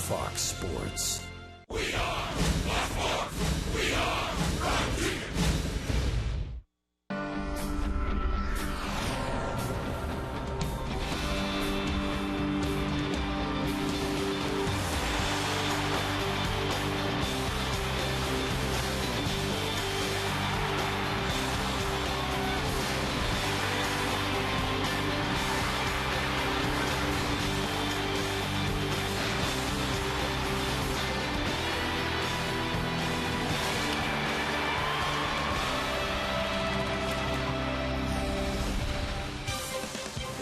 Fox Sports. We are Black Hawks. We are Rock Team.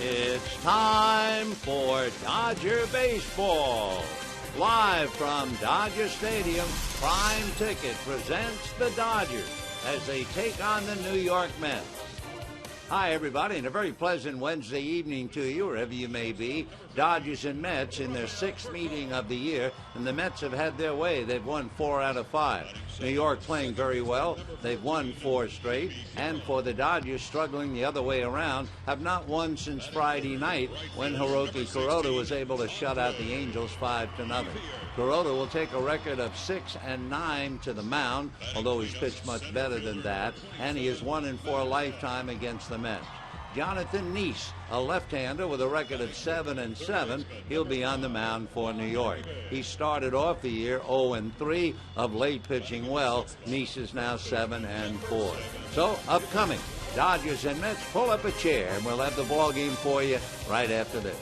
It's time for Dodger Baseball. Live from Dodger Stadium, Prime Ticket presents the Dodgers as they take on the New York Mets. Hi, everybody, and a very pleasant Wednesday evening to you, wherever you may be. Dodgers and Mets in their sixth meeting of the year, and the Mets have had their way. They've won 4 out of 5. New York playing very well. They've won 4 straight. And for the Dodgers, struggling the other way around, have not won since Friday night when Hiroki Kuroda was able to shut out the Angels 5-0. Kuroda will take a record of 6-9 to the mound, although he's pitched much better than that, and he is 1-4 lifetime against the Mets. Jonathan Neese, a left-hander with a record of 7-7, he'll be on the mound for New York. He started off the year 0-3, of late pitching well. Neese is now 7-4. So, upcoming, Dodgers and Mets, pull up a chair, and we'll have the ball game for you right after this.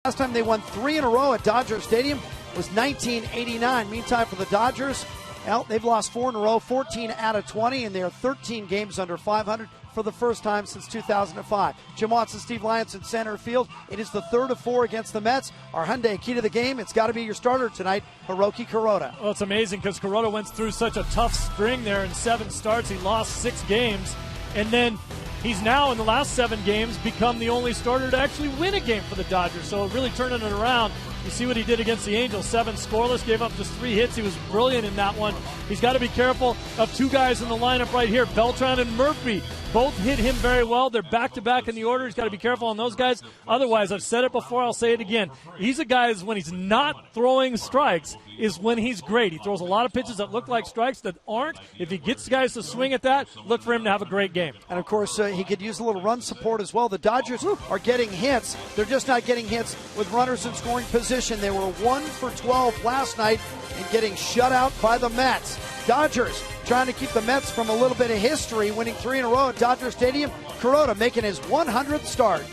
Last time they won 3 in a row at Dodger Stadium was 1989. Meantime, for the Dodgers, well, they've lost 4 in a row, 14 out of 20, and they are 13 games under 500, for the first time since 2005. Jim Watson, Steve Lyons in center field. It is the third of 4 against the Mets. Our Hyundai key to the game, it's got to be your starter tonight, Hiroki Kuroda. Well, it's amazing because Kuroda went through such a tough string there in 7 starts. He lost 6 games, and then he's now in the last 7 games become the only starter to actually win a game for the Dodgers. So really turning it around. You see what he did against the Angels, 7 scoreless, gave up just 3 hits. He was brilliant in that one. He's got to be careful of 2 guys in the lineup right here, Beltran and Murphy. Both hit him very well. They're back-to-back in the order. He's got to be careful on those guys. Otherwise, I've said it before, I'll say it again. He's a guy when he's not throwing strikes is when he's great. He throws a lot of pitches that look like strikes that aren't. If he gets guys to swing at that, look for him to have a great game. And, of course, he could use a little run support as well. The Dodgers are getting hits. They're just not getting hits with runners in scoring position. They were 1 for 12 last night and getting shut out by the Mets. Dodgers trying to keep the Mets from a little bit of history, winning 3 in a row at Dodger Stadium. Kuroda making his 100th start.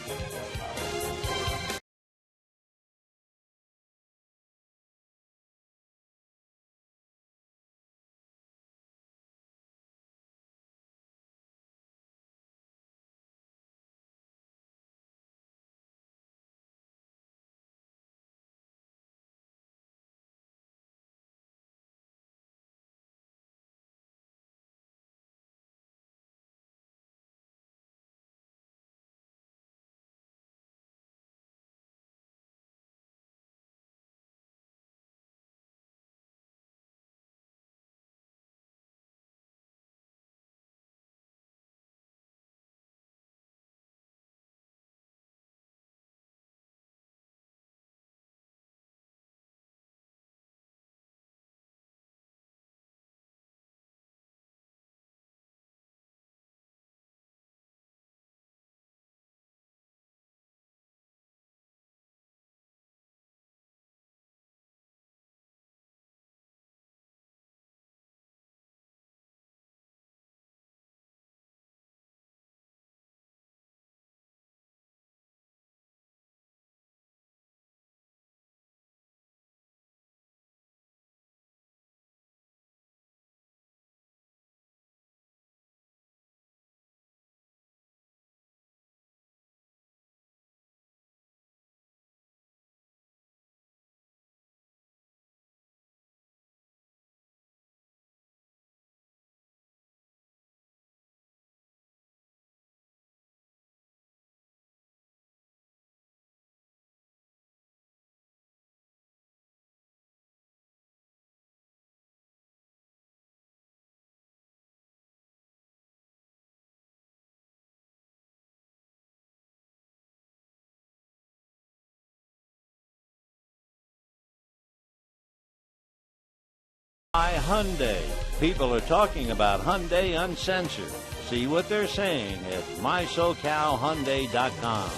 By Hyundai. People are talking about Hyundai Uncensored. See what they're saying at mysocalhyundai.com.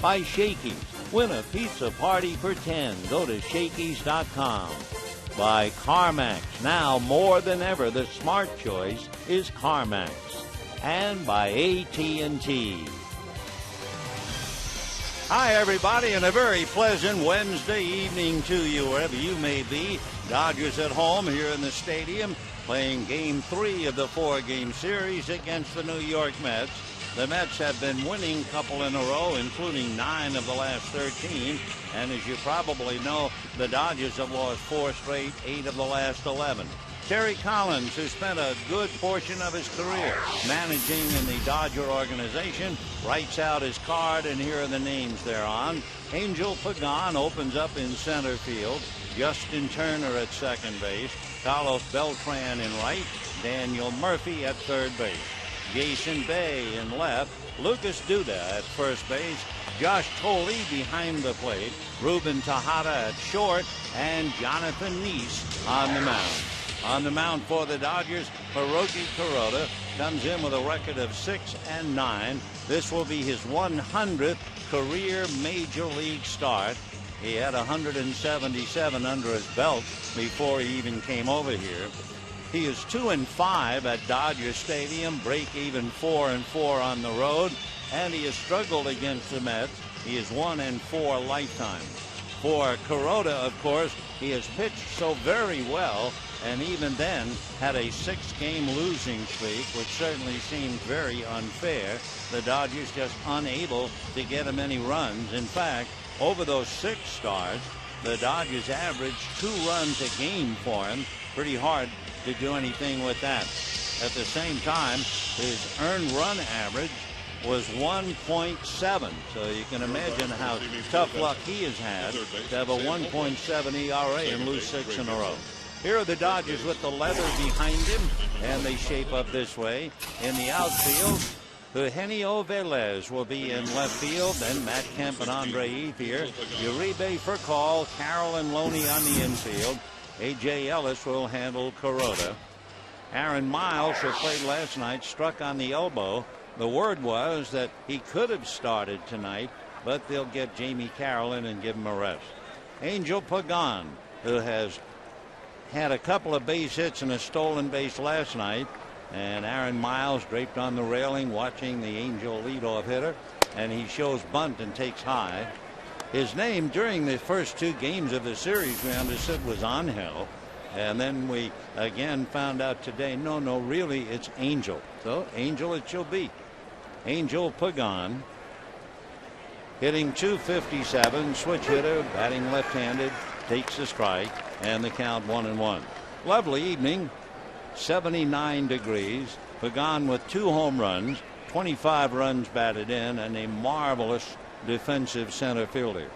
By Shakey's. Win a pizza party for 10. Go to shakey's.com. By CarMax. Now more than ever, the smart choice is CarMax. And by AT&T. Hi, everybody, and a very pleasant Wednesday evening to you, wherever you may be. Dodgers at home here in the stadium, playing Game 3 of the 4-game series against the New York Mets. The Mets have been winning a couple in a row, including 9 of the last 13. And as you probably know, the Dodgers have lost 4 straight, 8 of the last 11. Terry Collins, who spent a good portion of his career managing in the Dodger organization, writes out his card, and here are the names they're on. Angel Pagan opens up in center field. Justin Turner at second base. Carlos Beltran in right. Daniel Murphy at third base. Jason Bay in left. Lucas Duda at first base. Josh Tolley behind the plate. Ruben Tejada at short. And Jonathan Neese on the mound. On the mound for the Dodgers, Hiroki Kuroda comes in with a record of 6-9. This will be his 100th career major league start. He had 177 under his belt before he even came over here. He is 2-5 at Dodger Stadium, break even 4-4 on the road, and he has struggled against the Mets. He is 1-4 lifetime. For Kuroda, of course, he has pitched so very well, and even then had a 6-game losing streak, which certainly seemed very unfair. The Dodgers just unable to get him any runs. In fact, over those 6 starts, the Dodgers averaged 2 runs a game for him. Pretty hard to do anything with that. At the same time, his earned run average was 1.7. So you can imagine how tough luck he has had to have a 1.7 ERA and lose 6 in a row. Here are the Dodgers with the leather behind him, and they shape up this way. In the outfield, Eugenio Velez will be in left field, then Matt Kemp and Andre Ethier. Uribe Furcal, Carroll and Loney on the infield. A.J. Ellis will handle Kuroda. Aaron Miles, who played last night, struck on the elbow. The word was that he could have started tonight, but they'll get Jamie Carroll in and give him a rest. Angel Pagan, who has had a couple of base hits and a stolen base last night, and Aaron Miles draped on the railing watching the Angel leadoff hitter, and he shows bunt and takes high. His name during the first 2 games of the series, we understood, was Angel, and then we again found out today, no, really it's Angel. So Angel it shall be. Angel Pagan, hitting .257, switch hitter, batting left-handed, takes the strike, and the count 1-1. Lovely evening, 79 degrees. Pagan with 2 home runs, 25 runs batted in, and a marvelous defensive center fielder.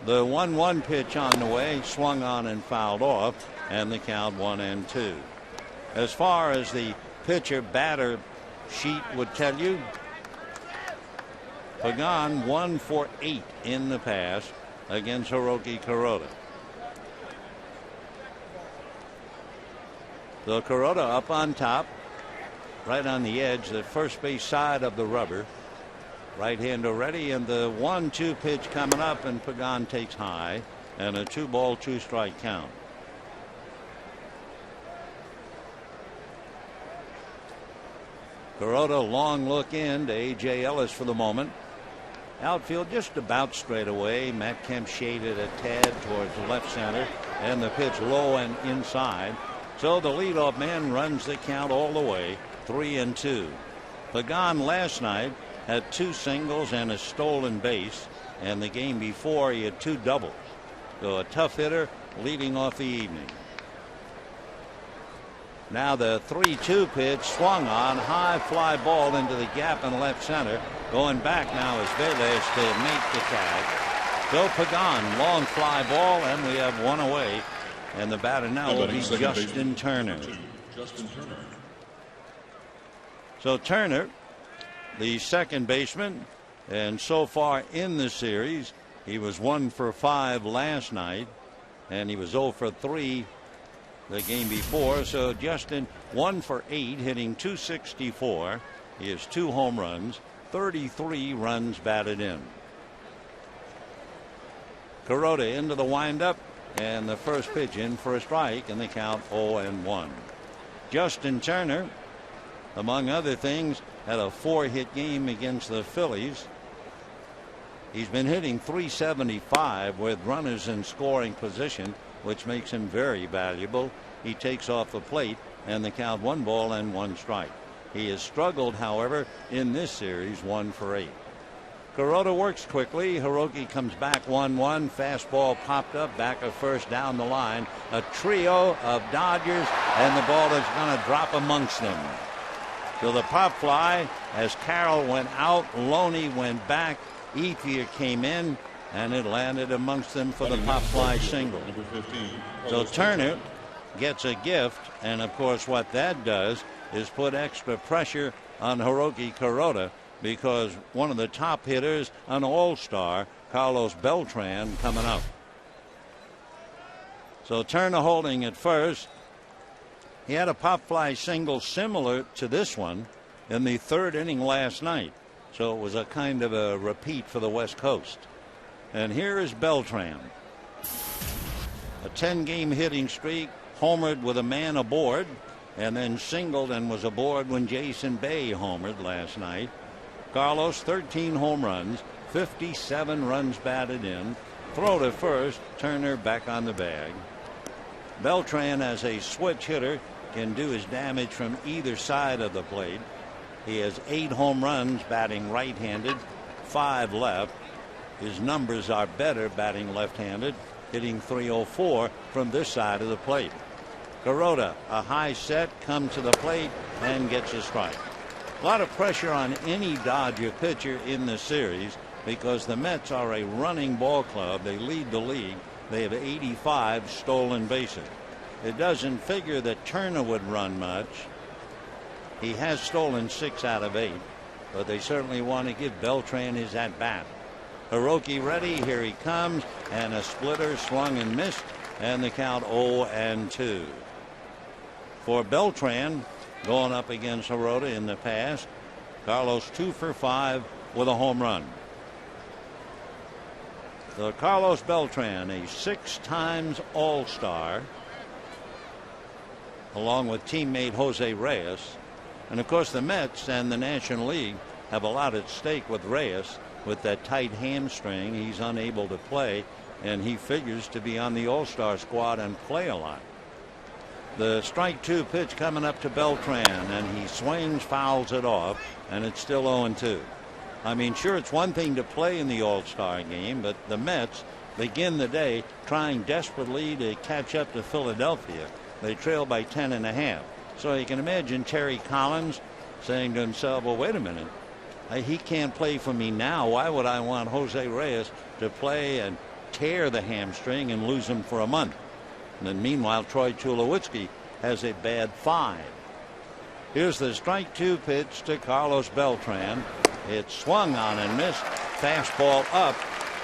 The 1-1 pitch on the way, swung on and fouled off, and the count 1-2. As far as the pitcher batter sheet would tell you, Pagan 1 for 8 in the past against Hiroki Kuroda. So Kuroda up on top, right on the edge, the first base side of the rubber. Right-hander ready, and the 1-2 pitch coming up, and Pagan takes high, and a 2-ball, 2-strike count. Kuroda long look in to A.J. Ellis for the moment. Outfield just about straight away. Matt Kemp shaded a tad towards left center, and the pitch low and inside. So the leadoff man runs the count all the way, 3-2. Pagan last night had 2 singles and a stolen base, and the game before he had 2 doubles. So a tough hitter leading off the evening. Now the 3-2 pitch swung on, high fly ball into the gap in left center. Going back now is Velez to make the tag. So Pagan, long fly ball, and we have 1 away. And the batter now will be Justin Turner. So Turner, the second baseman, and so far in the series, he was 1 for 5 last night, and he was 0 for 3 the game before. So Justin 1 for 8, hitting .264. He has 2 home runs, 33 runs batted in. Kuroda into the windup, and the first pitch in for a strike, and the count 0-1. Justin Turner, among other things, had a 4-hit game against the Phillies. He's been hitting .375 with runners in scoring position, which makes him very valuable. He takes off the plate, and the count 1 ball and 1 strike. He has struggled, however, in this series, 1 for 8. Kuroda works quickly. Hiroki comes back 1-1. Fastball popped up, back of first, down the line. A trio of Dodgers, and the ball is going to drop amongst them. So the pop fly, as Carroll went out, Loney went back, Ethier came in, and it landed amongst them for the pop fly single. So Turner gets a gift, and of course what that does is put extra pressure on Hiroki Kuroda, because one of the top hitters, an all-star, Carlos Beltran, coming up. So Turner holding at first. He had a pop fly single similar to this one in the 3rd inning last night. So it was a kind of a repeat for the West Coast. And here is Beltran. A 10-game hitting streak, homered with a man aboard, and then singled and was aboard when Jason Bay homered last night. Carlos, 13 home runs, 57 runs batted in, Throw to first. Turner back on the bag. Beltran, as a switch hitter, can do his damage from either side of the plate. He has 8 home runs batting right-handed, 5 left. His numbers are better batting left-handed, hitting .304 from this side of the plate. Kuroda, a high set, comes to the plate and gets a strike. A lot of pressure on any Dodger pitcher in the series because the Mets are a running ball club. They lead the league. They have 85 stolen bases. It doesn't figure that Turner would run much. He has stolen 6 out of 8, but they certainly want to give Beltran his at-bat. Hiroki ready. Here he comes, and a splitter swung and missed, and the count 0-2. For Beltran, going up against Hirota in the past, Carlos 2 for 5 with a home run. So Carlos Beltran, a 6 times All-Star, along with teammate Jose Reyes. And of course the Mets and the National League have a lot at stake with Reyes. With that tight hamstring, he's unable to play, and he figures to be on the All-Star squad and play a lot. The strike 2 pitch coming up to Beltran, and he swings, fouls it off, and it's still 0-2. I mean, sure, it's one thing to play in the All-Star game, but the Mets begin the day trying desperately to catch up to Philadelphia. They trail by 10.5. So you can imagine Terry Collins saying to himself, well, wait a minute. He can't play for me now. Why would I want Jose Reyes to play and tear the hamstring and lose him for a month? And then meanwhile, Troy Tulowitzki has a bad 5. Here's the strike 2 pitch to Carlos Beltran. It swung on and missed. Fastball up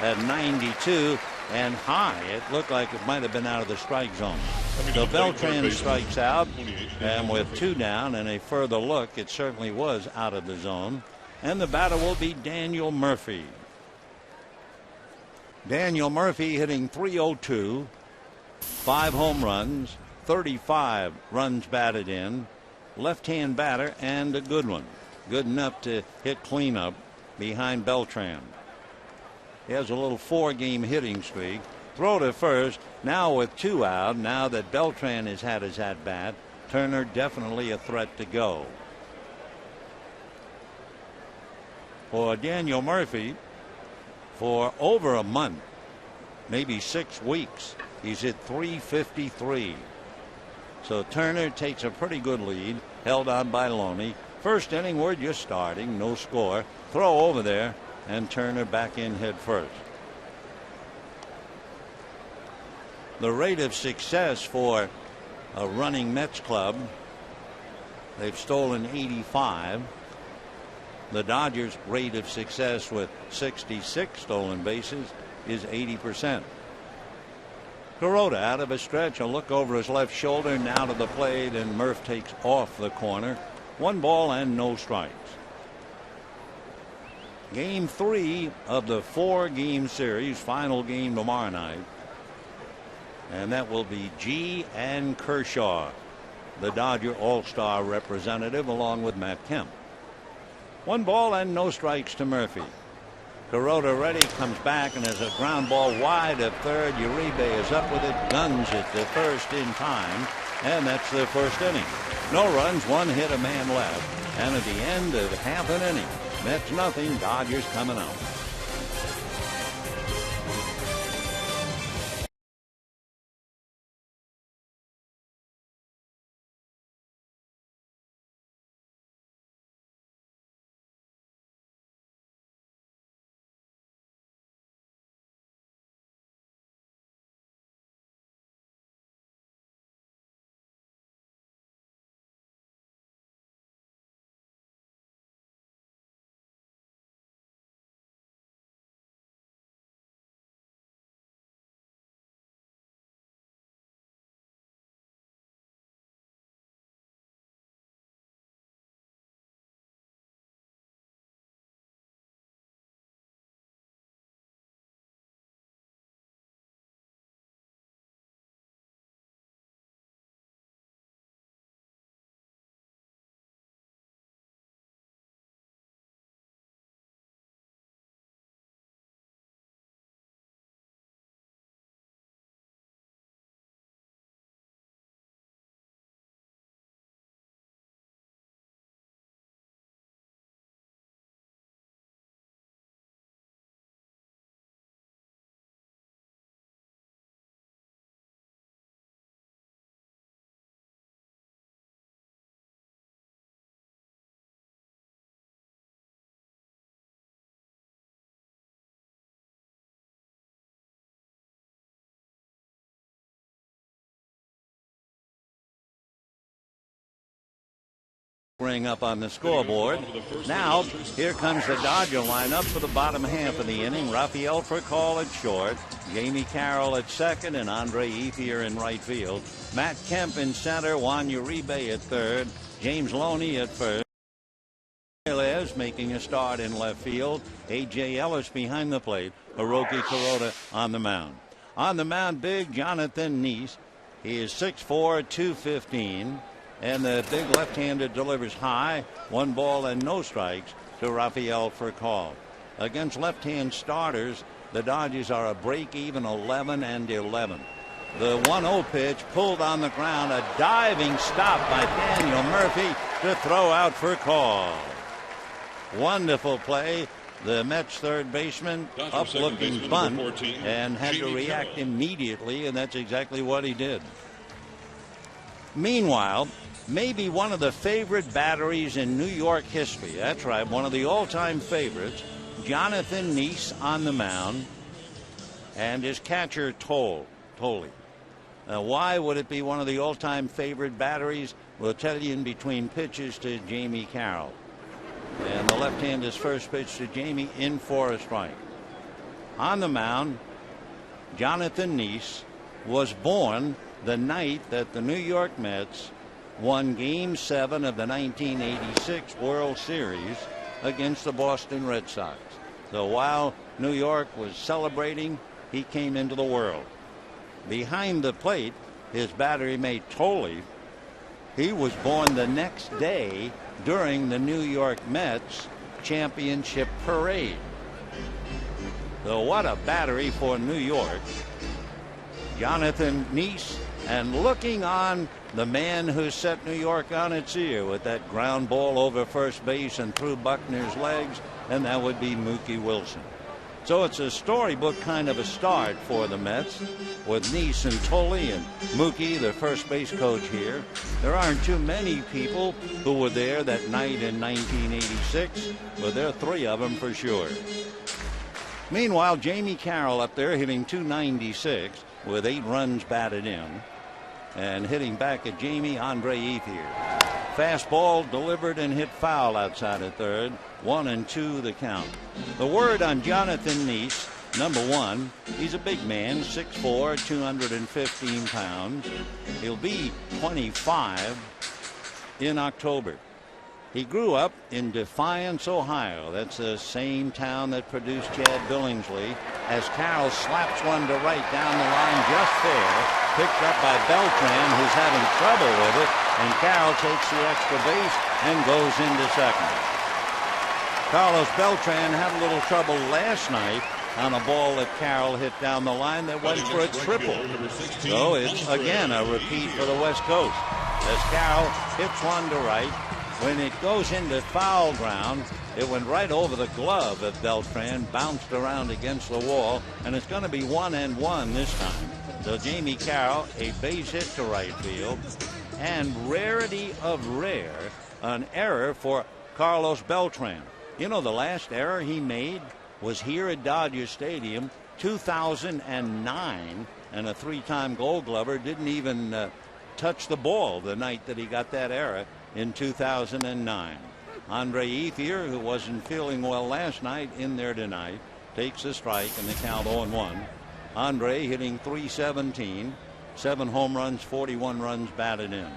at 92 and high. It looked like it might have been out of the strike zone. So Beltran strikes out, and with 2 down and a further look, it certainly was out of the zone. And the batter will be Daniel Murphy. Daniel Murphy hitting .302, 5 home runs, 35 runs batted in, left-hand batter, and a good one. Good enough to hit cleanup behind Beltran. He has a little 4-game hitting streak. Throw to first. Now with 2 out, now that Beltran has had his at-bat, Turner definitely a threat to go. For Daniel Murphy, for over a month, maybe 6 weeks, he's hit .353. So Turner takes a pretty good lead, held on by Loney. First inning, we're just starting, no score. Throw over there, and Turner back in head first. The rate of success for a running Mets club, they've stolen 85. The Dodgers' rate of success with 66 stolen bases is 80%. Kuroda out of a stretch, a look over his left shoulder, now to the plate, and Murph takes off the corner. 1 ball and no strikes. Game 3 of the 4-game series, final game tomorrow night. And that will be G and Kershaw, the Dodger All-Star representative, along with Matt Kemp. 1 ball and no strikes to Murphy. Kuroda ready, comes back, and there's a ground ball wide of third. Uribe is up with it, guns it to first in time, and that's the first inning. No runs, 1 hit, a man left, and at the end of half an inning, Mets nothing, Dodgers coming out. ring up on the scoreboard. Now, here comes the Dodger lineup for the bottom half of the inning. Rafael Furcal at short, Jamie Carroll at second, and Andre Ethier in right field. Matt Kemp in center, Juan Uribe at third, James Loney at first. Making a start in left field. A.J. Ellis behind the plate. Hiroki Kuroda on the mound. On the mound, big Jonathan Neese. He is 6'4", 215. And the big left-hander delivers high. 1 ball and no strikes to Rafael Furcal. Against left-hand starters, the Dodgers are a break-even 11-11. The 1-0 pitch pulled on the ground. A diving stop by Daniel Murphy to throw out Furcal. Wonderful play. The Mets third baseman up looking bunt and had to react immediately, and that's exactly what he did. Meanwhile, maybe one of the favorite batteries in New York history. That's right, one of the all-time favorites. Jonathan Neese on the mound and his catcher Tolley. Now, why would it be one of the all-time favorite batteries? We'll tell you in between pitches to Jamie Carroll. And the left-hander's first pitch to Jamie in for a strike. On the mound, Jonathan Neese was born the night that the New York Mets won Game 7 of the 1986 World Series against the Boston Red Sox. So while New York was celebrating, he came into the world. Behind the plate, his battery mate Tolley, he was born the next day during the New York Mets championship parade. So what a battery for New York. Jonathan Neese, and looking on the man who set New York on its ear with that ground ball over first base and through Buckner's legs, and that would be Mookie Wilson. So it's a storybook kind of a start for the Mets with Neese and Tolley and Mookie, the first base coach here. There aren't too many people who were there that night in 1986, but there are 3 of them for sure. Meanwhile, Jamie Carroll up there hitting .296 with 8 runs batted in. And hitting back at Jamie, Andre Ethier. Fastball delivered and hit foul outside of third. 1-2 the count. The word on Jonathan Neese, number 1, he's a big man, 6'4", 215 pounds. He'll be 25 in October. He grew up in Defiance, Ohio. That's the same town that produced Chad Billingsley. As Carroll slaps one to right down the line, just fair. Picked up by Beltran, who's having trouble with it. And Carroll takes the extra base and goes into second. Carlos Beltran had a little trouble last night on a ball that Carroll hit down the line that went for a triple. So it's again a repeat for the West Coast. As Carroll hits one to right. When it goes into foul ground, it went right over the glove of Beltran, bounced around against the wall, and it's going to be 1-1 this time. So Jamie Carroll, a base hit to right field, and rarity of rare, an error for Carlos Beltran. You know, the last error he made was here at Dodger Stadium, 2009, and a 3-time Gold Glover didn't even touch the ball the night that he got that error in 2009. Andre Ethier, who wasn't feeling well last night, in there tonight, takes a strike and the count 0-1. Andre hitting .317, 7 home runs, 41 runs batted in.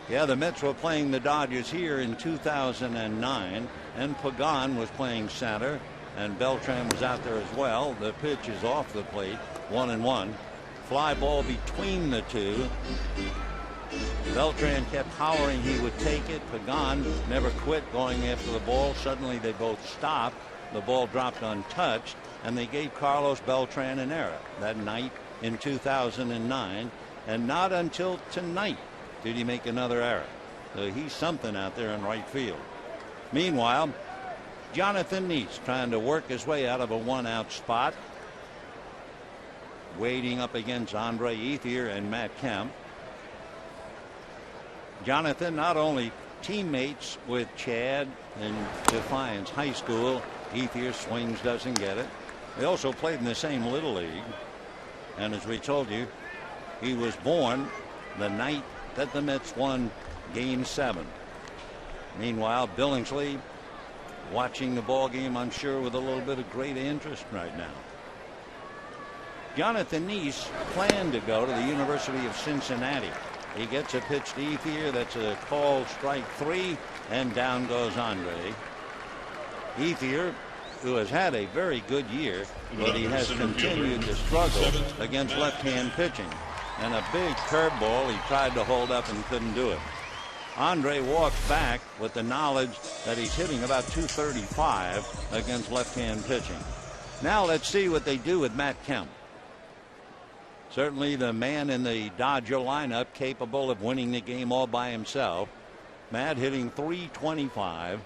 Yeah, the Mets were playing the Dodgers here in 2009, and Pagan was playing center, and Beltran was out there as well. The pitch is off the plate, 1-1. Fly ball between the two. Beltran kept hollering he would take it. Pagan never quit going after the ball. Suddenly they both stopped. The ball dropped untouched, and they gave Carlos Beltran an error that night in 2009. And not until tonight did he make another error. So he's something out there in right field. Meanwhile, Jonathan Neese trying to work his way out of a 1-out spot. Wading up against Andre Ethier and Matt Kemp. Jonathan not only teammates with Chad in Defiance High School. Ethier swings, doesn't get it. They also played in the same Little League. And as we told you, he was born the night that the Mets won Game 7. Meanwhile, Billingsley watching the ball game, I'm sure, with a little bit of great interest right now. Jonathan Neese planned to go to the University of Cincinnati. He gets a pitch to Ethier. That's a called strike 3, and down goes Andre. Ethier, who has had a very good year, but he has continued to struggle against left-hand pitching. And a big curveball he tried to hold up and couldn't do it. Andre walks back with the knowledge that he's hitting about 235 against left-hand pitching. Now let's see what they do with Matt Kemp. Certainly the man in the Dodger lineup capable of winning the game all by himself. Matt hitting .325,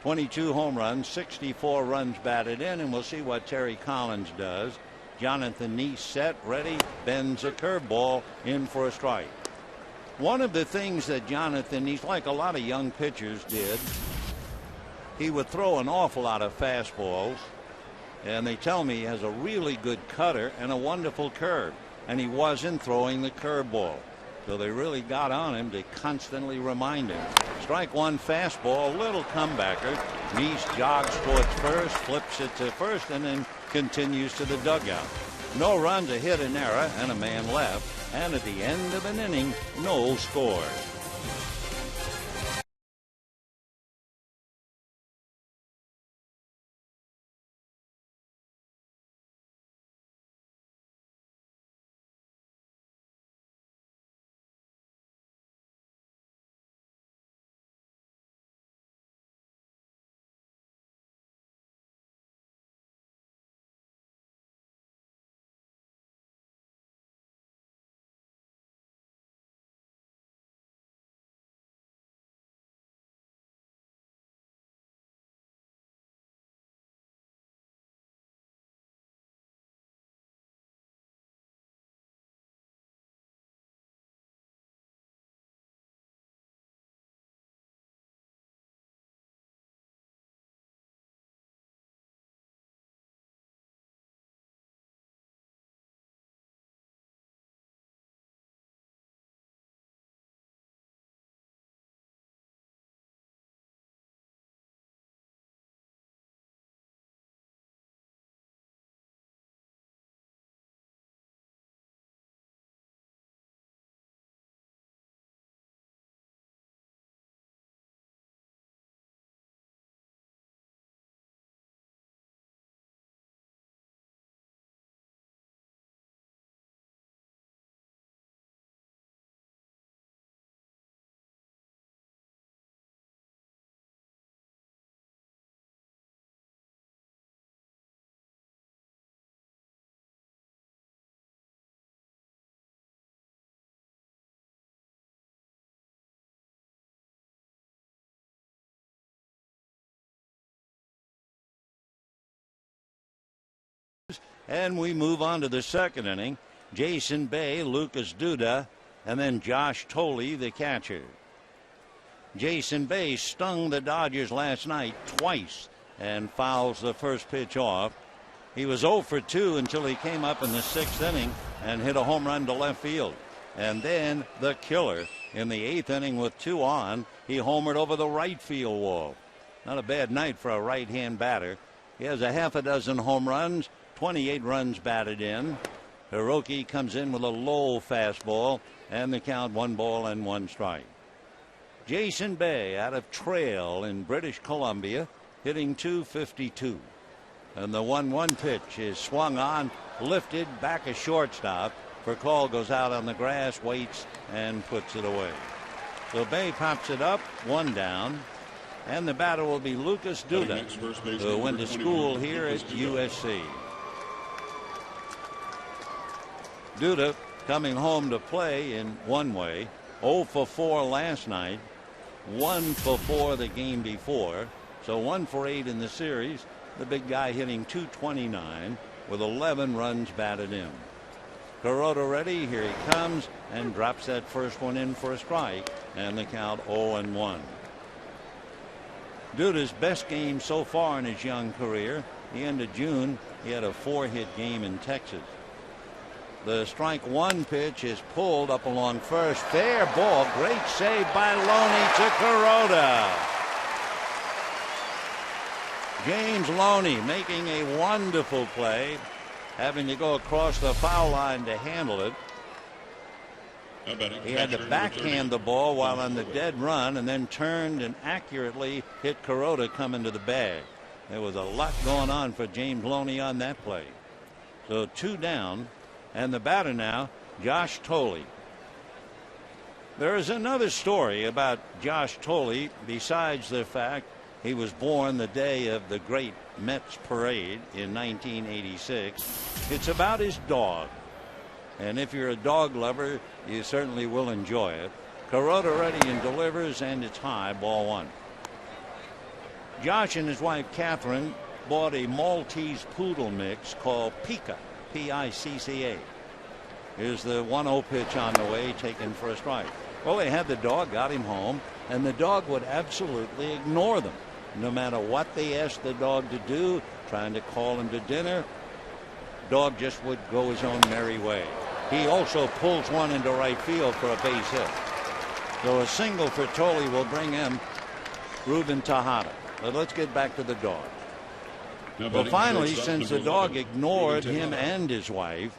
22 home runs, 64 runs batted in, and we'll see what Terry Collins does. Jonathan Neese set, ready, bends a curveball in for a strike. One of the things that Jonathan Neese, like a lot of young pitchers, did, he would throw an awful lot of fastballs, and they tell me he has a really good cutter and a wonderful curve, and he wasn't throwing the curveball. So they really got on him to constantly remind him. Strike one fastball, little comebacker. Neese jogs towards first, flips it to first, and then continues to the dugout. No runs, a hit, an error, and a man left. And at the end of an inning, no score. And we move on to the second inning. Jason Bay, Lucas Duda, and then Josh Tolley, the catcher. Jason Bay stung the Dodgers last night twice and fouls the first pitch off. He was 0 for 2 until he came up in the 6th inning and hit a home run to left field. And then the killer in the 8th inning with 2 on. He homered over the right field wall. Not a bad night for a right-hand batter. He has a half a dozen home runs, 28 runs batted in. Hiroki comes in with a low fastball, and the count 1 ball and 1 strike. Jason Bay out of Trail in British Columbia, hitting .252. And the 1-1 pitch is swung on, lifted back a shortstop. Percall goes out on the grass, waits, and puts it away. So Bay pops it up, 1 down. And the batter will be Lucas Duda, who went to school here at USC. Duda coming home to play in one way. 0 for 4 last night. 1 for 4 the game before. So 1 for 8 in the series. The big guy hitting .229 with 11 runs batted in. Kuroda ready. Here he comes and drops that first one in for a strike. And the count 0-1. Duda's best game so far in his young career. The end of June, he had a 4-hit game in Texas. The strike one pitch is pulled up along first. Fair ball. Great save by Loney to Kuroda. James Loney making a wonderful play, having to go across the foul line to handle it. He had to backhand the ball while on the dead run and then turned and accurately hit Kuroda coming to the bag. There was a lot going on for James Loney on that play. So 2 down, and the batter now, Josh Thole. There is another story about Josh Thole besides the fact he was born the day of the great Mets parade in 1986. It's about his dog. And if you're a dog lover, you certainly will enjoy it. Kuroda ready and delivers, and it's high, ball 1. Josh and his wife Catherine bought a Maltese poodle mix called Picca, P-I-C-C-A. Here's the 1-0 pitch on the way, taken for a strike. Well, they had the dog, got him home, and the dog would absolutely ignore them. No matter what they asked the dog to do, trying to call him to dinner, dog just would go his own merry way. He also pulls one into right field for a base hit. So a single for Thole will bring in Ruben Tejada. But let's get back to the dog. Well, finally, since the dog ignored him and his wife,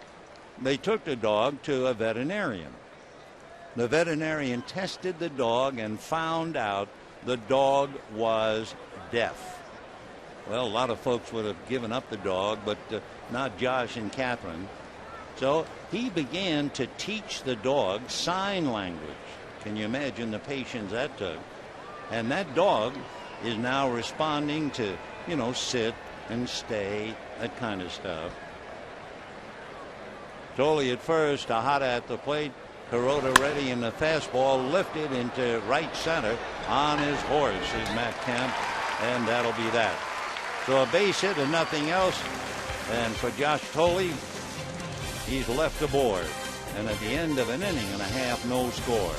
they took the dog to a veterinarian. The veterinarian tested the dog and found out the dog was deaf. Well, a lot of folks would have given up the dog, but not Josh and Catherine. So he began to teach the dog sign language. Can you imagine the patience that took? And that dog is now responding to, sit and stay, that kind of stuff. Thole at first, Tejada at the plate. Kuroda ready, in the fastball lifted into right center on his horse is Matt Kemp, and that'll be that. So a base hit and nothing else. And for Josh Thole, he's left the board. And at the end of an inning and a half, no score.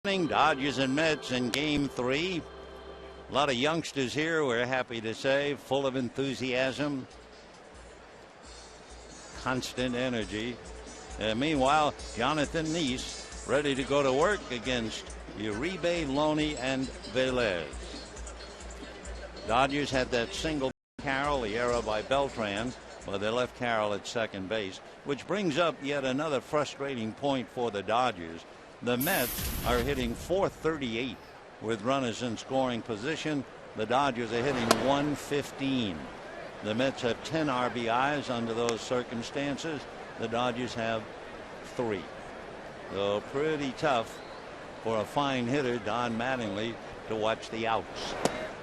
Dodgers and Mets in game 3. A lot of youngsters here, we're happy to say, full of enthusiasm, constant energy. Meanwhile, Jonathan Neese ready to go to work against Uribe, Loney, and Velez. Dodgers had that single Carroll, the error by Beltran, but they left Carroll at second base, which brings up yet another frustrating point for the Dodgers. The Mets are hitting .438 with runners in scoring position. The Dodgers are hitting .115. The Mets have 10 RBIs under those circumstances. The Dodgers have 3. So pretty tough for a fine hitter, Don Mattingly, to watch the outs.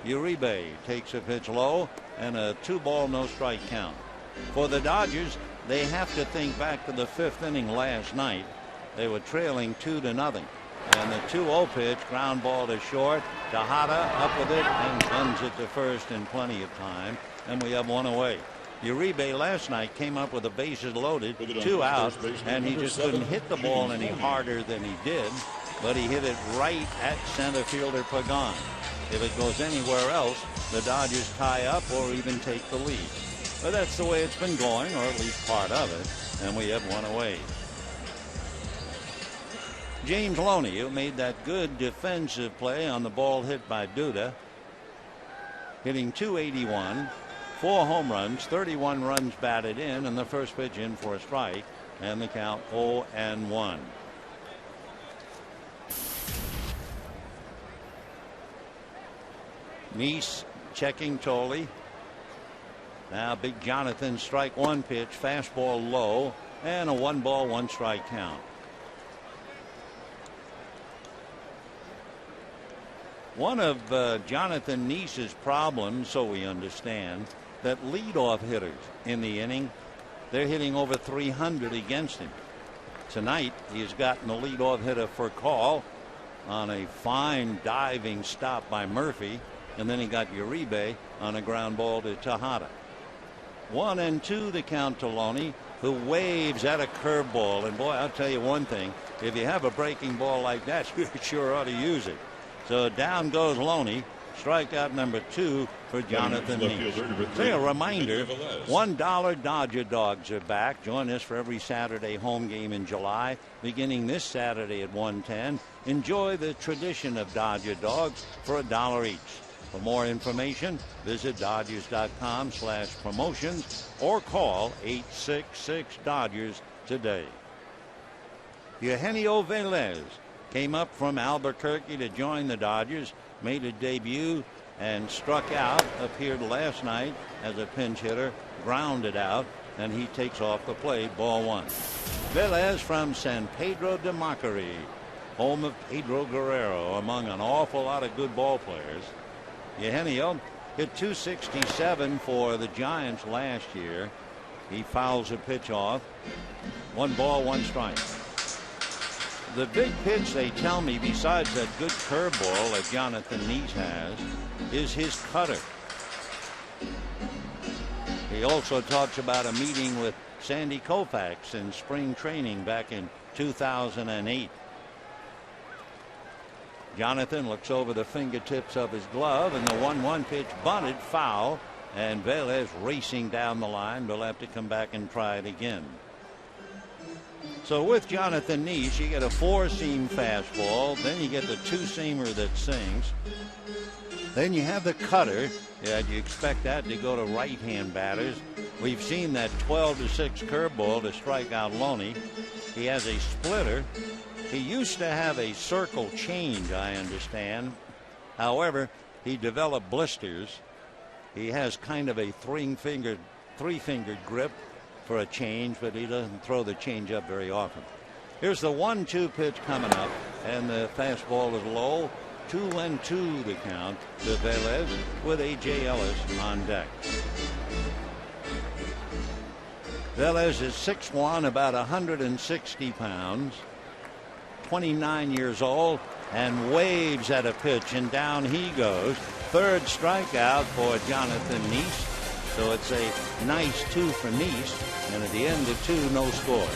Uribe takes a pitch low and a 2-ball, no strike count. For the Dodgers, they have to think back to the 5th inning last night. They were trailing 2-0. And the 2-0 pitch, ground ball to short. Tejada up with it and guns it to first in plenty of time. And we have one away. Uribe last night came up with the bases loaded, 2 out, and he just couldn't hit the ball any harder than he did. But he hit it right at center fielder Pagan. If it goes anywhere else, the Dodgers tie up or even take the lead. But that's the way it's been going, or at least part of it. And we have one away. James Loney, who made that good defensive play on the ball hit by Duda, hitting .281, 4 home runs, 31 runs batted in, and the first pitch in for a strike, and the count 0-1. Nice checking Tolley. Now big Jonathan, strike 1 pitch, fastball low, and a 1-ball, 1-strike count. One of Jonathan Nice's problems, so we understand, that leadoff hitters in the inning, they're hitting over 300 against him. Tonight, he's gotten the leadoff hitter for call on a fine diving stop by Murphy, and then he got Uribe on a ground ball to Tejada. 1-2 the count to Loney, who waves at a curveball. And boy, I'll tell you one thing, if you have a breaking ball like that, you sure ought to use it. So down goes Loney. Strikeout number 2 for Jonathan Nice. Say a reminder, $1 Dodger Dogs are back. Join us for every Saturday home game in July, beginning this Saturday at 1:10. Enjoy the tradition of Dodger Dogs for $1 each. For more information, visit Dodgers.com/promotions or call 866-DODGERS today. Eugenio Velez came up from Albuquerque to join the Dodgers, made a debut and struck out, appeared last night as a pinch hitter, grounded out, and he takes off the plate, ball 1. Velez from San Pedro de Macorís, home of Pedro Guerrero, among an awful lot of good ball players. Eugenio hit .267 for the Giants last year. He fouls a pitch off. 1-ball, 1 strike. The big pitch, they tell me, besides that good curveball that Jonathan Nice has, is his cutter. He also talks about a meeting with Sandy Koufax in spring training back in 2008. Jonathan looks over the fingertips of his glove, and the 1-1 pitch bunted foul, and Velez racing down the line. Will have to come back and try it again. So with Jonathan Nice, you get a 4-seam fastball, then you get the 2-seamer that sings. Then you have the cutter. Yeah, you expect that to go to right-hand batters. We've seen that 12-6 curveball to strike out Loney. He has a splitter. He used to have a circle change, I understand. However, he developed blisters. He has kind of a three-fingered grip for a change, but he doesn't throw the change up very often. Here's the 1-2 pitch coming up, and the fastball is low. 2-2 the count to Velez with A.J. Ellis on deck. Velez is 6'1", about 160 pounds, 29 years old, and waves at a pitch, and down he goes. 3rd strikeout for Jonathan Nice. So it's a nice 2 for Nice, and at the end of 2, no score.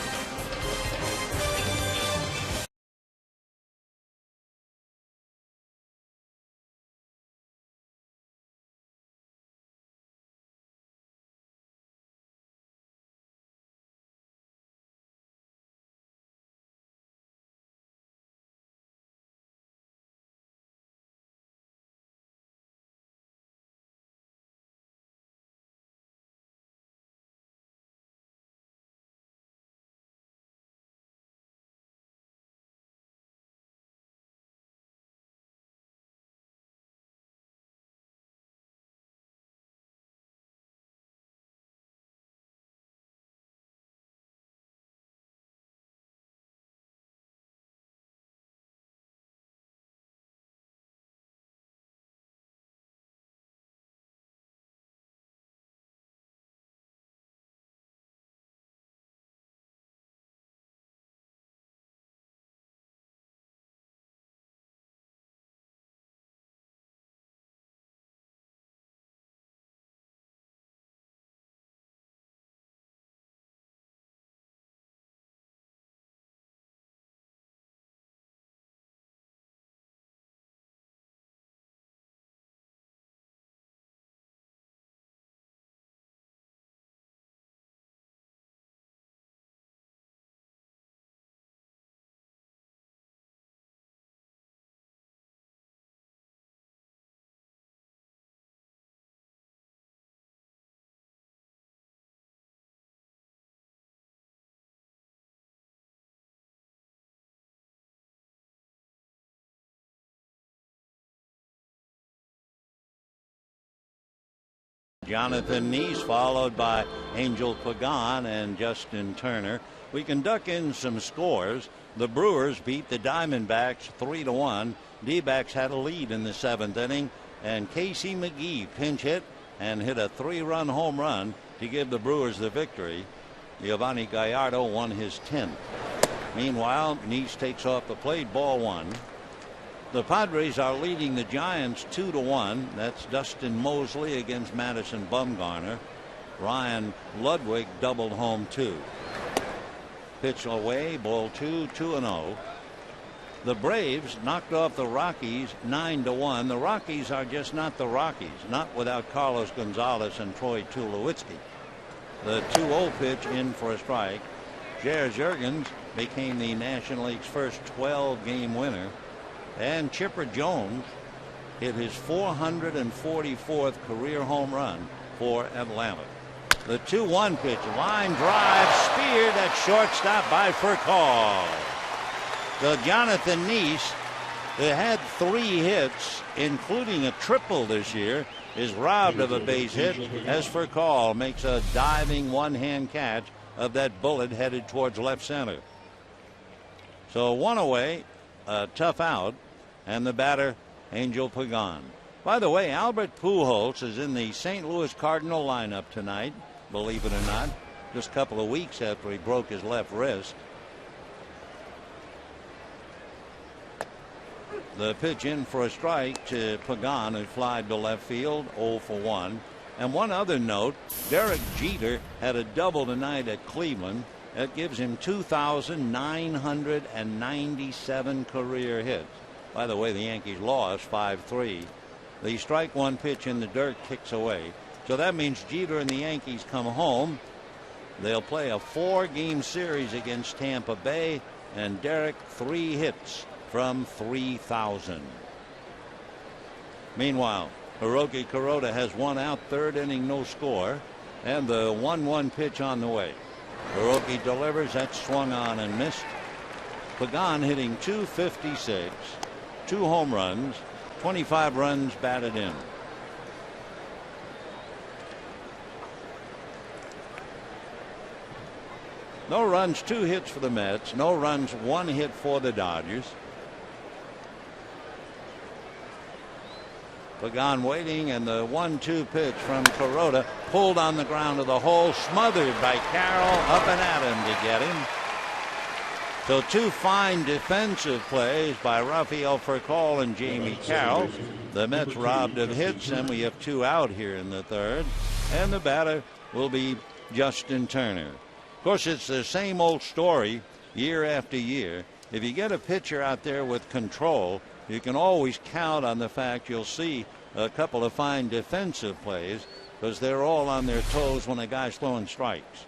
Jonathan Neese, followed by Angel Pagan and Justin Turner. We can duck in some scores. The Brewers beat the Diamondbacks 3-1. D-backs had a lead in the 7th inning, and Casey McGee pinch hit and hit a 3-run home run to give the Brewers the victory. Giovanni Gallardo won his 10th. Meanwhile, Neese takes off the plate, ball 1. The Padres are leading the Giants 2-1. That's Dustin Mosley against Madison Bumgarner. Ryan Ludwig doubled home 2. Pitch away, ball 2, 2-0. The Braves knocked off the Rockies 9-1. The Rockies are just not the Rockies, not without Carlos Gonzalez and Troy Tulowitzki. The 2-0 pitch in for a strike. Jer Jurgens became the National League's first 12-game winner. And Chipper Jones hit his 444th career home run for Atlanta. The 2-1 pitch, line drive, speared at shortstop by Furcal. So Jonathan Neese, who had 3 hits, including a triple this year, is robbed of a base hit as Furcal makes a diving one-hand catch of that bullet headed towards left center. So 1 away. A tough out, and the batter, Angel Pagan. By the way, Albert Pujols is in the St. Louis Cardinal lineup tonight, believe it or not, just a couple of weeks after he broke his left wrist. The pitch in for a strike to Pagan, who flied to left field, 0 for 1. And one other note, Derek Jeter had a double tonight at Cleveland. That gives him 2,997 career hits. By the way, the Yankees lost 5-3. The strike 1 pitch in the dirt kicks away. So that means Jeter and the Yankees come home. They'll play a 4-game series against Tampa Bay, and Derek 3 hits from 3,000. Meanwhile, Hiroki Kuroda has 1 out, 3rd inning, no score, and the 1-1 pitch on the way. Hiroki delivers, that swung on and missed. Pagan hitting .256, 2 home runs, 25 runs batted in. No runs, 2 hits for the Mets. No runs, 1 hit for the Dodgers. Pagan waiting, and the 1-2 pitch from Kuroda pulled on the ground of the hole, smothered by Carroll, up and at him to get him. So 2 fine defensive plays by Rafael Furcal and Jamie Carroll. The Mets robbed of hits, and we have 2 out here in the 3rd. And the batter will be Justin Turner. Of course, it's the same old story year after year. If you get a pitcher out there with control, you can always count on the fact you'll see a couple of fine defensive plays, because they're all on their toes when a guy's throwing strikes.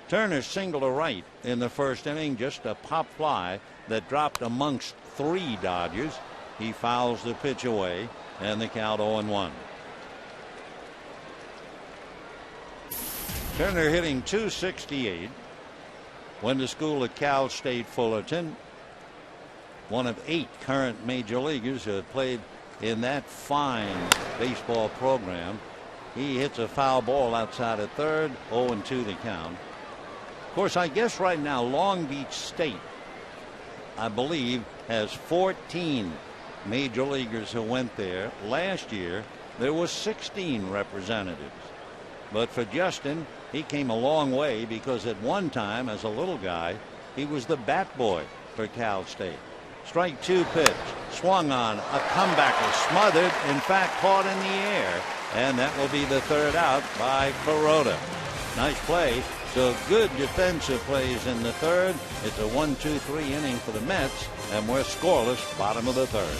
Turner singled to right in the 1st inning, just a pop fly that dropped amongst 3 Dodgers. He fouls the pitch away, and the count 0-1. Turner hitting .268. Went to school at Cal State Fullerton. One of 8 current major leaguers who have played in that fine baseball program. He hits a foul ball outside of 3rd, 0-2 the count. Of course, I guess right now Long Beach State, I believe, has 14 major leaguers who went there. Last year there was 16 representatives. But for Justin, he came a long way, because at one time, as a little guy, he was the bat boy for Cal State. Strike 2 pitch, swung on, a comebacker, smothered, in fact caught in the air, and that will be the 3rd out by Kuroda. Nice play. So good defensive plays in the 3rd. It's a 1-2-3 inning for the Mets, and we're scoreless bottom of the 3rd.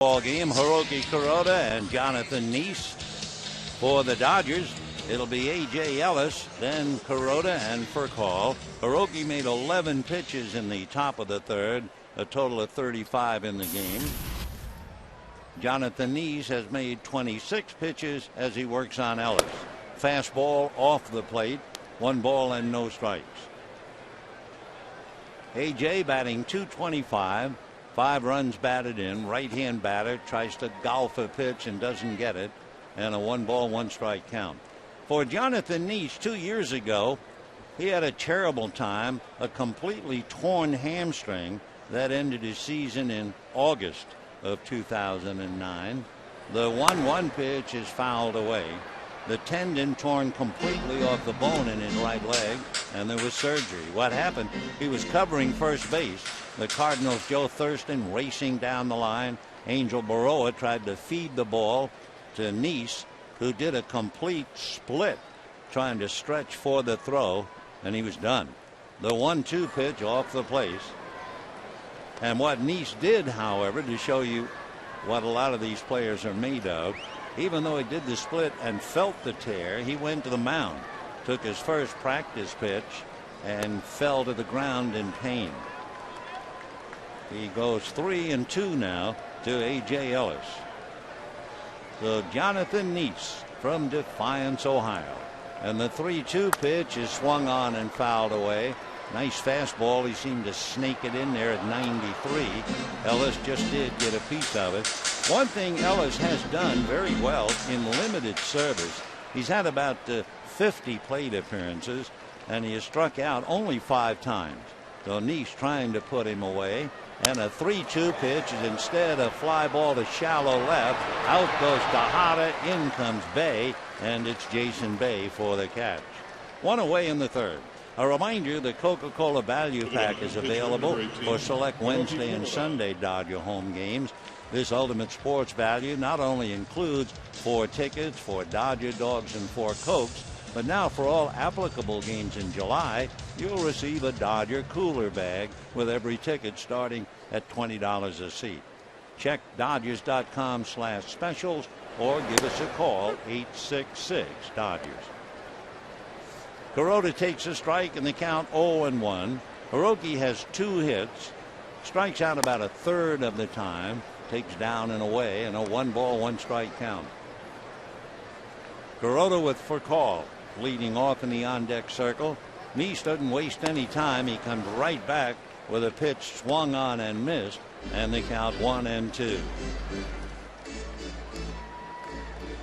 ball game. Hiroki Kuroda and Jonathan Nice. For the Dodgers, it'll be A.J. Ellis, then Kuroda and Furcal. Hiroki made 11 pitches in the top of the third, a total of 35 in the game. Jonathan Nice has made 26 pitches as he works on Ellis. Fastball off the plate, 1 ball and no strikes. A.J. batting .225, 5 runs batted in. Right-hand batter tries to golf a pitch and doesn't get it, and a 1 ball, 1 strike count. For Jonathan Nice, 2 years ago, he had a terrible time, a completely torn hamstring that ended his season in August of 2009. The 1-1 pitch is fouled away. The tendon torn completely off the bone in his right leg, and there was surgery. What happened? He was covering first base. The Cardinals' Joe Thurston racing down the line. Angel Baroa tried to feed the ball to Nice, who did a complete split trying to stretch for the throw, and he was done. The 1-2 pitch off the place. And what Nice did, however, to show you what a lot of these players are made of, even though he did the split and felt the tear, he went to the mound, took his first practice pitch, and fell to the ground in pain. He goes 3-2 now to A.J. Ellis. So Jonathan Nice from Defiance, Ohio. And the 3-2 pitch is swung on and fouled away. Nice fastball. He seemed to snake it in there at 93. Ellis just did get a piece of it. One thing Ellis has done very well in limited service, he's had about 50 plate appearances, and he has struck out only 5 times. So Nice trying to put him away. And a 3-2 pitch is instead a fly ball to shallow left. Out goes Tejada, in comes Bay, and it's Jason Bay for the catch. 1 away in the third. A reminder, the Coca-Cola Value Pack is available for select Wednesday and Sunday Dodger home games. This ultimate sports value not only includes 4 tickets, 4 Dodger dogs, and 4 Cokes, but now for all applicable games in July, you'll receive a Dodger cooler bag with every ticket starting at $20 a seat. Check Dodgers.com/specials or give us a call, 866-DODGERS. Kuroda takes a strike in the count 0-1. Hiroki has 2 hits, strikes out about a third of the time, takes down and away, and a 1 ball, 1 strike count. Kuroda with Furcal leading off in the on-deck circle. Nice doesn't waste any time. He comes right back with a pitch swung on and missed, and they count 1-2.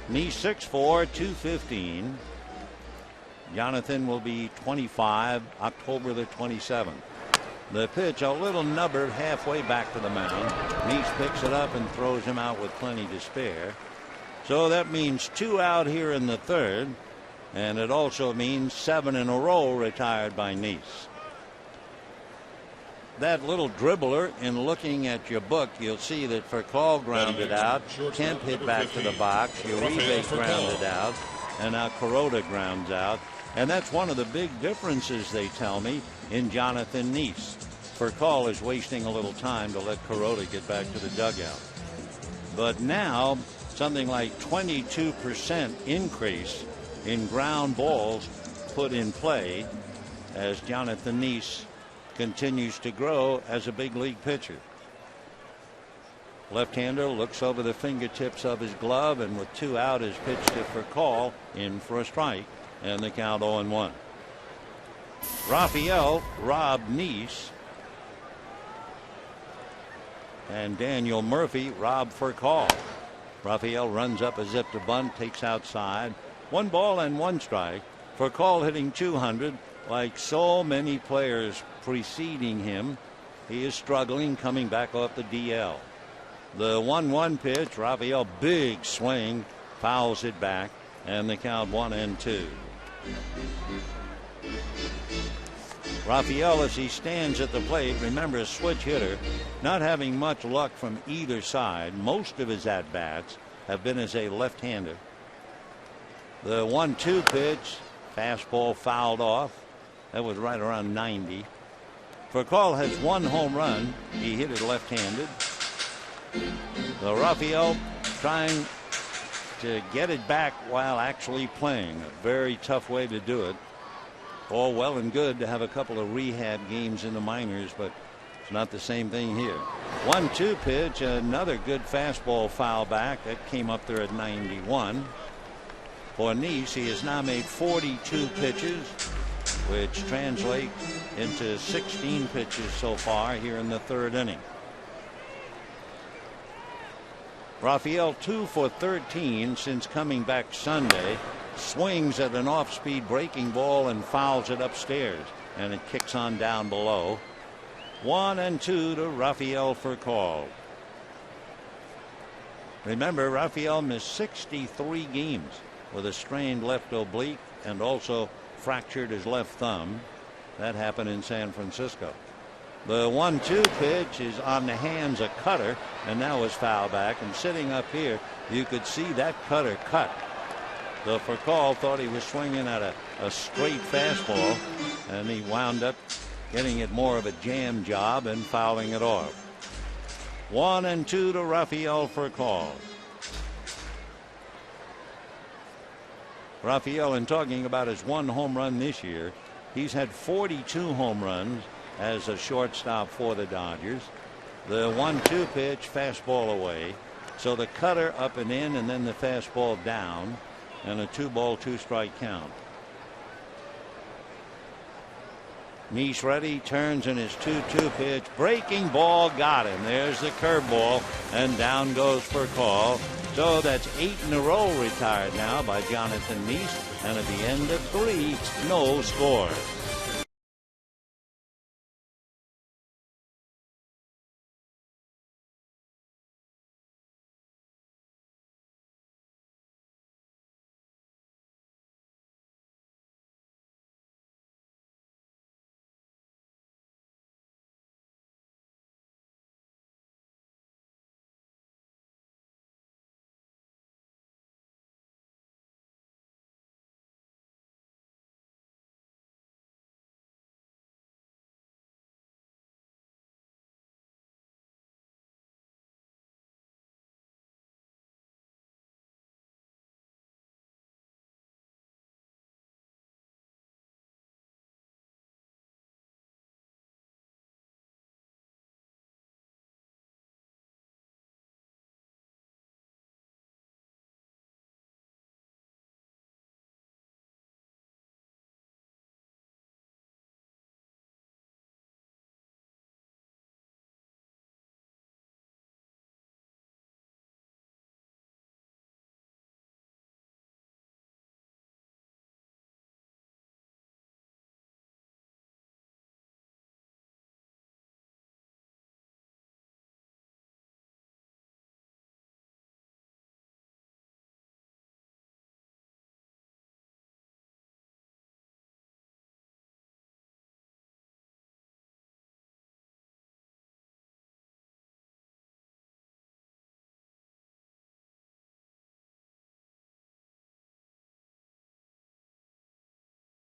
Nice 6'4", 215. Jonathan will be 25, October the 27th. The pitch, a little nubber halfway back to the mound. Nice picks it up and throws him out with plenty to spare. So that means 2 out here in the third, and it also means 7 in a row retired by Nice. That little dribbler, in looking at your book, you'll see that Furcal grounded out, Kemp hit back to the box, Uribe grounded out, and now Kuroda grounds out. And that's one of the big differences, they tell me, in Jonathan Nice. Furcal is wasting a little time to let Kuroda get back to the dugout. But now, something like 22% increase in ground balls put in play as Jonathan Nice continues to grow as a big league pitcher. Left-hander looks over the fingertips of his glove, and with 2 out is pitched to Furcal in for a strike, and the count 0-1. Raphael robbed Nice, and Daniel Murphy robbed Furcal. Raphael runs up a zip to bunt, takes outside. 1 ball and 1 strike. Furcal hitting 200. Like so many players preceding him, he is struggling coming back off the DL. The 1-1 pitch, Raphael, big swing, fouls it back, and the count 1-2. Raphael, as he stands at the plate, remember, a switch hitter, not having much luck from either side. Most of his at-bats have been as a left-hander. The 1-2 pitch, fastball fouled off. That was right around 90. Furcal has 1 home run. He hit it left-handed. The Raphael trying to get it back while actually playing. A very tough way to do it. All well and good to have a couple of rehab games in the minors, but it's not the same thing here. 1-2 pitch, another good fastball foul back. That came up there at 91. For Nice, he has now made 42 pitches, which translate into 16 pitches so far here in the third inning. Raphael 2 for 13 since coming back Sunday. Swings at an off-speed breaking ball and fouls it upstairs, and it kicks on down below. 1-2 to Raphael for call. Remember, Raphael missed 63 games with a strained left oblique and also fractured his left thumb. That happened in San Francisco. The 1-2 pitch is on the hands of Cutter, and now is foul back. And sitting up here, you could see that Cutter cut. The Furcal thought he was swinging at a straight fastball, and he wound up getting it more of a jam job and fouling it off. 1-2 to Raphael Furcal. Raphael, in talking about his one home run this year, he's had 42 home runs as a shortstop for the Dodgers. The 1-2 pitch, fastball away. So the Cutter up and in, and then the fastball down, and a 2-ball 2-strike count. Nice ready, turns in his 2-2 pitch, breaking ball, got him. There's the curveball, and down goes for call. So that's 8 in a row retired now by Jonathan Nice, and at the end of 3, no score.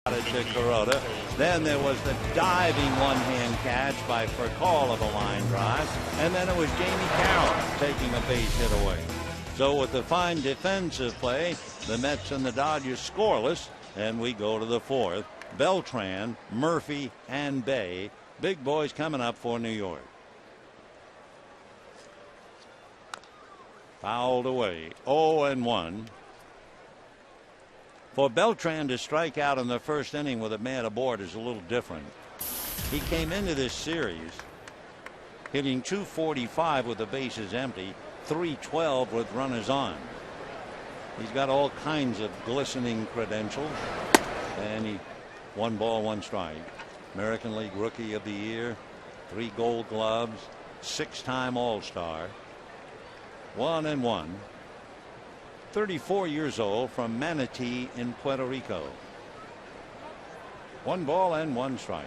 To Kuroda. Then there was the diving one-hand catch by Furcal of a line drive, and then it was Jamie Carroll taking a base hit away. So with the fine defensive play, the Mets and the Dodgers scoreless, and we go to the fourth. Beltran, Murphy, and Bay, big boys coming up for New York. Fouled away, 0-1. For Beltran to strike out in the first inning with a man aboard is a little different. He came into this series hitting .245 with the bases empty, .312 with runners on. He's got all kinds of glistening credentials, and he 1 ball, 1 strike. American League Rookie of the Year, 3 Gold Gloves, 6-time All-Star. 1-1. 34 years old, from Manatee in Puerto Rico. 1 ball and 1 strike.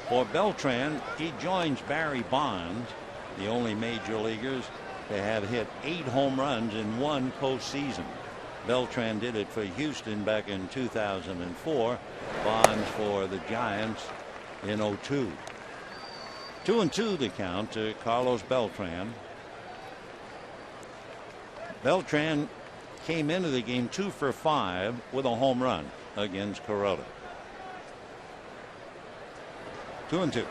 For Beltran, he joins Barry Bonds, the only major leaguers to have hit 8 home runs in 1 postseason. Beltran did it for Houston back in 2004. Bonds for the Giants in 02. 2-2 the count to Carlos Beltran. Beltran came into the game 2 for 5 with a home run against Kuroda. 2-2.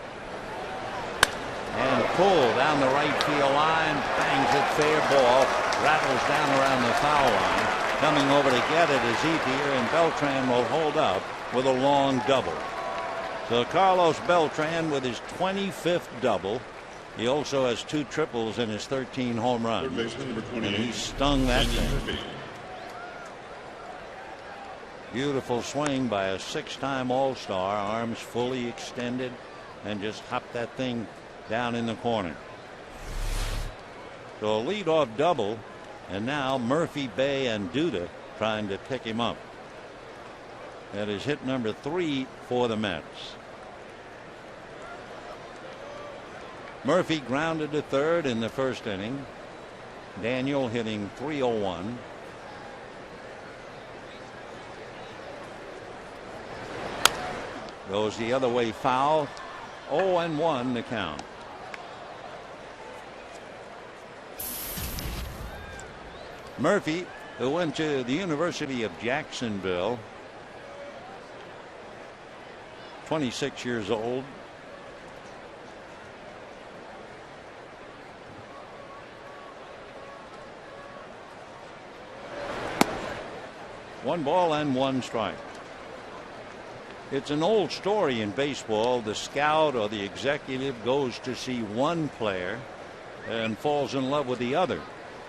And pulled down the right field line, bangs it fair ball, rattles down around the foul line. Coming over to get it is Ethier, and Beltran will hold up with a long double. So Carlos Beltran with his 25th double. He also has 2 triples in his 13 home runs. And he stung that thing. Beautiful swing by a 6-time All-Star, arms fully extended, and just hopped that thing down in the corner. So a leadoff double, and now Murphy, Bay, and Duda trying to pick him up. That is hit number 3 for the Mets. Murphy grounded to third in the first inning. Daniel hitting .301. Goes the other way, foul. 0-1 the count. Murphy, who went to the University of Jacksonville, 26 years old. One ball and 1 strike. It's an old story in baseball. The scout or the executive goes to see one player and falls in love with the other.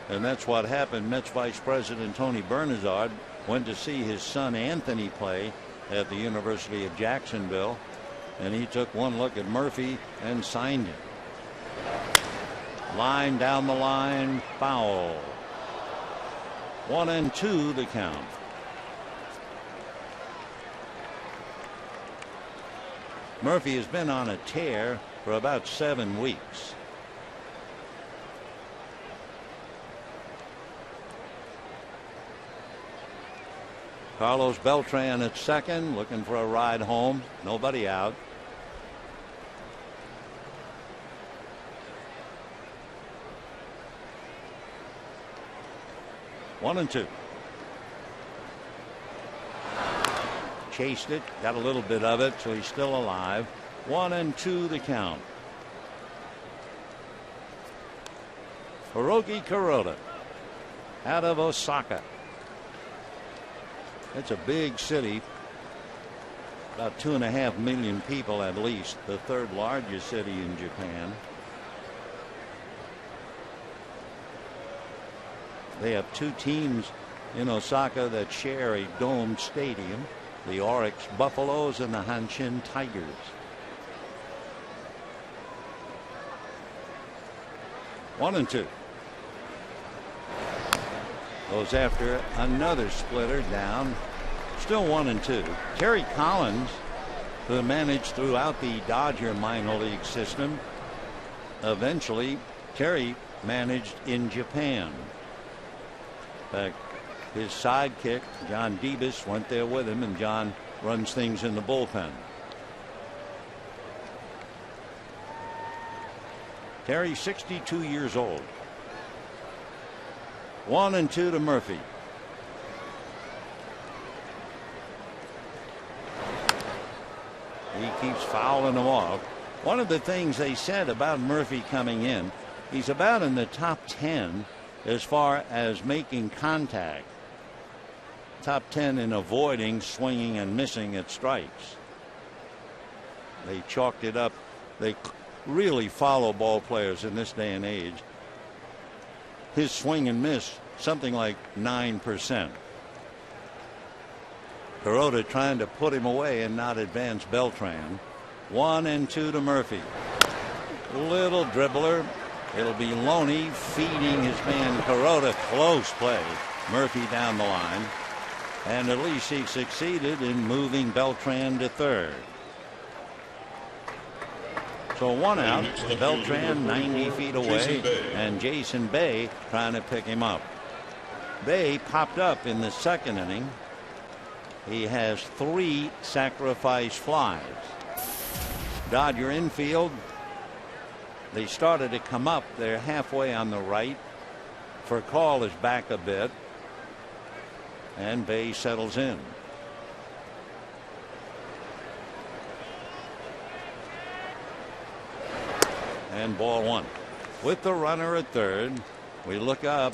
And that's what happened. Mets Vice President Tony Bernazard went to see his son Anthony play at the University of Jacksonville, and he took one look at Murphy and signed him. Line down the line, foul. 1-2 the count. Murphy has been on a tear for about 7 weeks. Carlos Beltran at second, looking for a ride home. Nobody out. One and two. Chased it, got a little bit of it, so he's still alive. 1-2 the count. Hiroki Kuroda out of Osaka. It's a big city, about 2.5 million people at least, the 3rd largest city in Japan. They have 2 teams in Osaka that share a domed stadium, the Oryx Buffaloes and the Hanshin Tigers. One and two. Goes after another splitter down. Still 1-2. Terry Collins, who managed throughout the Dodger minor league system, eventually Terry managed in Japan. In fact, his sidekick John Debus went there with him, and John runs things in the bullpen. Terry, 62 years old. 1-2 to Murphy. He keeps fouling them off. One of the things they said about Murphy coming in, he's about in the top 10 as far as making contact. Top 10 in avoiding swinging and missing at strikes. They chalked it up. They really follow ball players in this day and age. His swing and miss, something like 9%. Kuroda trying to put him away and not advance Beltran. 1-2 to Murphy. Little dribbler. It'll be Loney feeding his man Kuroda. Close play. Murphy down the line. And at least he succeeded in moving Beltran to third. So 1 out. Beltran 90 feet away, and Jason Bay trying to pick him up. Bay popped up in the second inning. He has 3 sacrifice flies. Dodger infield, they started to come up. They're halfway on the right. Furcal is back a bit. And Bay settles in. And ball 1. With the runner at third, we look up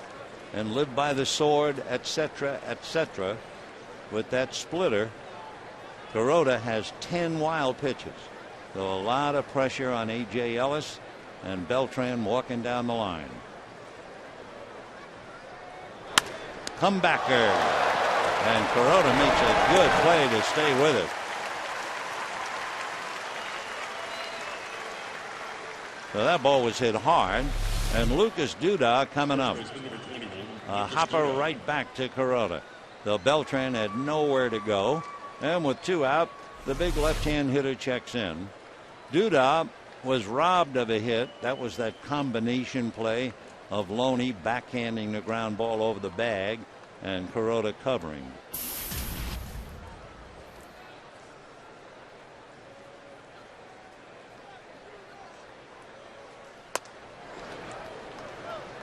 and live by the sword, etc., etc. With that splitter, Kuroda has 10 wild pitches. So a lot of pressure on A.J. Ellis, and Beltran walking down the line. Comebacker. And Kuroda makes a good play to stay with it. So that ball was hit hard, and Lucas Duda coming up. A hopper right back to Kuroda. So Beltran had nowhere to go, and with 2 out, the big left-hand hitter checks in. Duda was robbed of a hit. That was that combination play of Loney backhanding the ground ball over the bag and Kuroda covering.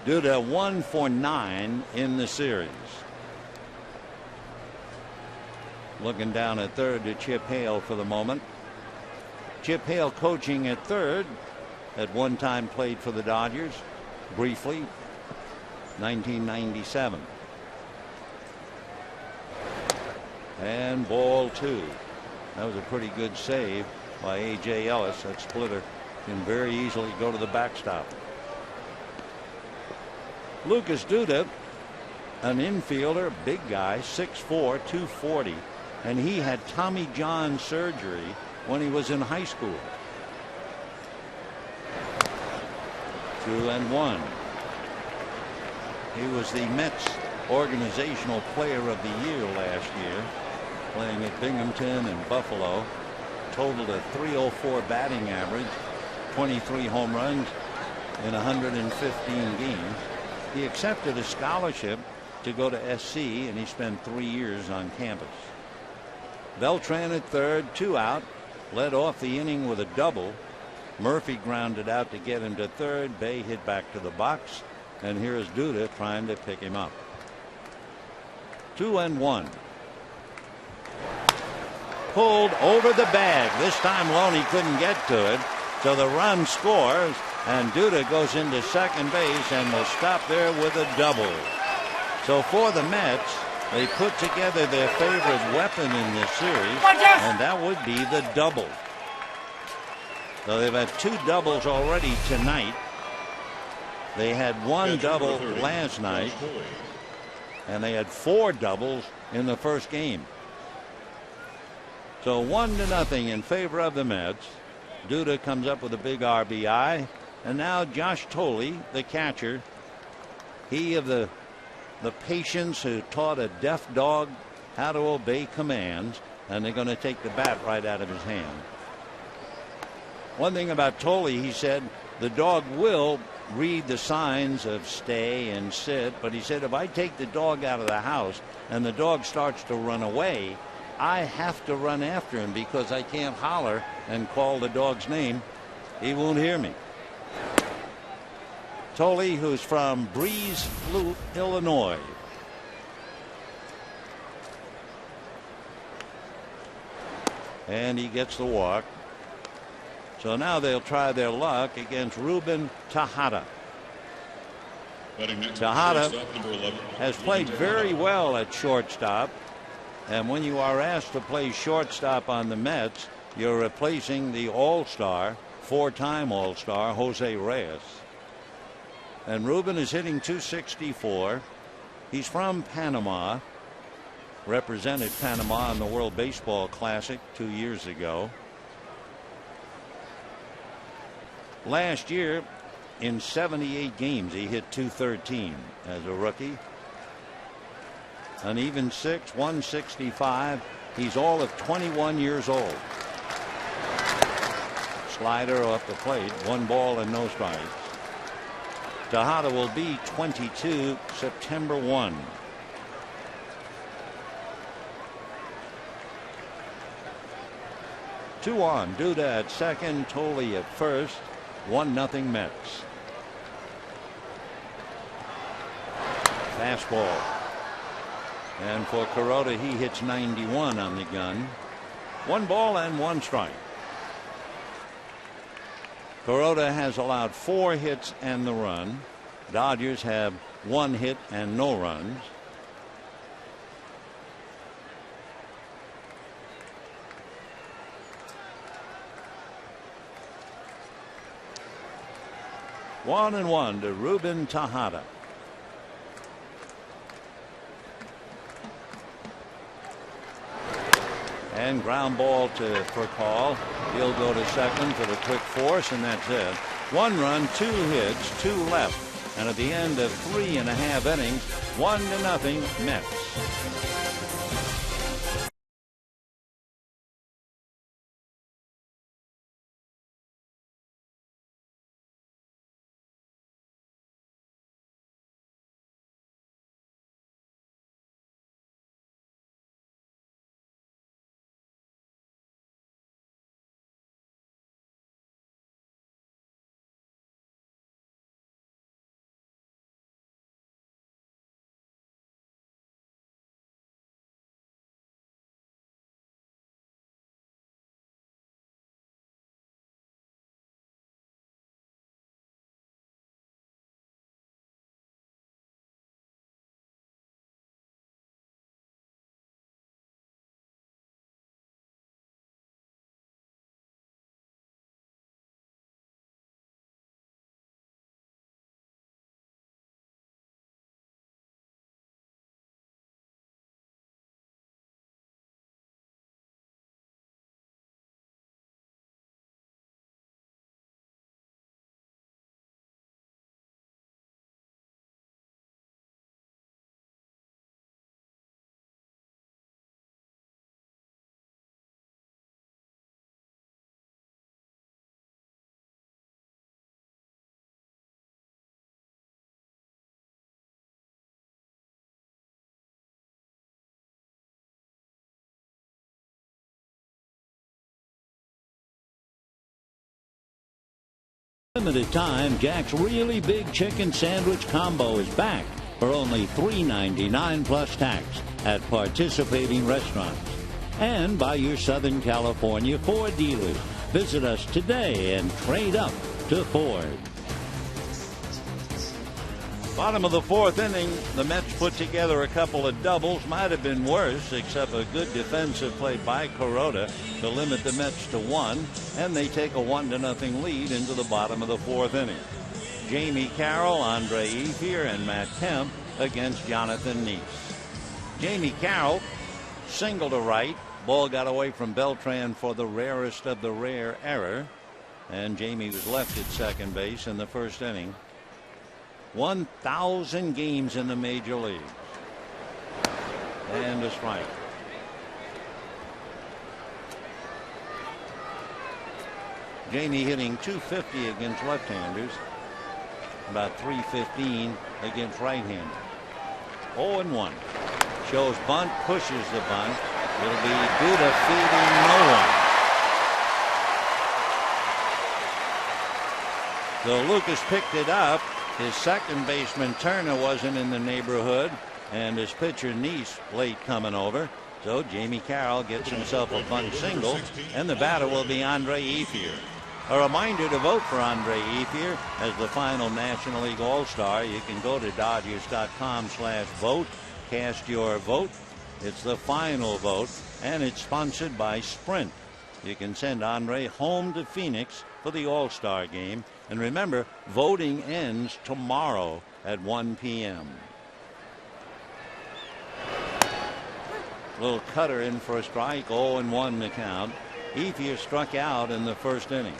Duda 1 for 9 in the series. Looking down at third to Chip Hale for the moment. Chip Hale coaching at third. At one time played for the Dodgers briefly. 1997. And ball 2. That was a pretty good save by A.J. Ellis. That splitter can very easily go to the backstop. Lucas Duda, an infielder, big guy, 6'4", 240, and he had Tommy John surgery when he was in high school. 2-1. He was the Mets organizational player of the year last year, playing at Binghamton and Buffalo. Totaled a .304 batting average, 23 home runs in 115 games. He accepted a scholarship to go to SC, and he spent 3 years on campus. Beltran at third, 2 out, led off the inning with a double. Murphy grounded out to get him to third. Bay hit back to the box, and here's Duda trying to pick him up. 2-1. Pulled over the bag. This time Loney couldn't get to it, so the run scores, and Duda goes into second base and will stop there with a double. So for the Mets, they put together their favorite weapon in this series, and that would be the double. So they've had 2 doubles already tonight. They had 1 double last night, and they had 4 doubles in the first game. So 1-0 in favor of the Mets. Duda comes up with a big RBI. And now Josh Thole, the catcher, he of the patience who taught a deaf dog how to obey commands, and they're going to take the bat right out of his hand. One thing about Thole, he said, the dog will read the signs of stay and sit, but he said if I take the dog out of the house and the dog starts to run away, I have to run after him because I can't holler and call the dog's name. He won't hear me. Thole, who's from Breeze Loop, Illinois. And he gets the walk. So now they'll try their luck against Ruben Tejada. Tejada has played very well at shortstop. And when you are asked to play shortstop on the Mets, you're replacing the All-Star, 4-time All-Star, Jose Reyes. And Ruben is hitting .264. He's from Panama. Represented Panama in the World Baseball Classic 2 years ago. Last year, in 78 games, he hit .213 as a rookie. An even 6, 165. He's all of 21 years old. Slider off the plate. 1 ball and no strikes. Tejada will be 22 September 1. 2 on. Duda at second, Tolley at first. 1-0 Mets. Fastball. And for Kuroda, he hits 91 on the gun. 1 ball and 1 strike. Kuroda has allowed 4 hits and the run. Dodgers have 1 hit and no runs. One and 1 to Ruben Tejada. And ground ball for Call. He'll go to second for the quick force, and that's it. 1 run, 2 hits, 2 left. And at the end of 3.5 innings, 1-0 Mets. Limited time, Jack's Really Big Chicken Sandwich Combo is back for only $3.99 plus tax at participating restaurants. And by your Southern California Ford dealers. Visit us today and trade up to Ford. Bottom of the 4th inning, the Mets put together a couple of doubles. Might have been worse, except a good defensive play by Kuroda to limit the Mets to 1, and they take a 1-0 lead into the bottom of the 4th inning. Jamie Carroll, Andre Ethier, and Matt Kemp against Jonathan Neese. Jamie Carroll single to right. Ball got away from Beltran for the rarest of the rare error, and Jamie was left at second base in the 1st inning. 1,000 games in the major leagues. And a strike. Jamie hitting .250 against left-handers, about .315 against right-handers. 0-1. Shows bunt, pushes the bunt. It'll be Duda feeding no one. So Lucas picked it up. His second baseman Turner wasn't in the neighborhood, and his pitcher Neese late coming over. So Jamie Carroll gets himself a bunt single, and the batter will be Andre Ethier. A reminder to vote for Andre Ethier as the final National League All-Star. You can go to Dodgers.com/vote, cast your vote. It's the final vote, and it's sponsored by Sprint. You can send Andre home to Phoenix for the All-Star game. And remember, voting ends tomorrow at 1 p.m. Little cutter in for a strike, 0-1 the count. Ethier struck out in the 1st inning.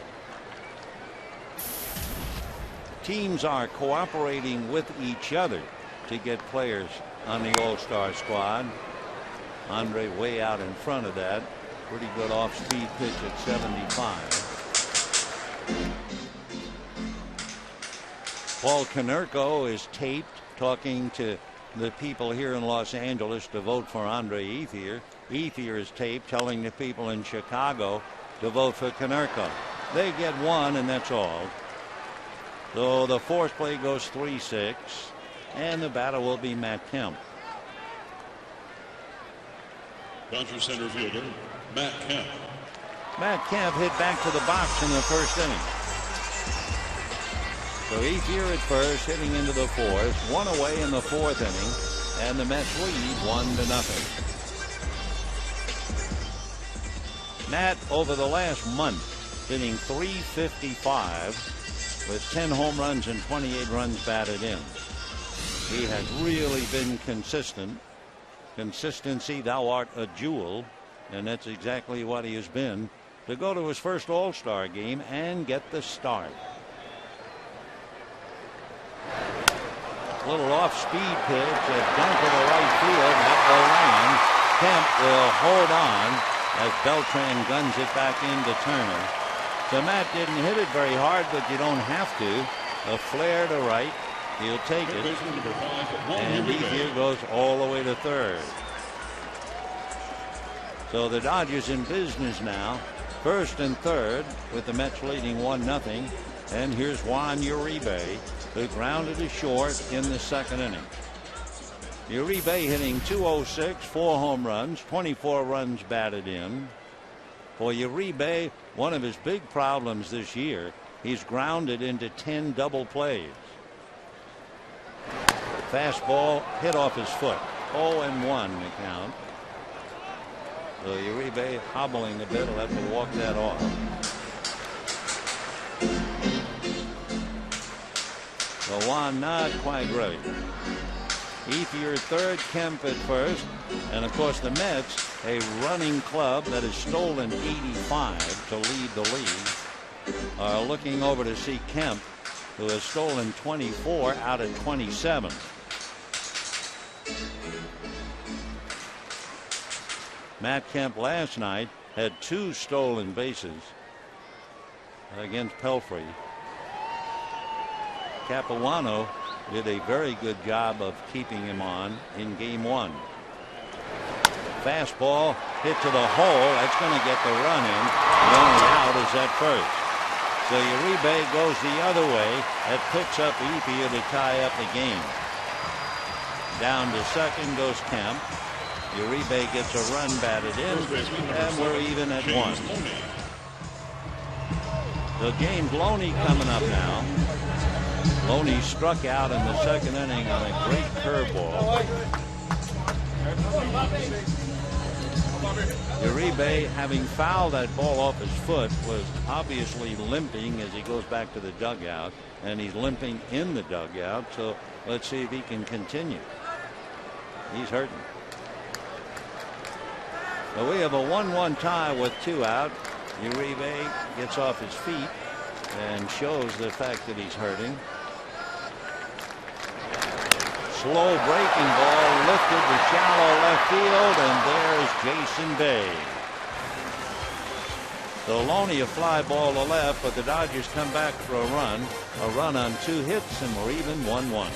Teams are cooperating with each other to get players on the All-Star squad. Andre way out in front of that. Pretty good off-speed pitch at 75. Paul Konerko is taped talking to the people here in Los Angeles to vote for Andre Ethier. Ethier is taped telling the people in Chicago to vote for Konerko. They get one, and that's all. So the force play goes 3-6, and the batter will be Matt Kemp. Dodger center fielder, Matt Kemp. Matt Kemp hit back to the box in the first inning. So Ethier at first, hitting into the fourth, one away in the fourth inning, and the Mets lead 1-0. Matt, over the last month, hitting .355 with 10 home runs and 28 runs batted in. He has really been consistent. Consistency, thou art a jewel, and that's exactly what he has been to go to his first All-Star game and get the start. Little off-speed pitch, a dunk to the right field, that will land. Kemp will hold on as Beltran guns it back into Turner. So Matt didn't hit it very hard, but you don't have to. A flare to right, he'll take it, and Ethier goes all the way to third. So the Dodgers in business now, first and third, with the Mets leading 1-0. And here's Juan Uribe, who grounded to short in the second inning. Uribe hitting .206, 4 home runs, 24 runs batted in. For Uribe, one of his big problems this year, he's grounded into 10 double plays. Fastball hit off his foot, 0-1 the count. So Uribe hobbling a bit, will have to walk that off. So Juan not quite ready. Ethier at third, Kemp at first, and of course the Mets, a running club that has stolen 85 to lead the league, are looking over to see Kemp, who has stolen 24 out of 27. Matt Kemp last night had 2 stolen bases against Pelfrey. Capuano did a very good job of keeping him on in game 1. Fastball hit to the hole. That's going to get the run in. The only out is at first. So Uribe goes the other way. That picks up Ethier to tie up the game. Down to second goes Kemp. Uribe gets a run batted in, and we're even at 1. So James Loney coming up now. Loney struck out in the second inning on a great curveball. Uribe, having fouled that ball off his foot, was obviously limping as he goes back to the dugout, and he's limping in the dugout. So let's see if he can continue. He's hurting. So we have a 1-1 tie with 2 out. Uribe gets off his feet and shows the fact that he's hurting. Slow breaking ball lifted to shallow left field, and there's Jason Bay. So Loney a fly ball to left, but the Dodgers come back for a run on 2 hits, and we're even 1-1.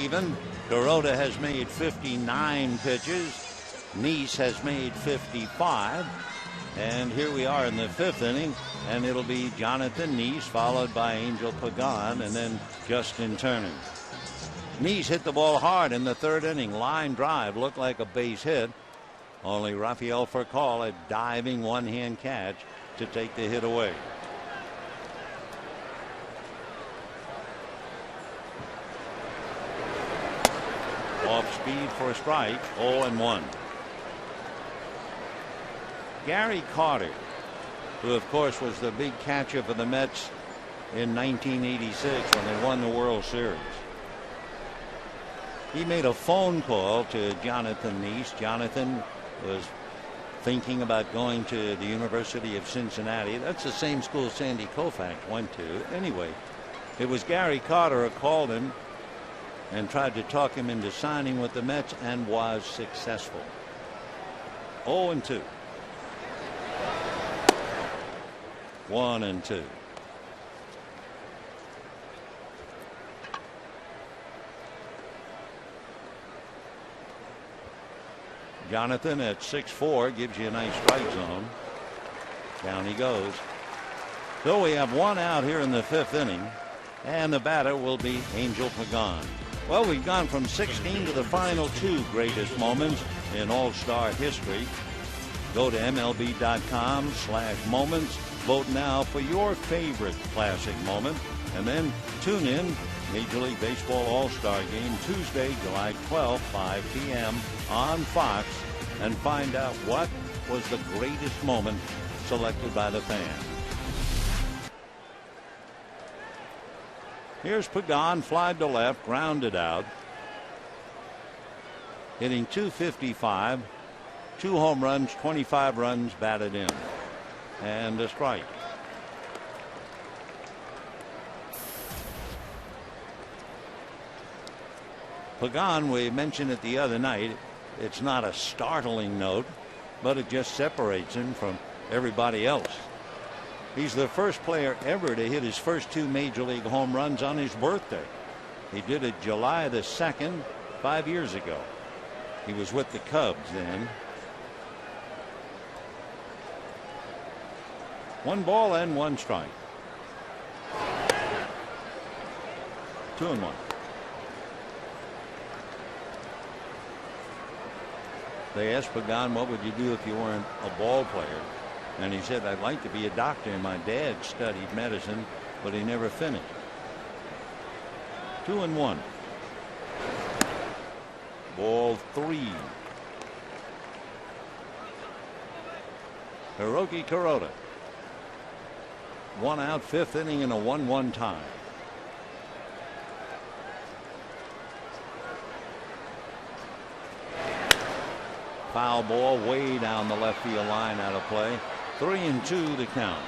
even. Kuroda has made 59 pitches. Nice has made 55. And here we are in the 5th inning, and it'll be Jonathan Nice followed by Angel Pagan and then Justin Turner. Nice hit the ball hard in the 3rd inning. Line drive, looked like a base hit. Only Rafael Furcal, a diving one-hand catch to take the hit away. Off speed for a strike, 0-1. Gary Carter, who of course was the big catcher for the Mets in 1986 when they won the World Series. He made a phone call to Jonathan Nice. Jonathan was thinking about going to the University of Cincinnati. That's the same school Sandy Koufax went to. Anyway, it was Gary Carter who called him and tried to talk him into signing with the Mets and was successful. 0-2. 1-2. Jonathan at 6'4" gives you a nice strike zone. Down he goes. So we have one out here in the 5th inning, and the batter will be Angel Pagan. Well, we've gone from 16 to the final 2 greatest moments in All-Star history. Go to MLB.com/moments. Vote now for your favorite classic moment, and then tune in Major League Baseball All-Star Game Tuesday, July 12th, 5 p.m. on Fox, and find out what was the greatest moment selected by the fans. Here's Pagan, fly to left, grounded out, hitting .255, 2 home runs, 25 runs batted in, and a strike. Pagan, we mentioned it the other night, it's not a startling note, but it just separates him from everybody else. He's the first player ever to hit his first 2 major league home runs on his birthday. He did it July the 2nd, 5 years ago. He was with the Cubs then. 1 ball and 1 strike. 2-1. They asked Pagan, what would you do if you weren't a ball player? And he said, I'd like to be a doctor. My dad studied medicine, but he never finished. 2-1. Ball 3. Hiroki Kuroda. 1 out, 5th inning in a 1-1 tie. Foul ball way down the left field line, out of play. 3-2 the count.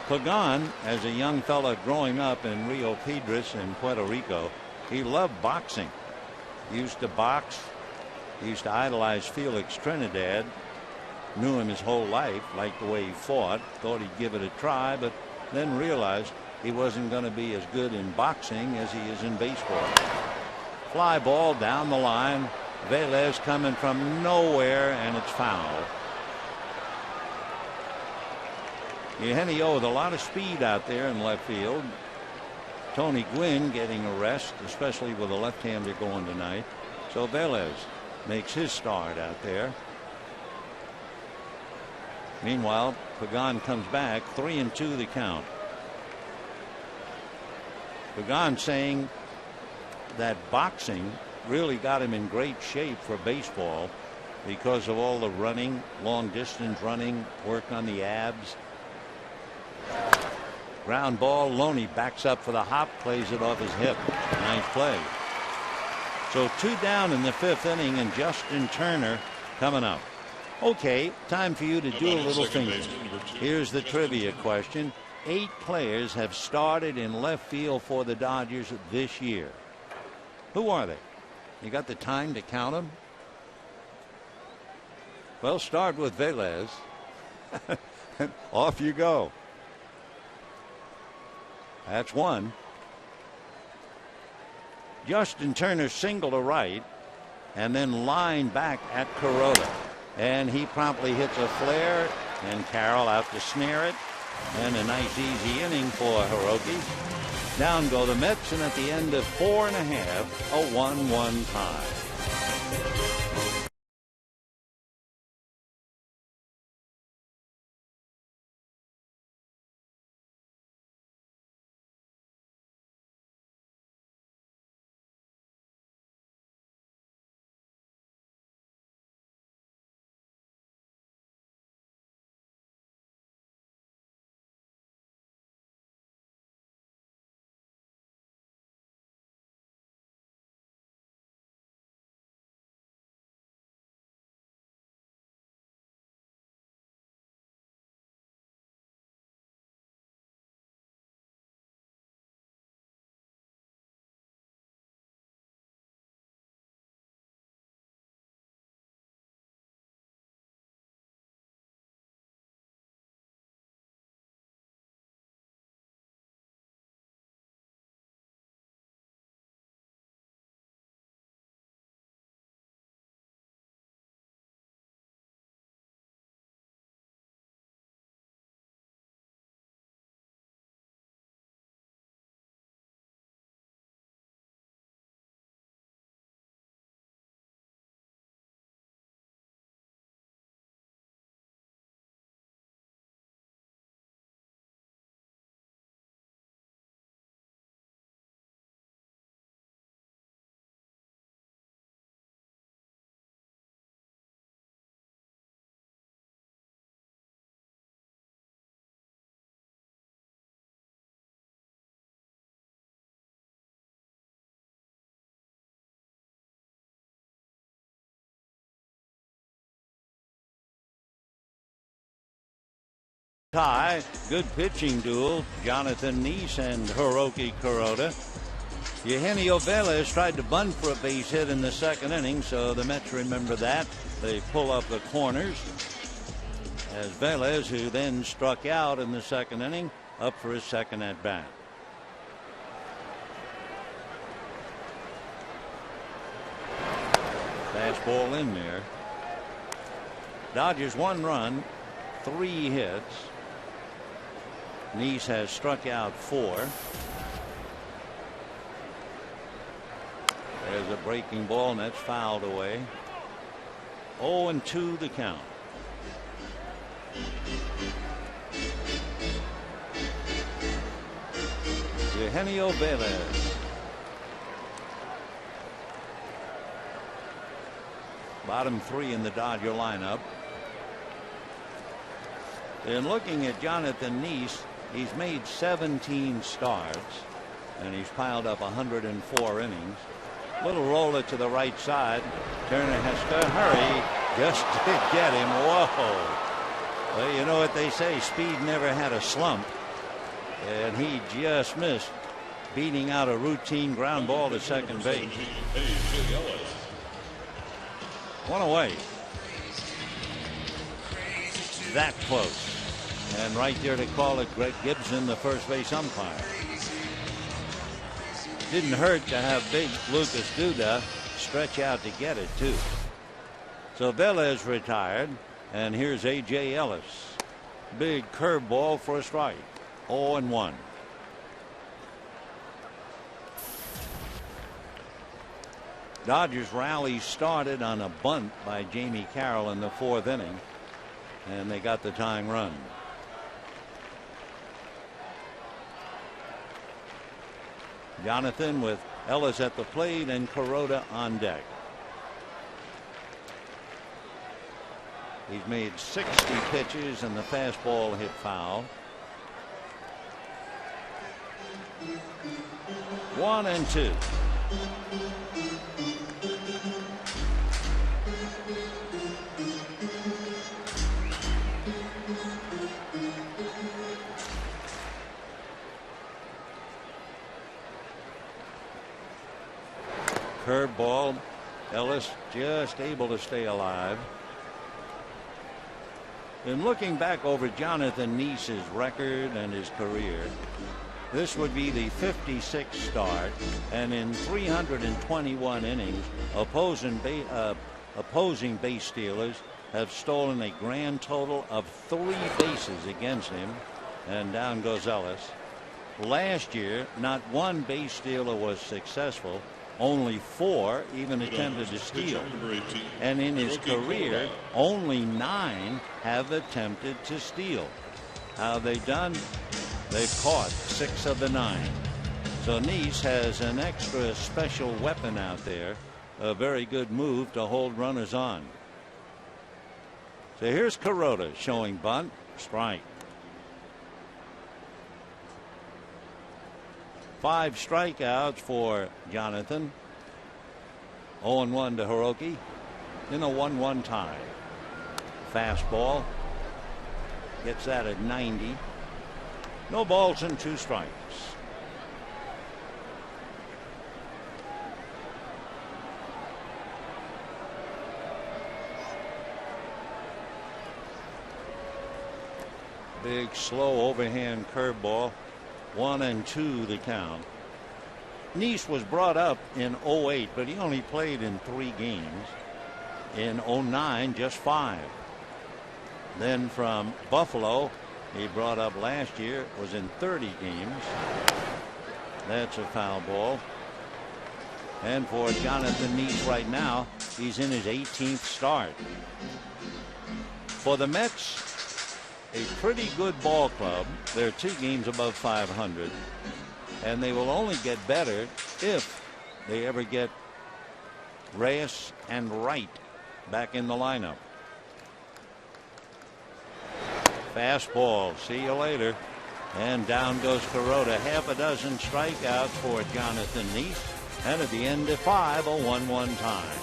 Pagan, as a young fella growing up in Rio Piedras in Puerto Rico, he loved boxing. He used to box. He used to idolize Felix Trinidad. Knew him his whole life, liked the way he fought, thought he'd give it a try, but then realized he wasn't going to be as good in boxing as he is in baseball. Fly ball down the line. Velez coming from nowhere, and it's foul. Eugenio with a lot of speed out there in left field. Tony Gwynn getting a rest, especially with a left-hander going tonight. So Velez makes his start out there. Meanwhile, Pagan comes back, 3-2 the count. Pagan saying that boxing really got him in great shape for baseball because of all the running, long distance running, work on the abs. Ground ball. Loney backs up for the hop, plays it off his hip. Nice play. So 2 down in the 5th inning, and Justin Turner coming up. Okay, time for you to do a little thinking. Here's the trivia question. 8 players have started in left field for the Dodgers this year. Who are they? You got the time to count them? Well, start with Velez. Off you go. That's 1. Justin Turner single to right and then line back at Kuroda. And he promptly hits a flare, and Carroll out to snare it. And a nice easy inning for Hiroki. Down go the Mets, and at the end of 4 1/2, a 1-1 tie. Tie, good pitching duel. Jonathan Neese and Hiroki Kuroda. Eugenio Velez tried to bunt for a base hit in the second inning, so the Mets remember that. They pull up the corners as Velez, who then struck out in the second inning, up for his second at bat. Fastball in there. Dodgers 1 run, 3 hits. Neese has struck out 4. There's a breaking ball, and that's fouled away. 0-2 the count. Eugenio Velez. Bottom 3 in the Dodger lineup. And looking at Jonathan Neese, he's made 17 starts, and he's piled up 104 innings. Little roller to the right side. Turner has to hurry just to get him. Whoa. Well, you know what they say, speed never had a slump. And he just missed, beating out a routine ground ball to second base. One away. That close. And right there to call it, Greg Gibson, the first base umpire. Didn't hurt to have big Lucas Duda stretch out to get it, too. So Velez retired, and here's A.J. Ellis. Big curveball for a strike. 0-1. Dodgers rally started on a bunt by Jamie Carroll in the 4th inning, and they got the tying run. Jonathan with Ellis at the plate and Kuroda on deck. He's made 60 pitches, and the fastball hit foul. 1-2. Curveball. Ellis just able to stay alive. And looking back over Jonathan Neese's record and his career, This would be the 56th start, and in 321 innings, opposing base stealers have stolen a grand total of 3 bases against him, and down goes Ellis. Last year, not one base stealer was successful. Only 4 even attempted to steal. And in his career, only 9 have attempted to steal. How have they done? They've caught 6 of the 9. So Nice has an extra special weapon out there. A very good move to hold runners on. So here's Kuroda showing bunt, strike. 5 strikeouts for Jonathan. 0-1 to Hiroki in a 1-1 tie. Fastball. Gets that at 90. No balls and 2 strikes. Big slow overhand curveball. 1-2 the count. Nice was brought up in 08, but he only played in 3 games. In 09, just 5. Then from Buffalo, he brought up last year, was in 30 games. That's a foul ball. And for Jonathan Nice right now, he's in his 18th start. For the Mets, a pretty good ball club. They're 2 games above 500, and they will only get better if they ever get Reyes and Wright back in the lineup. Fastball. See you later. And down goes Kuroda. Half a dozen strikeouts for Jonathan Nice, and at the end of 5, a 1-1 tie.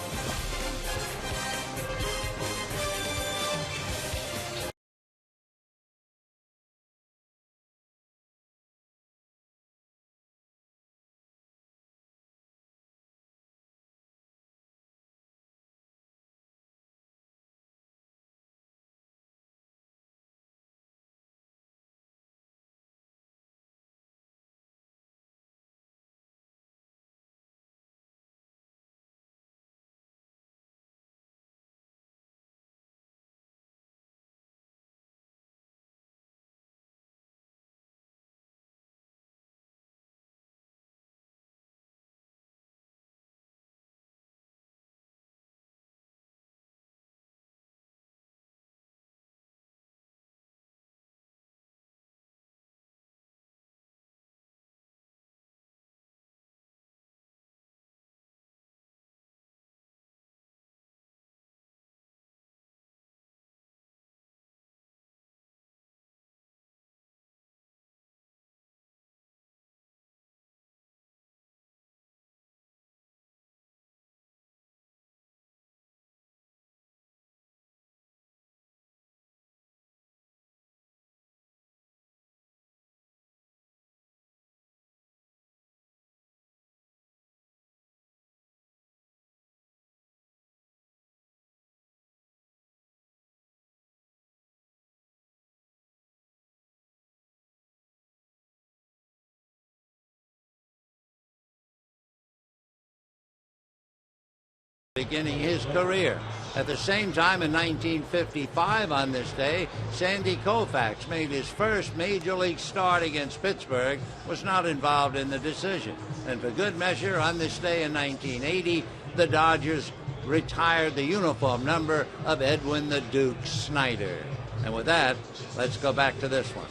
Beginning his career. At the same time, in 1955 on this day, Sandy Koufax made his first major league start against Pittsburgh, was not involved in the decision. And for good measure, on this day in 1980, the Dodgers retired the uniform number of Edwin the Duke Snyder. And with that, let's go back to this one.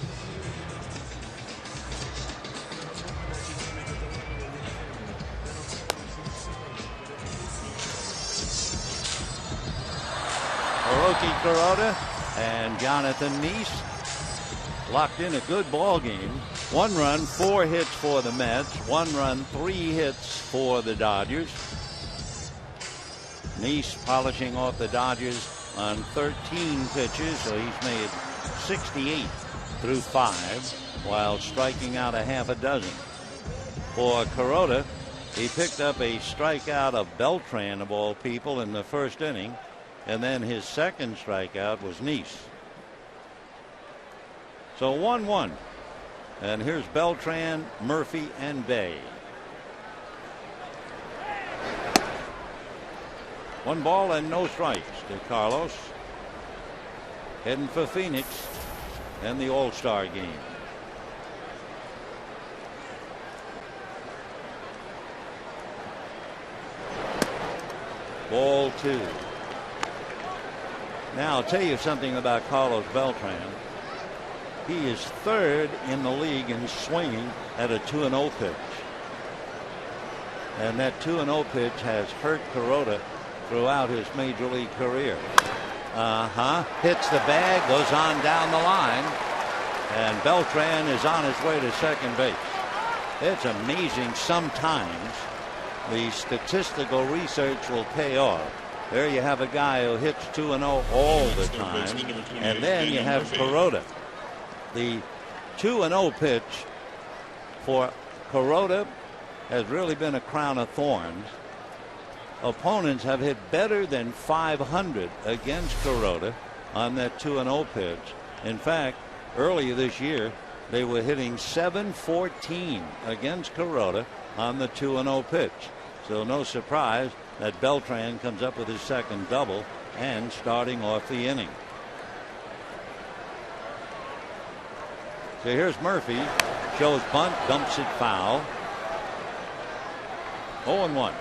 Hiroki Kuroda and Jonathan Nice locked in a good ball game. 1 run, 4 hits for the Mets. 1 run, 3 hits for the Dodgers. Nice polishing off the Dodgers on 13 pitches, so he's made 68 through 5, while striking out a half a dozen. For Kuroda, he picked up a strikeout of Beltran, of all people, in the first inning. And then his second strikeout was Nice. So 1-1. And here's Beltran, Murphy, and Bay. 1 ball and no strikes to Carlos. Heading for Phoenix and the All-Star game. Ball 2. Now I'll tell you something about Carlos Beltran. He is 3rd in the league in swinging at a 2-0 pitch. And that 2-0 pitch has hurt Kuroda throughout his major league career. Hits the bag, goes on down the line, and Beltran is on his way to second base. It's amazing sometimes the statistical research will pay off. There you have a guy who hits 2-0 all the time, and then you have Kuroda. The 2-0 pitch for Kuroda has really been a crown of thorns. Opponents have hit better than 500 against Kuroda on that 2-0 pitch. In fact, earlier this year, they were hitting .714 against Kuroda on the 2-0 pitch. So no surprise that Beltran comes up with his second double and starting off the inning. So here's Murphy, shows bunt, dumps it foul. 0-1.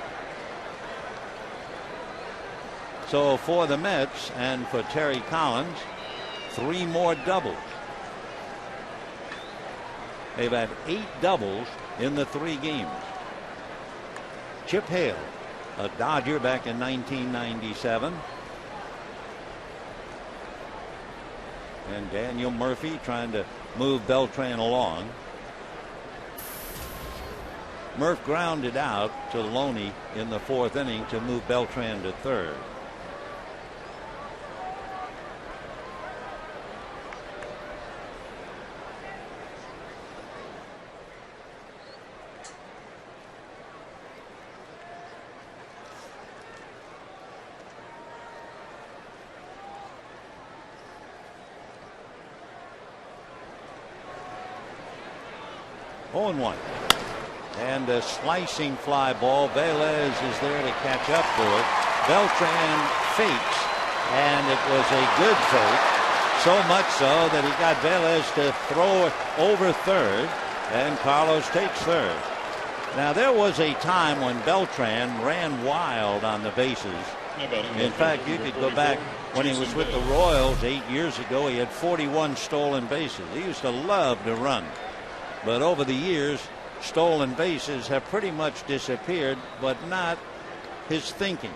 So for the Mets and for Terry Collins, 3 more doubles. They've had 8 doubles in the 3 games. Chip Hale, a Dodger back in 1997. And Daniel Murphy trying to move Beltran along. Murph grounded out to Loney in the 4th inning to move Beltran to 3rd. And a slicing fly ball. Velez is there to catch up to it. Beltran fakes, and it was a good fake. So much so that he got Velez to throw it over 3rd, and Carlos takes 3rd. Now there was a time when Beltran ran wild on the bases. In fact, you could go back when he was with the Royals 8 years ago. He had 41 stolen bases. He used to love to run. But over the years, stolen bases have pretty much disappeared, but not his thinking.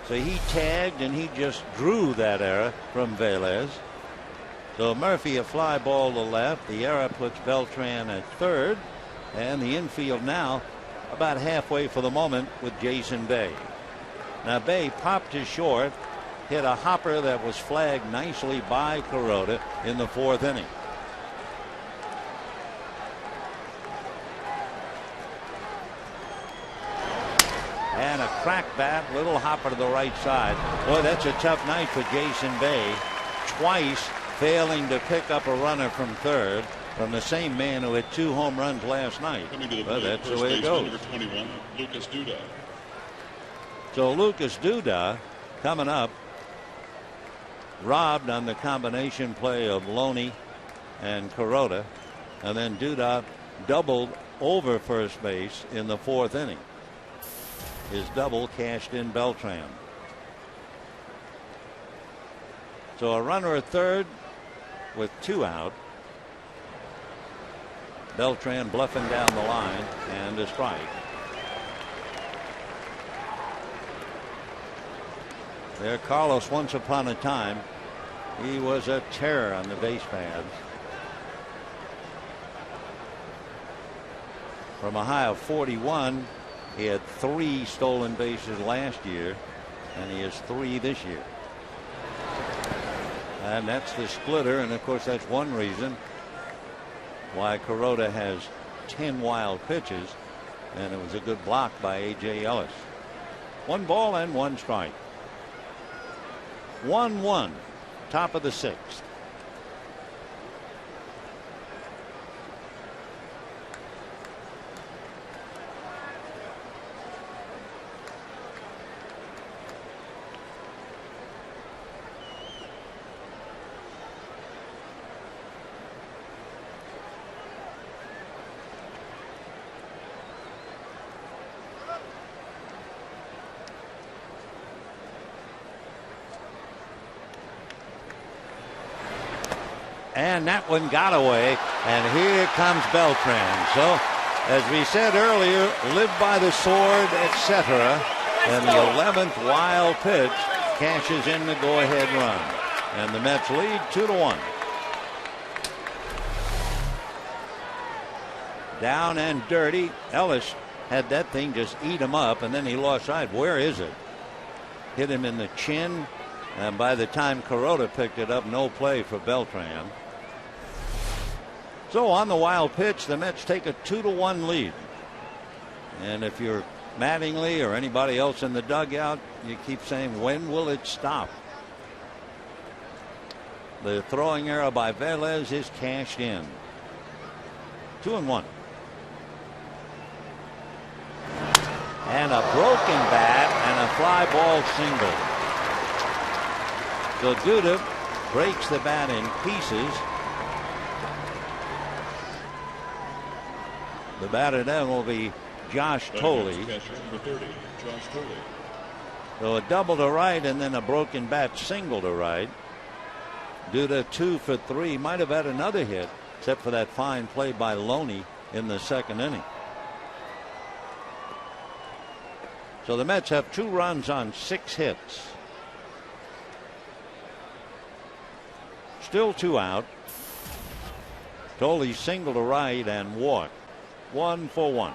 So he tagged and he just drew that error from Velez. So Murphy a fly ball to left. The error puts Beltran at 3rd, and the infield now about halfway for the moment with Jason Bay. Now Bay popped to short, hit a hopper that was flagged nicely by Kuroda in the 4th inning. And a crack bat, little hopper to the right side. Boy, that's a tough night for Jason Bay. Twice failing to pick up a runner from 3rd from the same man who had 2 home runs last night. Well, that's the way it goes. Number 21, Lucas Duda. So Lucas Duda coming up, robbed on the combination play of Loney and Kuroda, and then Duda doubled over first base in the 4th inning. His double cashed in Beltran. So a runner at 3rd with 2 out. Beltran bluffing down the line, and a strike. There, Carlos, once upon a time, he was a terror on the base paths. From a high of 41, he had 3 stolen bases last year, and he has 3 this year. And that's the splitter, and of course that's one reason why Kuroda has 10 wild pitches, and it was a good block by A.J. Ellis. 1 ball and 1 strike. 1-1, top of the 6th. and that one got away. And here comes Beltran. So, as we said earlier, live by the sword, etc. And the 11th wild pitch cashes in the go-ahead run. And the Mets lead 2-1. Down and dirty. Ellis had that thing just eat him up, and then he lost sight. Where is it? Hit him in the chin, and by the time Kuroda picked it up, no play for Beltran. So on the wild pitch, the Mets take a 2-1 lead. And if you're Mattingly or anybody else in the dugout, you keep saying, when will it stop? The throwing error by Velez is cashed in. 2-1. And a broken bat and a fly ball single. So Duda breaks the bat in pieces. The batter then will be Josh Thole. So a double to right and then a broken bat single to right. Duda 2 for 3. Might have had another hit, except for that fine play by Loney in the second inning. So the Mets have 2 runs on 6 hits. Still 2 out. Thole single to right and walk. 1 for 1.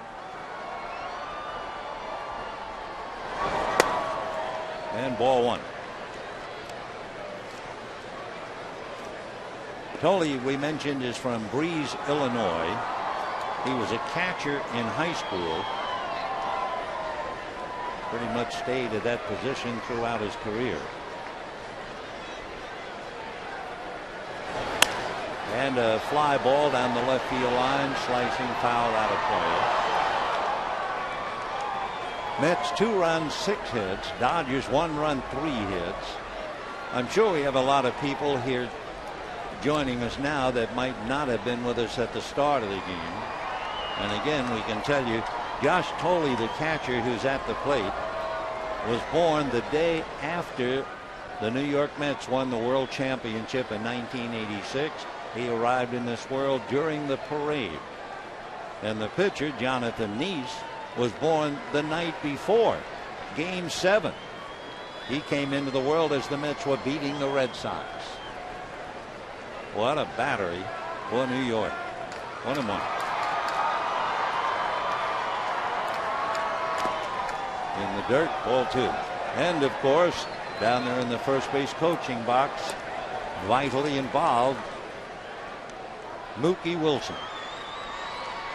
And ball 1. Thole, we mentioned, is from Breeze, Illinois. He was a catcher in high school. Pretty much stayed at that position throughout his career. And a fly ball down the left field line, slicing foul out of play. Mets 2 runs, 6 hits. Dodgers 1 run, 3 hits. I'm sure we have a lot of people here joining us now that might not have been with us at the start of the game. And again, we can tell you, Josh Thole, the catcher who's at the plate, was born the day after the New York Mets won the World Championship in 1986. He arrived in this world during the parade. And the pitcher, Jonathan Neese, was born the night before Game 7. He came into the world as the Mets were beating the Red Sox. What a battery for New York. 1-1. In the dirt, ball 2. And of course, down there in the first base coaching box, vitally involved, Mookie Wilson.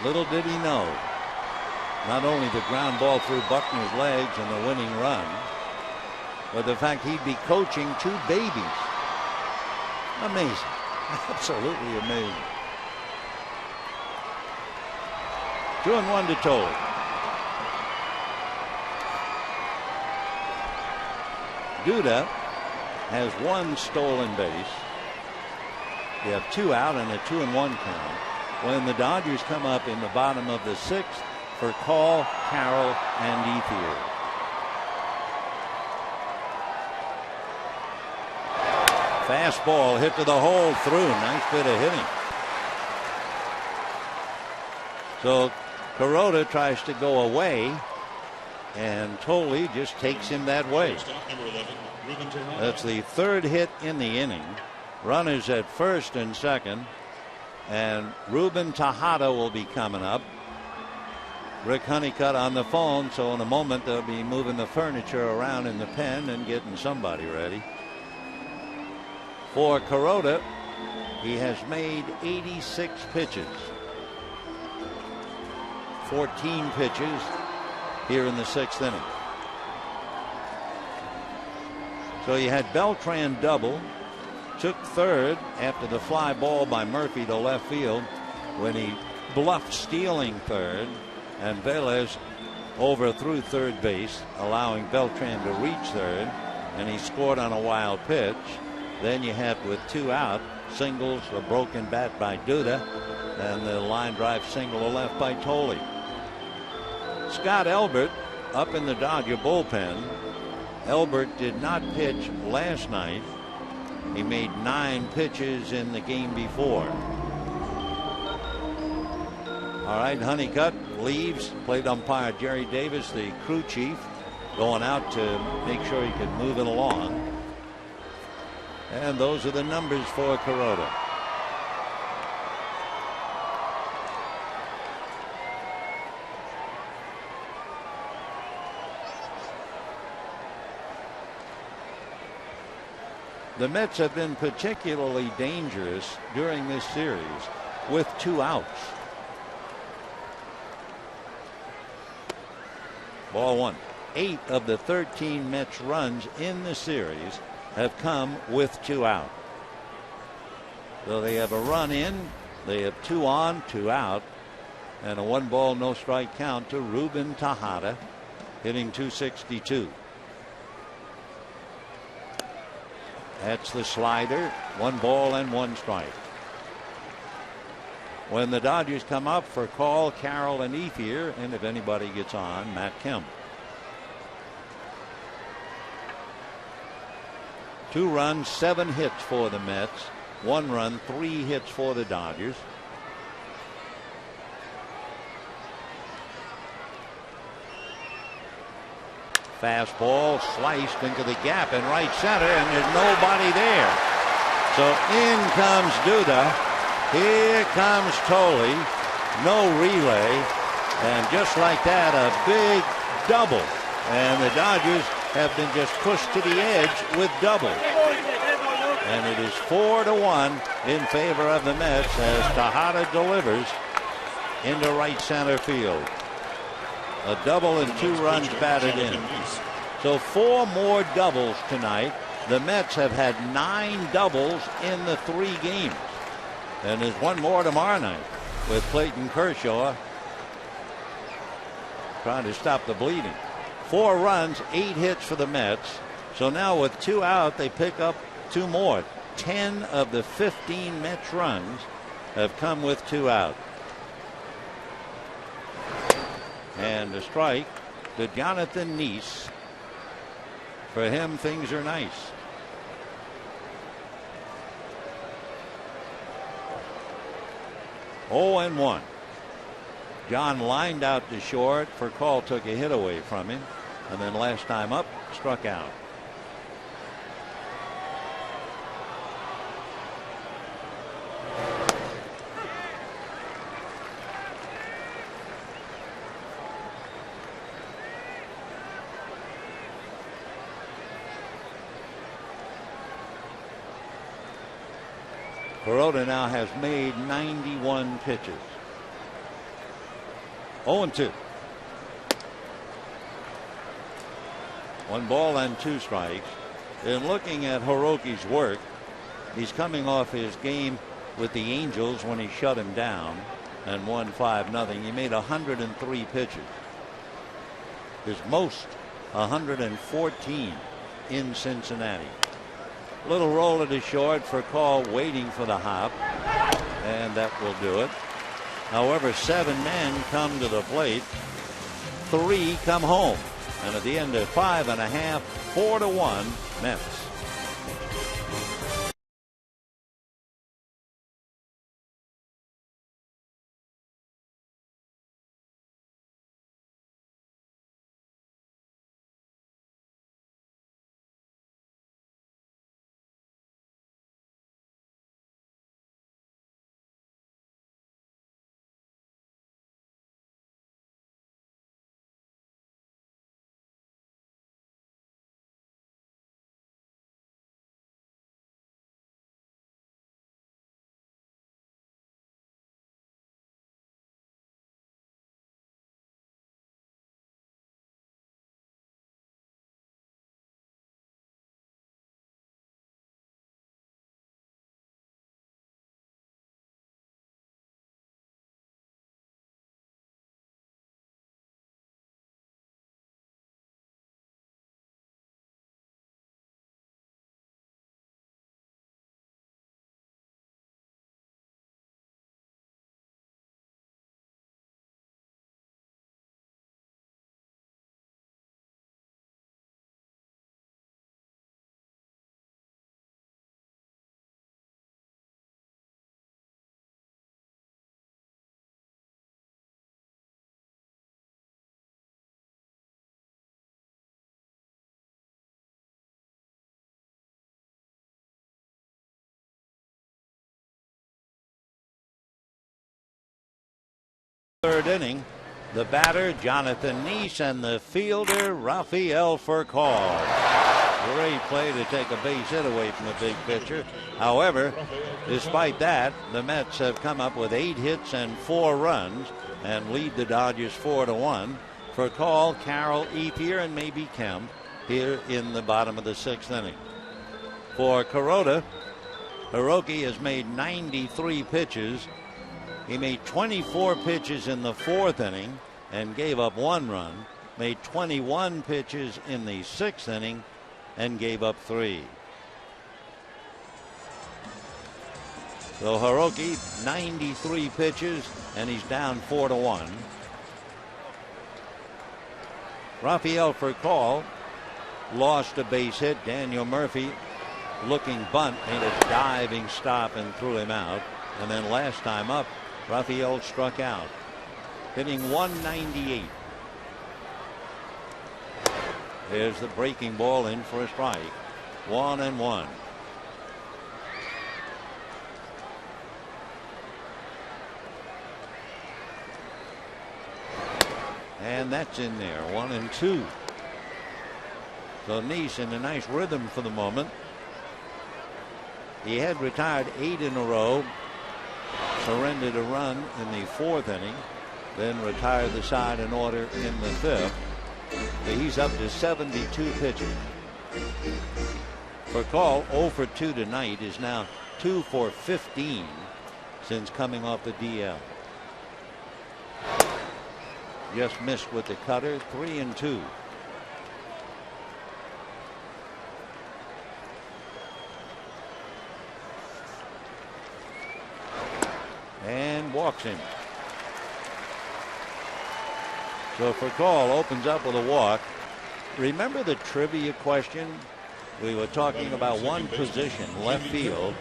Little did he know, not only the ground ball through Buckner's legs and the winning run, but the fact he'd be coaching 2 babies. Amazing. Absolutely amazing. 2-1 to Thole. Duda has 1 stolen base. You have 2 out and a 2-1 count when the Dodgers come up in the bottom of the 6th for Call, Carroll, and Ethier. Fastball hit to the hole through. Nice bit of hitting. So Kuroda tries to go away, and Thole just takes him that way. That's the 3rd hit in the inning. Runners at first and second, and Ruben Tejada will be coming up. Rick Honeycutt on the phone, so in a moment they'll be moving the furniture around in the pen and getting somebody ready. For Kuroda, he has made 86 pitches. 14 pitches here in the 6th inning. So you had Beltran double, took 3rd after the fly ball by Murphy to left field when he bluffed stealing 3rd, and Velez overthrew 3rd base, allowing Beltran to reach 3rd, and he scored on a wild pitch. Then you had, with 2 out, singles, a broken bat by Duda, and the line drive single to left by Thole. Scott Elbert up in the Dodger bullpen. Elbert did not pitch last night He made 9 pitches in the game before. All right, Honeycutt leaves. Plate umpire Jerry Davis, the crew chief, going out to make sure he could move it along. And those are the numbers for Kuroda. The Mets have been particularly dangerous during this series with 2 outs. Ball 1. 8 of the 13 Mets runs in the series have come with 2 out. So they have a run in, they have 2 on, 2 out, and a 1 ball, no strike count to Ruben Tejada, hitting .262. That's the slider. 1 ball and 1 strike. When the Dodgers come up for Call, Carroll, and Ethier, and if anybody gets on, Matt Kemp. 2 runs, 7 hits for the Mets. 1 run, 3 hits for the Dodgers. Fastball sliced into the gap in right center, and there's nobody there. So in comes Duda. Here comes Tolley. No relay. And just like that, a big double. And the Dodgers have been just pushed to the edge with double. And it is 4-1 in favor of the Mets as Tejada delivers into right center field. A double and 2 runs batted in. So 4 more doubles tonight. The Mets have had 9 doubles in the 3 games. And there's 1 more tomorrow night with Clayton Kershaw trying to stop the bleeding. 4 runs, 8 hits for the Mets. So now with 2 out, they pick up 2 more. 10 of the 15 Mets runs have come with 2 out. And a strike to Jonathan Neese. For him, things are nice. Oh, and 1. John lined out to short. For Call took a hit away from him. And then last time up, struck out. Kuroda now has made 91 pitches. 0-2. 1 ball and 2 strikes. And looking at Hiroki's work, he's coming off his game with the Angels when he shut him down and won 5-0. He made 103 pitches. His most 114 in Cincinnati. Little roller to short for Call, waiting for the hop, and that will do it. However, 7 men come to the plate, 3 come home, and at the end of 5.5, 4-1 Mets. Third inning. The batter, Jonathan Neese, and the fielder, Rafael Furcal. Great play to take a base hit away from the big pitcher. However, despite that, the Mets have come up with 8 hits and 4 runs and lead the Dodgers 4-1. Furcal, Carroll, Ethier, and maybe Kemp here in the bottom of the 6th inning. For Kuroda, Hiroki has made 93 pitches. He made 24 pitches in the 4th inning and gave up 1 run. Made 21 pitches in the 6th inning and gave up 3. So Hiroki, 93 pitches, and he's down 4-1. Rafael Furcal lost a base hit. Daniel Murphy, looking bunt, made a diving stop and threw him out. And then last time up, Rafael struck out, hitting 198. There's the breaking ball in for a strike. 1-1. And that's in there. 1-2. So Neese in a nice rhythm for the moment. He had retired 8 in a row. Surrendered a run in the 4th inning, then retired the side in order in the 5th. He's up to 72 pitches. Furcal, 0 for 2 tonight, is now 2 for 15 since coming off the DL. Just missed with the cutter. 3-2. And walks him. So Furcal opens up with a walk. Remember the trivia question? We were talking about one position, left field.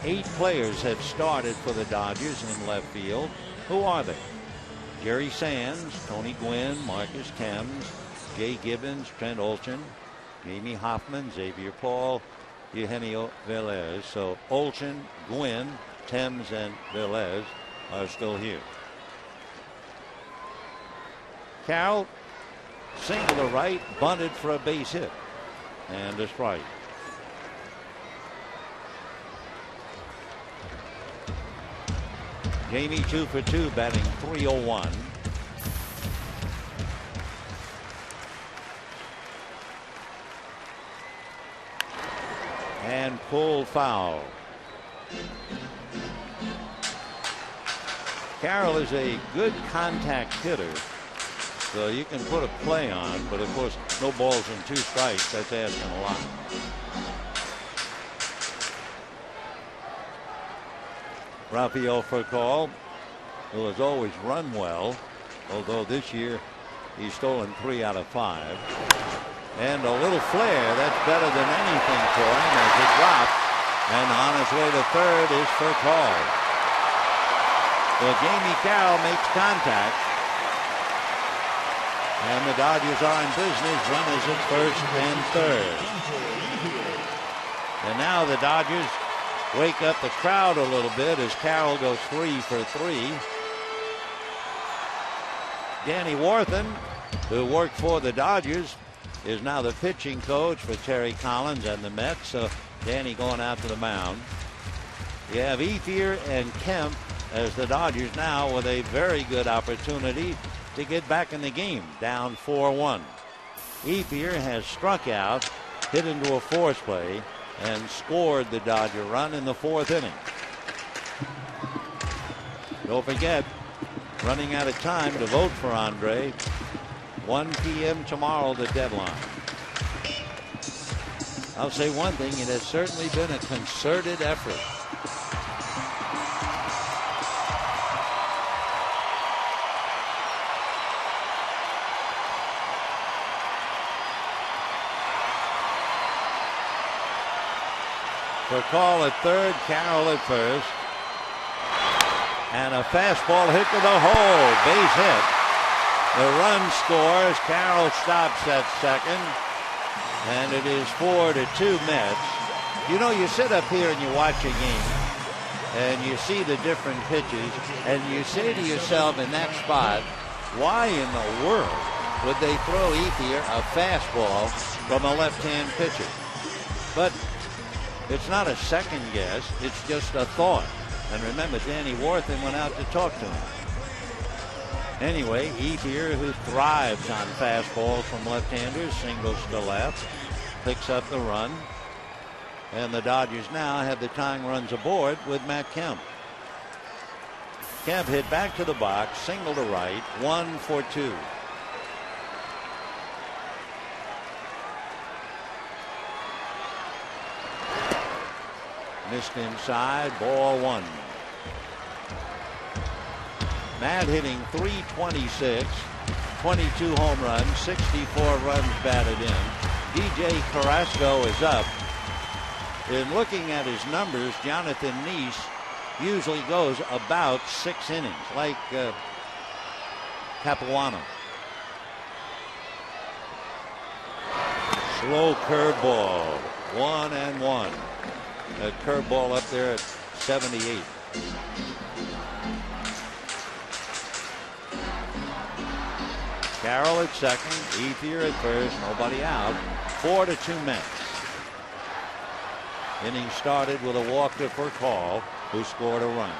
8 players have started for the Dodgers in left field. Who are they? Jerry Sands, Tony Gwynn, Marcus Thames, Jay Gibbons, Trent Olson, Jamie Hoffman, Xavier Paul, Eugenio Velez. So Olson, Gwynn, Thames, and Velez are still here. Carroll single to right, bunted for a base hit and a strike. Jamie 2 for 2, batting .301. And pulled foul. Carroll is a good contact hitter, so you can put a play on, but of course no balls and 2 strikes, that's asking a lot. Rafael Furcal, who has always run well, although this year he's stolen 3 out of 5. And a little flare, that's better than anything for him as it drops. And on his way to third is Furcal. So Jamie Carroll makes contact. And the Dodgers are in business, runners at first and third. And now the Dodgers wake up the crowd a little bit as Carroll goes 3 for 3. Danny Warthen, who worked for the Dodgers, is now the pitching coach for Terry Collins and the Mets. So Danny going out to the mound. You have Ethier and Kemp as the Dodgers now with a very good opportunity to get back in the game, down 4-1. Ethier has struck out, hit into a force play, and scored the Dodger run in the 4th inning. Don't forget, running out of time to vote for Andre. 1 p.m. tomorrow, the deadline. I'll say one thing, it has certainly been a concerted effort. Furcal at third, Carroll at first. And a fastball hit to the hole, base hit. The run scores. Carroll stops at second. And it is 4-2 Mets. You know, you sit up here and you watch a game, and you see the different pitches, and you say to yourself in that spot, why in the world would they throw Ethier a fastball from a left-hand pitcher? But it's not a second guess, it's just a thought. And remember, Danny Warthen went out to talk to him. Anyway, Ethier, who thrives on fastballs from left-handers, singles to left, picks up the run. And the Dodgers now have the tying runs aboard with Matt Kemp. Kemp hit back to the box, single to right, 1 for 2. Missed inside, ball 1. Matt hitting .326, 22 home runs, 64 runs batted in. DJ Carrasco is up. In looking at his numbers, Jonathan Neese usually goes about 6 innings, like Capuano. Slow curveball, 1-1. A curveball up there at 78. Carroll at second, Ethier at first, nobody out. 4-2 Mets. Inning started with a walk to Furcal, who scored a run.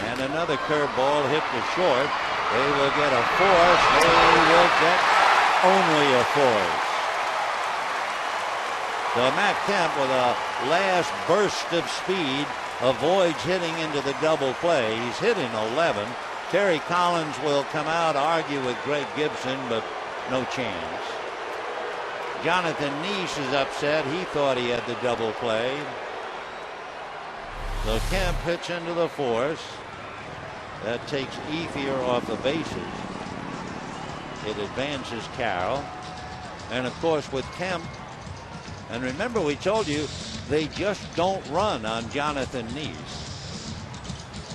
And another curveball hit to short. They will get a force. They will get only a force. So Matt Kemp, with a last burst of speed, avoids hitting into the double play. He's hit in 11. Terry Collins will come out, argue with Greg Gibson, but no chance. Jonathan Neese is upset. He thought he had the double play. So Kemp hits into the force. That takes Ethier off the bases. It advances Carroll. And of course with Kemp, and remember we told you they just don't run on Jonathan Neese.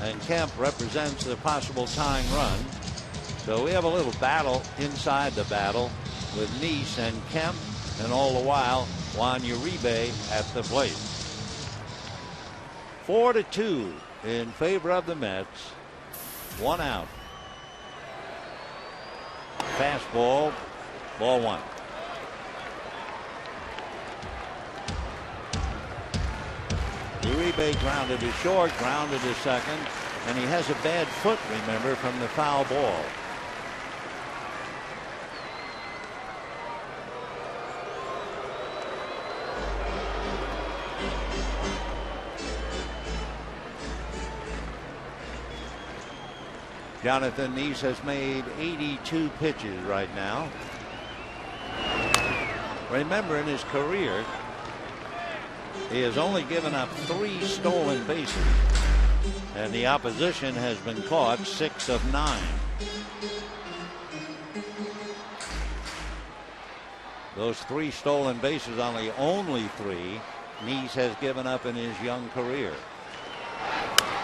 And Kemp represents the possible tying run. So we have a little battle inside the battle with Neese and Kemp, and all the while Juan Uribe at the plate. 4-2 in favor of the Mets. 1 out. Fastball, ball 1. Uribe grounded to short, grounded to second, and he has a bad foot, remember, from the foul ball. Jonathan Neese has made 82 pitches right now. Remember, in his career, he has only given up 3 stolen bases, and the opposition has been caught 6 of 9. Those 3 stolen bases are the only 3 Neese has given up in his young career.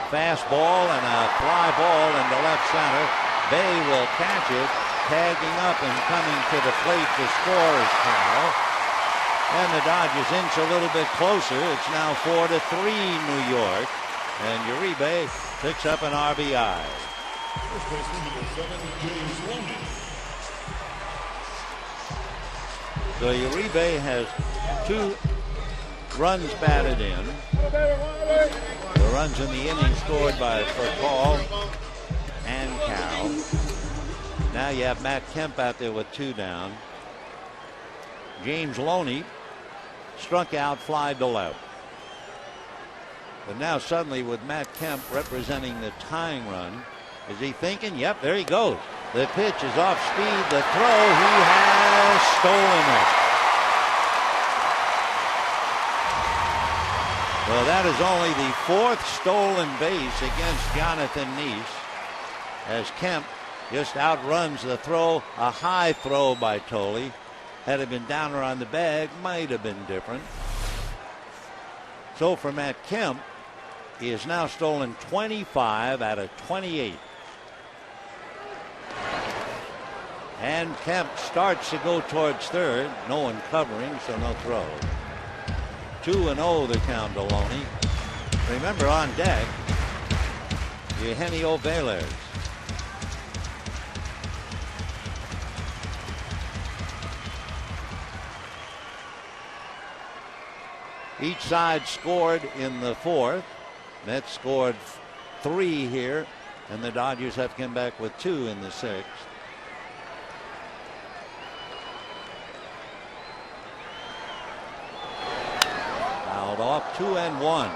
Fastball and a fly ball into left center. Bay will catch it. Tagging up and coming to the plate to score is Carroll. And the Dodgers inch a little bit closer. It's now 4-3 New York. And Uribe picks up an RBI. First baseman, number 7, James Loney. So Uribe has 2 runs batted in. The runs in the inning scored by Furcal and Carroll. Now you have Matt Kemp out there with 2 down. James Loney struck out, fly to left. But now suddenly with Matt Kemp representing the tying run, is he thinking? Yep, there he goes. The pitch is off speed. The throw, he has stolen it. Well, that is only the 4th stolen base against Jonathan Neese, as Kemp just outruns the throw. A high throw by Tolley. Had it been down around the bag, might have been different. So for Matt Kemp, he has now stolen 25 out of 28. And Kemp starts to go towards third. No one covering, so no throw. 2-0 the count to Loney. Remember, on deck, Eugenio Velez. Each side scored in the fourth. Mets scored 3 here, and the Dodgers have come back with 2 in the sixth. Fouled off, 2-1.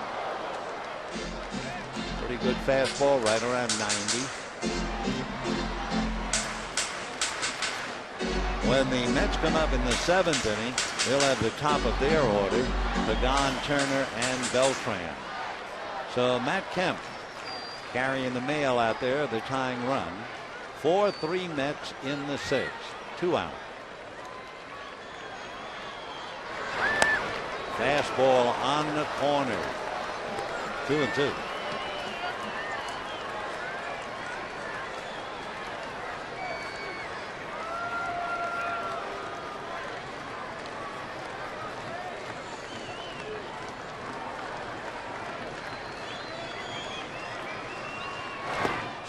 Pretty good fastball, right around 90. When the Mets come up in the 7th inning, they'll have the top of their order, Pagan, Turner, and Beltran. So Matt Kemp carrying the mail out there, the tying run. 4-3 Mets in the 6th. 2 out. Fastball on the corner. 2-2.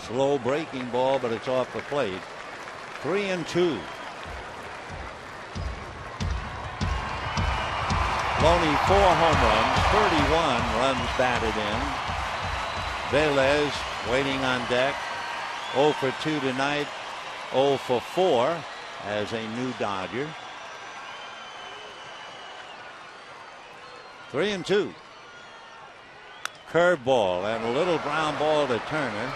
Slow breaking ball, but it's off the plate. 3-2. Loney 4 home runs, 31 runs batted in. Velez waiting on deck. 0 for 2 tonight. 0 for 4 as a new Dodger. 3-2. Curveball and a little ground ball to Turner.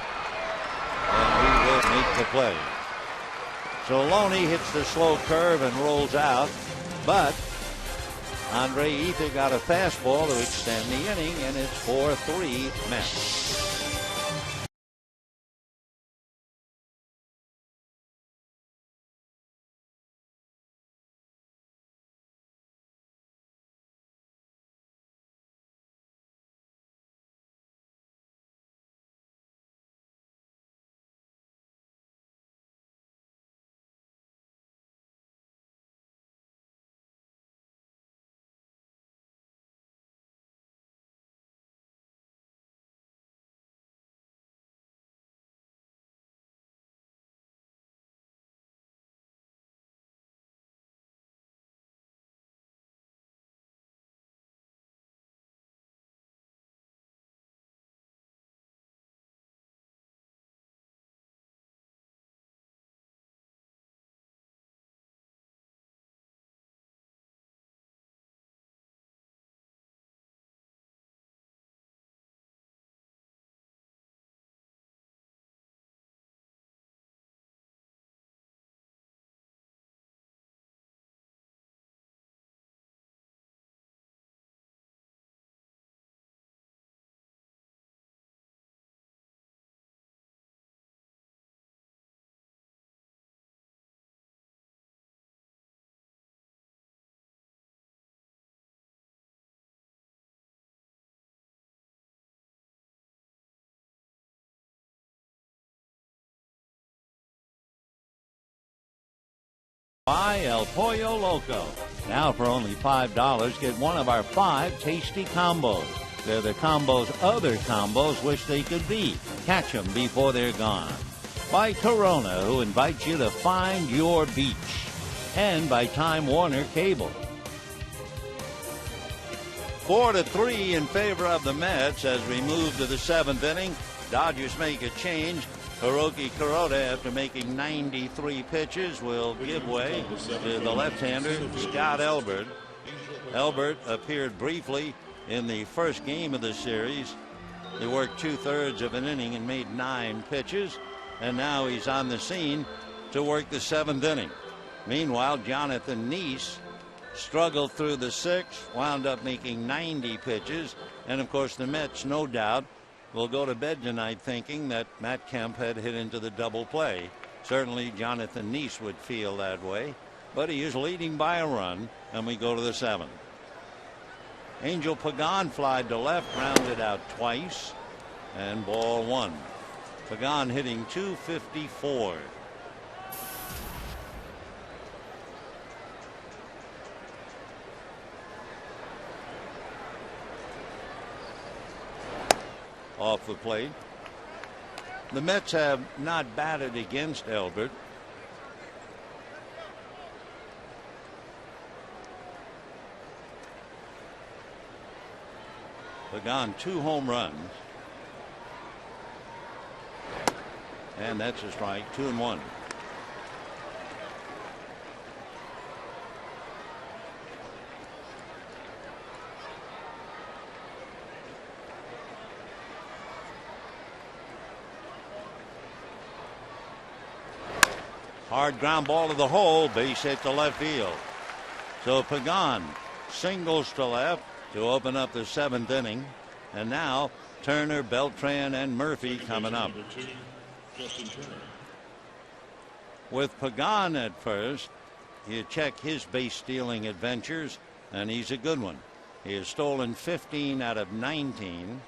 And he will make the play. So Loney hits the slow curve and rolls out, but Andre Ethier got a fastball to extend the inning, and it's 4-3 Mets. Buy El Pollo Loco. Now for only $5, get one of our 5 tasty combos. They're the combos other combos wish they could be. Catch them before they're gone. By Corona, who invites you to find your beach. And by Time Warner Cable. 4-3 in favor of the Mets as we move to the 7th inning. Dodgers make a change. Hiroki Kuroda, after making 93 pitches, will give way to the left-hander Scott Elbert. Elbert appeared briefly in the first game of the series. He worked 2/3 of an inning and made 9 pitches, and now he's on the scene to work the 7th inning. Meanwhile, Jonathan Neese struggled through the 6th, wound up making 90 pitches, and of course the Mets, no doubt, will go to bed tonight thinking that Matt Kemp had hit into the double play. Certainly Jonathan Neese would feel that way, but he is leading by a run, and we go to the 7th. Angel Pagan flied to left, rounded out twice, and ball 1. Pagan hitting .254. off the plate. The Mets have not batted against Elbert. Pagan 2 home runs. And that's a strike. 2-1. Hard ground ball to the hole, base hit to left field. So Pagan singles to left to open up the 7th inning. And now Turner, Beltran, and Murphy coming up. With Pagan at first, you check his base stealing adventures, and he's a good one. He has stolen 15 out of 19.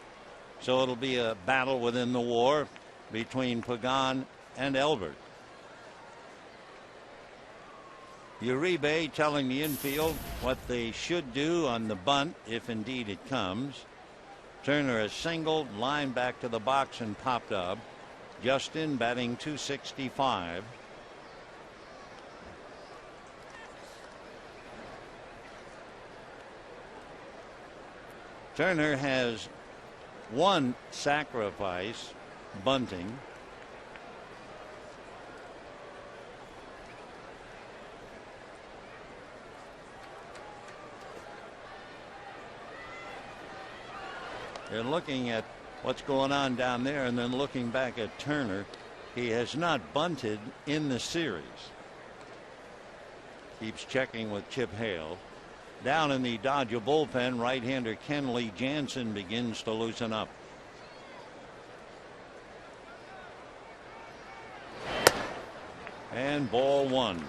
So it'll be a battle within the WAR between Pagan and Elbert. Uribe telling the infield what they should do on the bunt if indeed it comes. Turner has singled, line back to the box and popped up. Justin batting .265. Turner has one sacrifice, bunting. They're looking at what's going on down there and then looking back at Turner. He has not bunted in the series. Keeps checking with Chip Hale. Down in the Dodger bullpen, right-hander Kenley Jansen begins to loosen up. And ball 1.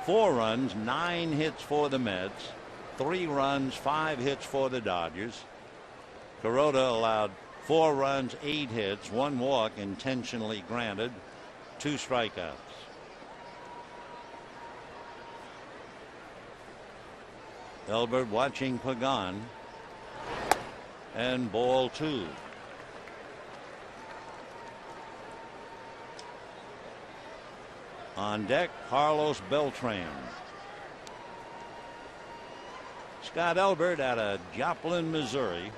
4 runs, 9 hits for the Mets. 3 runs, 5 hits for the Dodgers. Kuroda allowed 4 runs, 8 hits, 1 walk intentionally granted, 2 strikeouts. Elbert watching Pagan. And ball 2. On deck, Carlos Beltran. Scott Elbert out of Joplin, Missouri.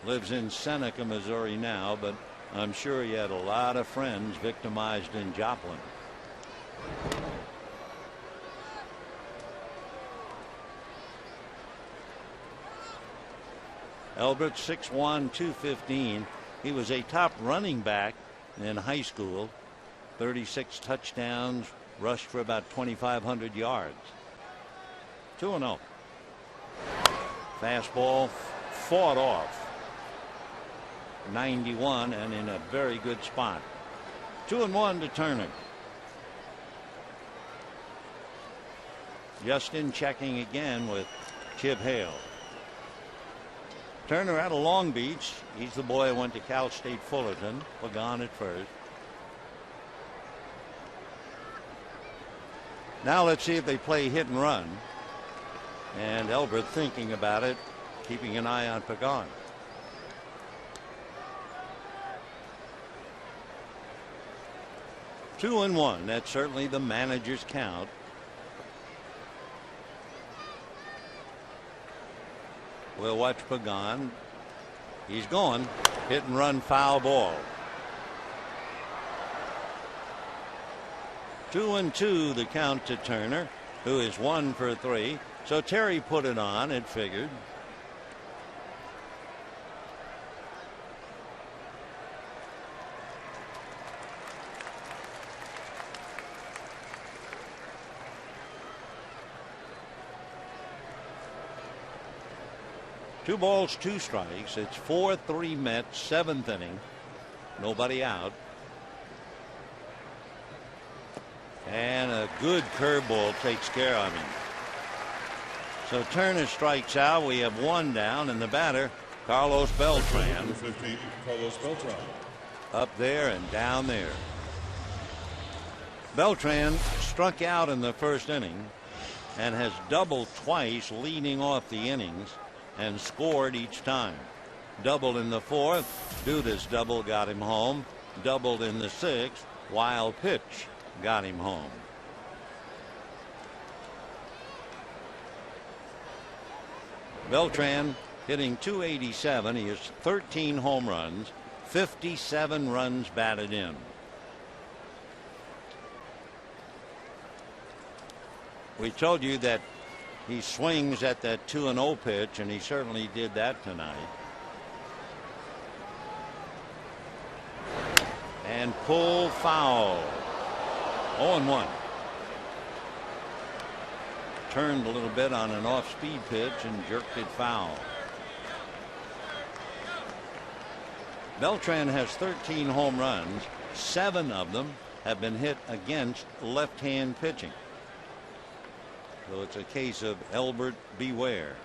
Lives in Seneca, Missouri now, but I'm sure he had a lot of friends victimized in Joplin. Elbert 6'1", 215. He was a top running back in high school. 36 touchdowns, rushed for about 2,500 yards. 2-0. Fastball fought off. 91 and in a very good spot. 2-1 to Turner. Justin checking again with Chip Hale. Turner out of Long Beach. He's the boy who went to Cal State Fullerton. Pagan at first. Now let's see if they play hit and run. And Elbert thinking about it, keeping an eye on Pagan. Two and 1. That's certainly the manager's count. We'll watch Pagan. He's going. Hit and run, foul ball. 2-2 the count to Turner, who is 1 for 3. So Terry put it on, it figured. Two balls, 2 strikes. It's 4-3 Mets, 7th inning. Nobody out. And a good curveball takes care of him. So Turner strikes out. We have 1 down, and the batter, Carlos Beltran. 15, Carlos Beltran. Up there and down there. Beltran struck out in the first inning and has doubled twice, leading off the innings, and scored each time. doubled in the fourth. Duda's double got him home. Doubled in the sixth. Wild pitch got him home. Beltran hitting .287. He has 13 home runs, 57 runs batted in. We told you that he swings at that 2-0 pitch, and he certainly did that tonight. And pull foul. 0-1. Turned a little bit on an off-speed pitch and jerked it foul. Beltran has 13 home runs. 7 of them have been hit against left-hand pitching. So it's a case of Elbert beware.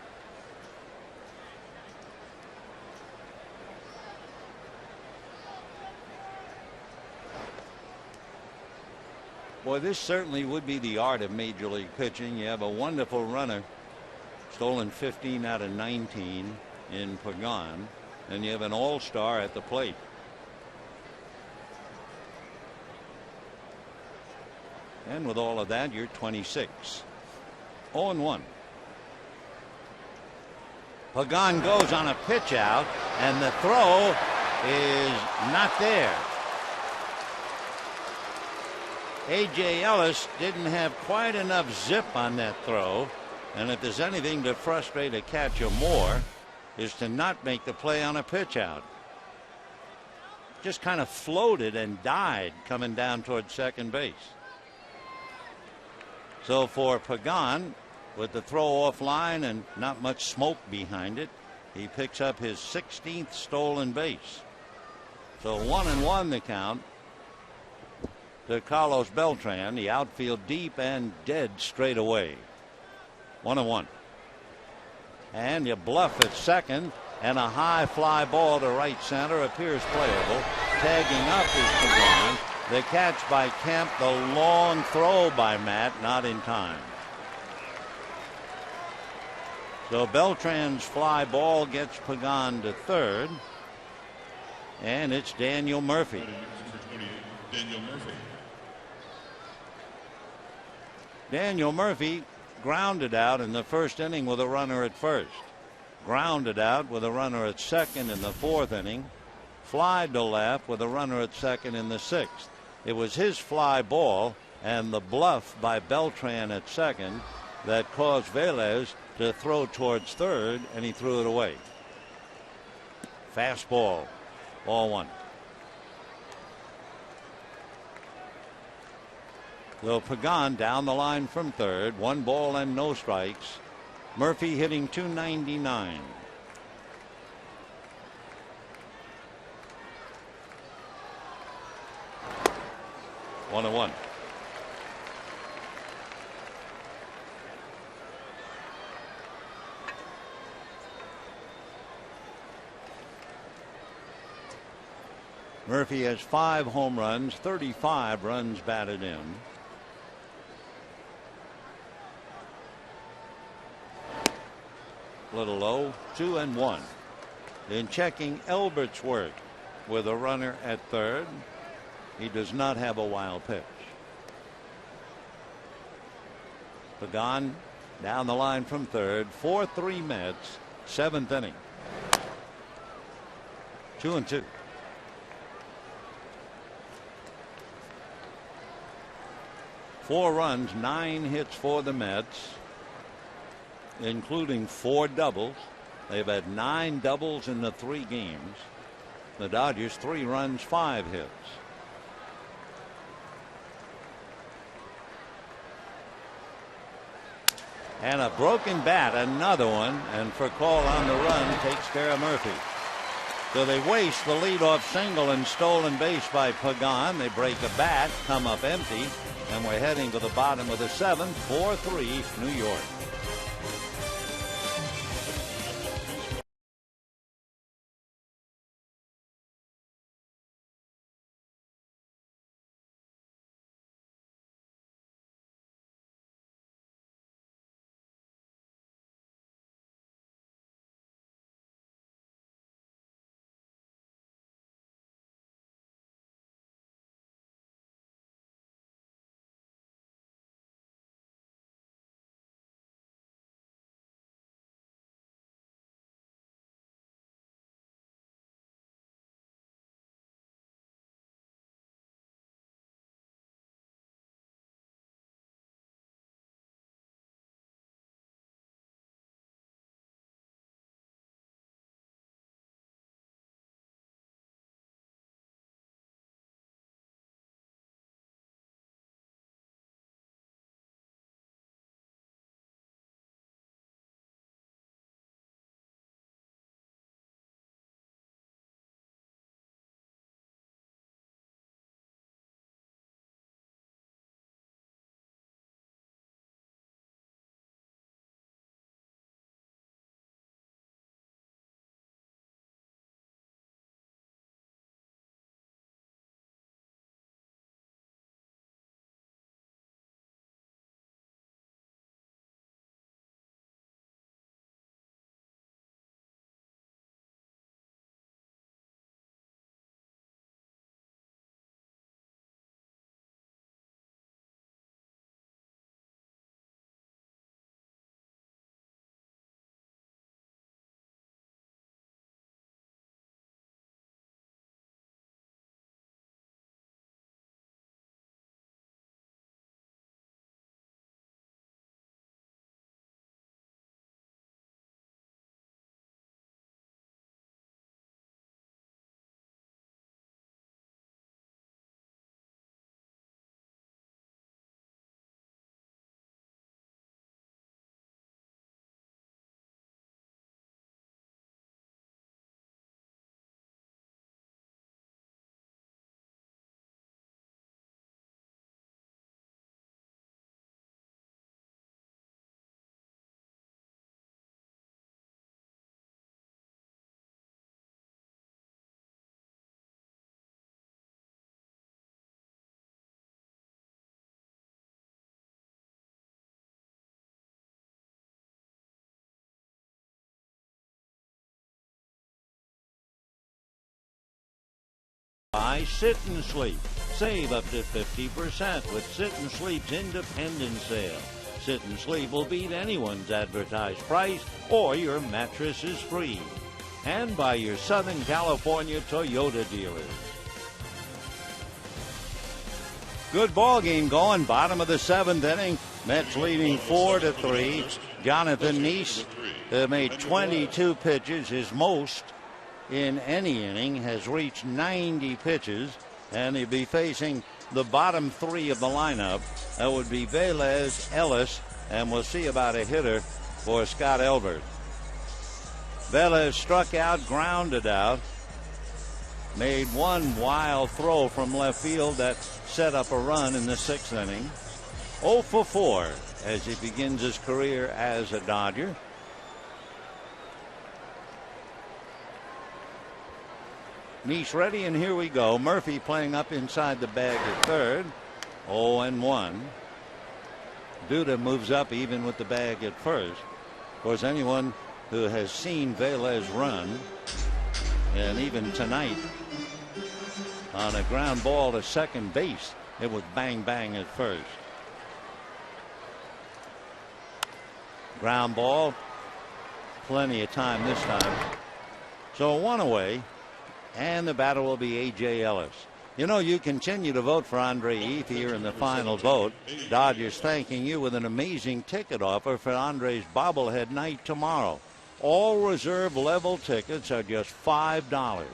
Boy, this certainly would be the art of Major League pitching. You have a wonderful runner, stolen 15 out of 19 in Pagan, and you have an all-star at the plate. And with all of that, you're 26. 0-1. Pagan goes on a pitch out, and the throw is not there. A.J. Ellis didn't have quite enough zip on that throw, and if there's anything to frustrate a catcher more, is to not make the play on a pitch out. Just kind of floated and died coming down towards second base. So for Pagan, with the throw offline and not much smoke behind it, he picks up his 16th stolen base. So 1-1 the count to Carlos Beltran. The outfield deep and dead straight away. 1-1. And you bluff at second, and a high fly ball to right center appears playable. Tagging up is Pagan. The catch by Kemp, the long throw by Matt, not in time. So Beltran's fly ball gets Pagan to third, and it's Daniel Murphy. Daniel Murphy grounded out in the first inning with a runner at first. Grounded out with a runner at second in the fourth inning. Flied to left with a runner at second in the sixth. It was his fly ball and the bluff by Beltran at second that caused Velez to throw towards third, and he threw it away. Fastball, ball one. So Pagan down the line from third, 1 ball and no strikes. Murphy hitting .299. One and one. Murphy has 5 home runs, 35 runs batted in. Little low, 2-1. In checking Elbert's work with a runner at third. He does not have a wild pitch. Pagan down the line from third, 4-3 Mets, 7th inning. 2-2. Four runs, 9 hits for the Mets, including 4 doubles. They've had 9 doubles in the 3 games. The Dodgers 3 runs, 5 hits. And a broken bat, another one, and for call on the run takes care of Murphy. So they waste the leadoff single and stolen base by Pagan. They break a bat, come up empty, and we're heading to the bottom of the 7th, 4-3 New York. by Sit and Sleep. Save up to 50% with Sit and Sleep's independent sale. Sit and Sleep will beat anyone's advertised price, or your mattress is free. And by your Southern California Toyota dealers. Good ball game going. Bottom of the 7th inning. Mets leading 4-3. Jonathan Neese made 22 pitches, his most in any inning, has reached 90 pitches, and he'll be facing the bottom 3 of the lineup. That would be Velez, Ellis, and we'll see about a hitter for Scott Elbert. Velez struck out, grounded out, made one wild throw from left field that set up a run in the 6th inning. 0 for 4 as he begins his career as a Dodger. Neese ready, and here we go. Murphy playing up inside the bag at third. 0-1. Duda moves up even with the bag at first. Of course, anyone who has seen Velez run, and even tonight on a ground ball to second base, it was bang bang at first. Ground ball, plenty of time this time. So 1 away, and the batter will be A.J. Ellis. You know, you continue to vote for Andre Ethier in the final vote. Dodgers thanking you with an amazing ticket offer for Andre's bobblehead night tomorrow. All reserve level tickets are just $5.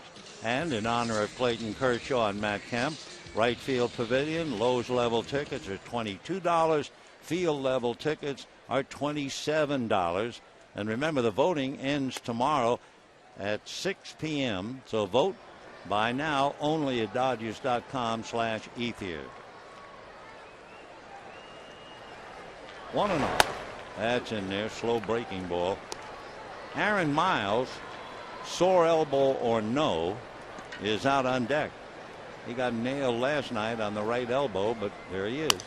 And in honor of Clayton Kershaw and Matt Kemp, right field pavilion, Lowe's level tickets are $22. Field level tickets are $27. And remember, the voting ends tomorrow at 6 p.m. So vote by now only at Dodgers.com/Ethier. 1-0. That's in there. Slow breaking ball. Aaron Miles, sore elbow or no, is out on deck. He got nailed last night on the right elbow, but there he is.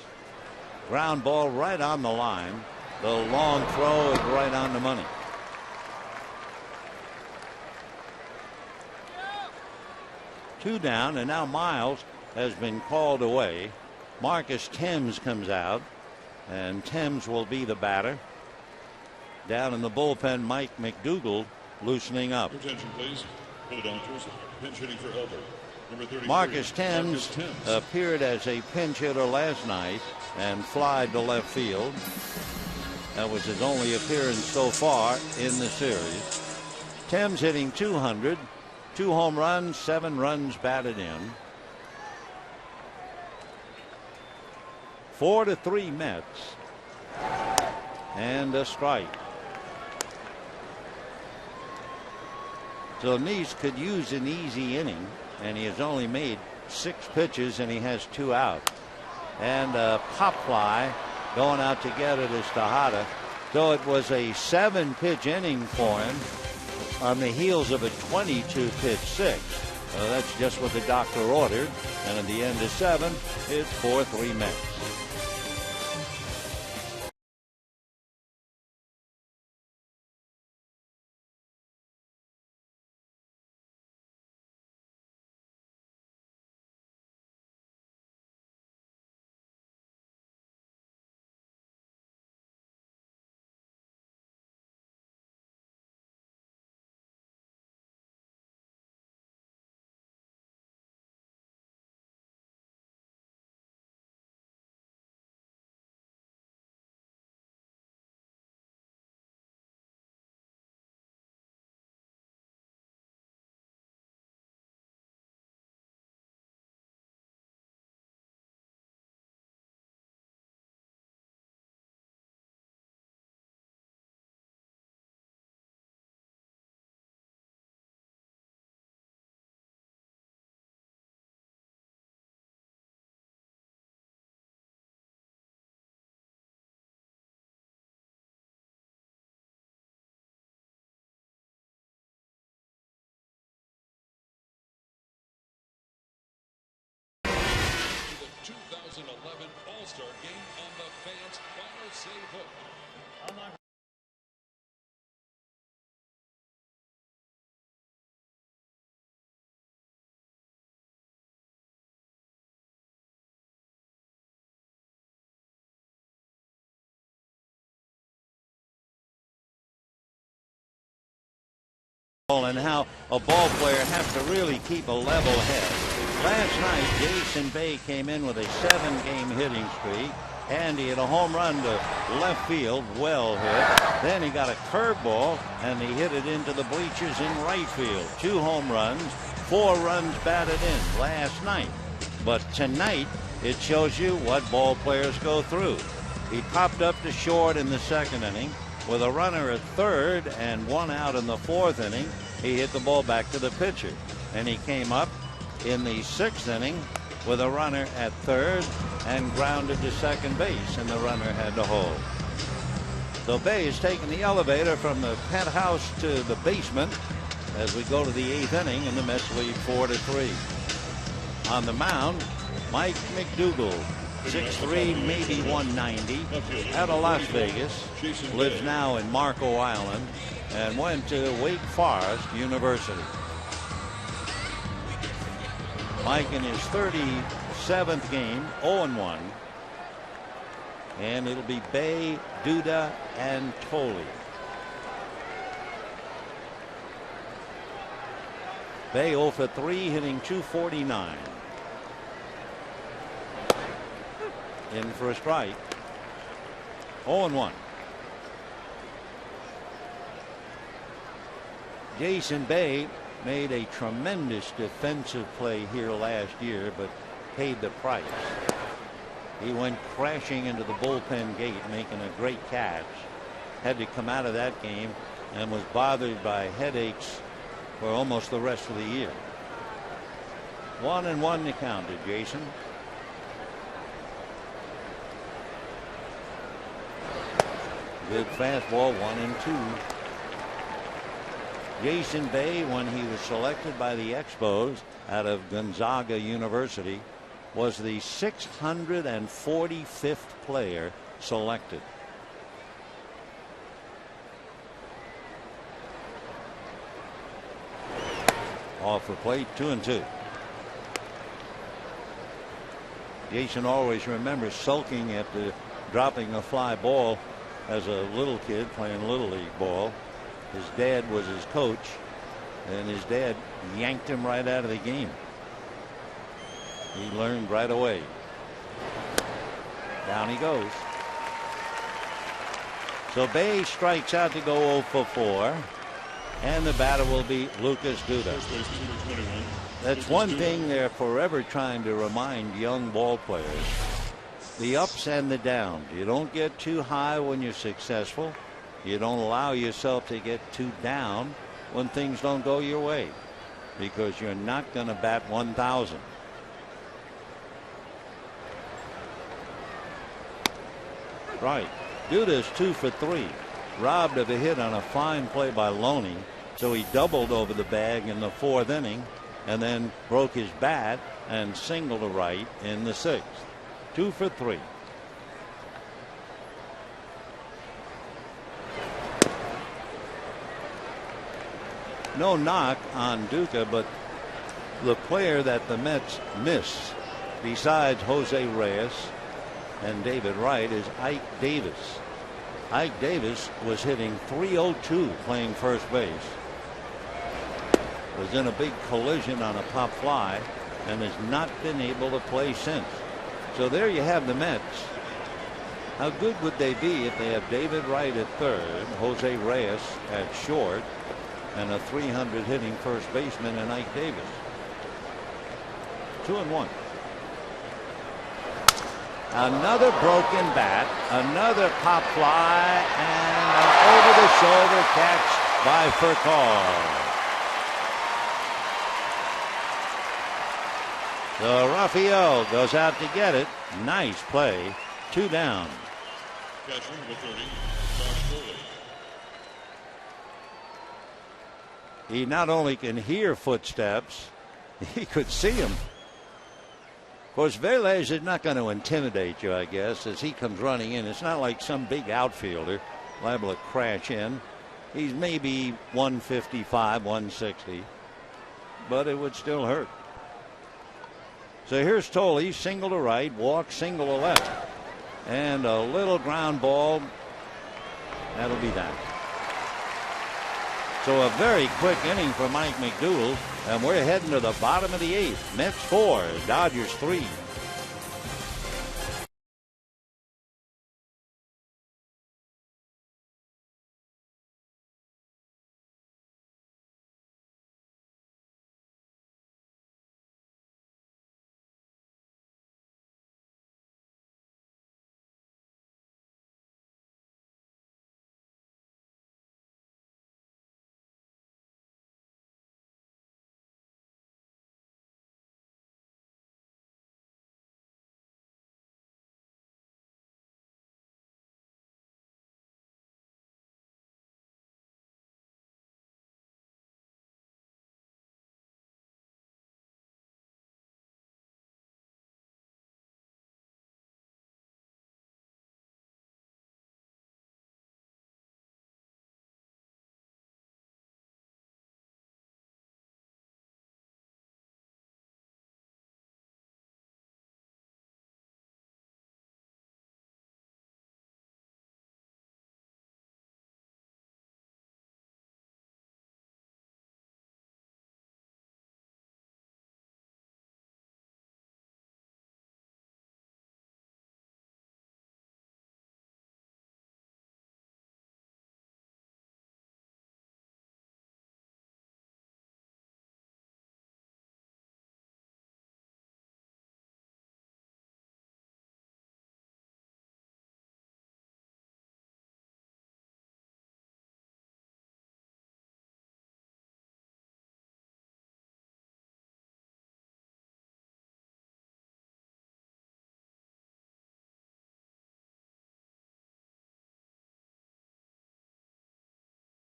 Ground ball right on the line. The long throw is right on the money. Two down, and now Miles has been called away. Marcus Thames comes out, and Thames will be the batter. Down in the bullpen, Mike McDougall loosening up. Attention, please. For the Dodgers, pinch hitting for Elbert. Number 33, Marcus Thames appeared as a pinch hitter last night and flied to left field. That was his only appearance so far in the series. Thames hitting .200, 2 home runs, 7 runs batted in. 4-3 Mets, and a strike. So Neese could use an easy inning, and he has only made 6 pitches, and he has 2 out. And a pop fly going out to get it is Tejada. So it was a 7-pitch inning for him on the heels of a 22-pitch 6. That's just what the doctor ordered. And at the end of 7, it's 4-3 Mets. All-Star Game on the Fans Final Say vote. and how a ball player has to really keep a level head. Last night, Jason Bay came in with a 7-game hitting streak, and he had a home run to left field, well hit. Then he got a curveball, and he hit it into the bleachers in right field. 2 home runs, 4 runs batted in last night. But tonight, it shows you what ball players go through. He popped up to short in the 2nd inning. With a runner at 3rd and 1 out in the 4th inning, he hit the ball back to the pitcher. And he came up in the 6th inning with a runner at 3rd and grounded to second base, and the runner had to hold. So Bay is taking the elevator from the penthouse to the basement as we go to the 8th inning, and the Mets lead 4-3. On the mound, Mike McDougal, 6'3", maybe 190, out of Las Vegas, lives now in Marco Island, and went to Wake Forest University. Mike in his 37th game, 0-1. And it'll be Bay, Duda, and Tolley. Bay 0 for 3, hitting .249. In for a strike. 0-1. Jason Bay made a tremendous defensive play here last year, but paid the price. He went crashing into the bullpen gate, making a great catch. Had to come out of that game and was bothered by headaches for almost the rest of the year. 1-1 to count to Jason. Good fastball, 1-2. Jason Bay, when he was selected by the Expos out of Gonzaga University, was the 645th player selected. Off the plate, 2-2. Jason always remembers sulking after dropping a fly ball as a little kid playing Little League ball. His dad was his coach, and his dad yanked him right out of the game. He learned right away. Down he goes. So Bay strikes out to go 0 for 4, and the batter will be Lucas Duda. That's one thing they're forever trying to remind young ball players. The ups and the downs. You don't get too high when you're successful. You don't allow yourself to get too down when things don't go your way, because you're not going to bat 1,000. Right. Duda's 2 for 3. Robbed of a hit on a fine play by Loney, so he doubled over the bag in the 4th inning and then broke his bat and singled to right in the 6th. 2 for 3. No knock on Duca, but the player that the Mets miss besides Jose Reyes and David Wright is Ike Davis. Ike Davis was hitting .302 playing first base. Was in a big collision on a pop fly and has not been able to play since. So there you have the Mets. How good would they be if they have David Wright at 3rd, Jose Reyes at short, and a .300 hitting first baseman in Ike Davis? 2-1. Another broken bat, another pop fly, and an over-the-shoulder catch by Furcal. So Rafael goes out to get it. Nice play. 2 down. Catcher number 30, Josh Foley. He not only can hear footsteps, he could see them. Of course, Velez is not going to intimidate you, I guess, as he comes running in. It's not like some big outfielder liable to crash in. He's maybe 155, 160, but it would still hurt. So here's Tolley, single to right, walk, single to left, and a little ground ball. That'll be that. So a very quick inning for Mike McDougal, and we're heading to the bottom of the 8th. Mets 4, Dodgers 3.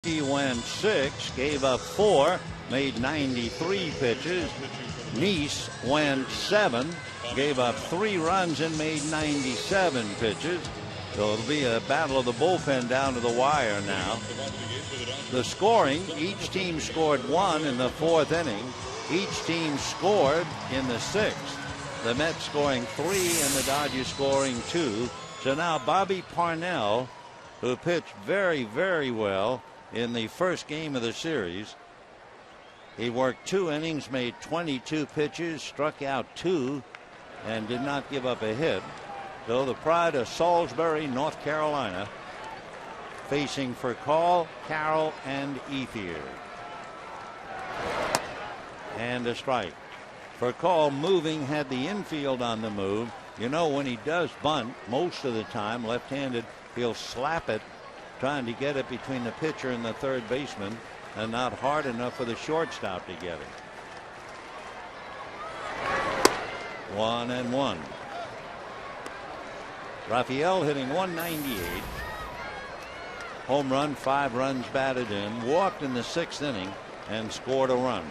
He went 6, gave up 4, made 93 pitches. Nice went 7, gave up 3 runs and made 97 pitches. So it'll be a battle of the bullpen down to the wire now. The scoring, each team scored 1 in the 4th inning. Each team scored in the 6th. The Mets scoring 3 and the Dodgers scoring 2. So now Bobby Parnell, who pitched very, very well in the first game of the series. He worked 2 innings, made 22 pitches, struck out 2, and did not give up a hit. So the pride of Salisbury, North Carolina, facing for Call, Carroll, and Ethier. And a strike. For Call moving, had the infield on the move. You know, when he does bunt, most of the time, left-handed, he'll slap it, trying to get it between the pitcher and the third baseman, and not hard enough for the shortstop to get it. 1-1. Raphael hitting 198. Home run, 5 runs batted in, walked in the 6th inning, and scored a run.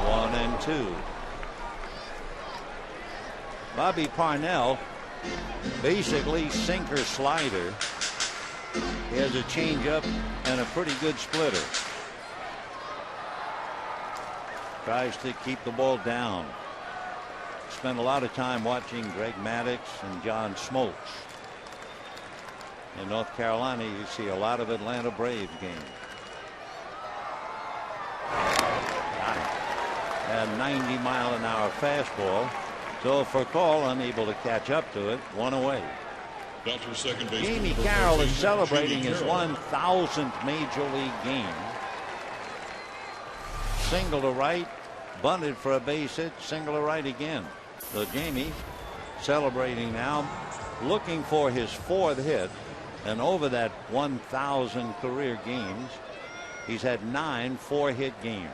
One and 2. Bobby Parnell, basically sinker slider. He has a changeup and a pretty good splitter. Tries to keep the ball down. Spent a lot of time watching Greg Maddux and John Smoltz. In North Carolina, you see a lot of Atlanta Braves games. And 90-mile-an-hour fastball. So for Call, unable to catch up to it, 1 away. Jamie Carroll is celebrating his 1,000th Major League game. Single to right, bunted for a base hit, single to right again. So Jamie celebrating now, looking for his 4th hit, and over that 1,000 career games, he's had 9 4-hit games.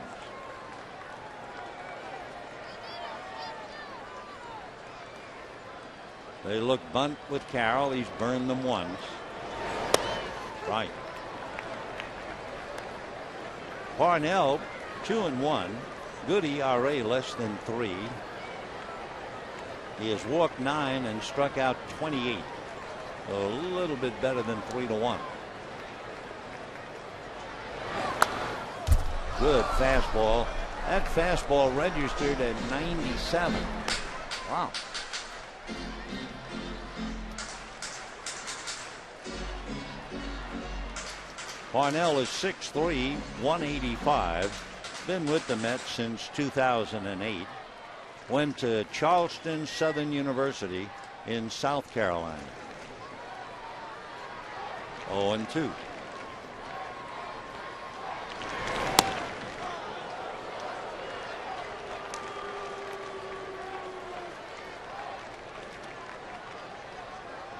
They look bunt with Carroll. He's burned them once. Right. Parnell 2-1. Good ERA, less than 3. He has walked 9 and struck out 28. So a little bit better than 3-1. Good fastball. That fastball registered at 97. Wow. Parnell is 6'3", 185. Been with the Mets since 2008. Went to Charleston Southern University in South Carolina. 0-2.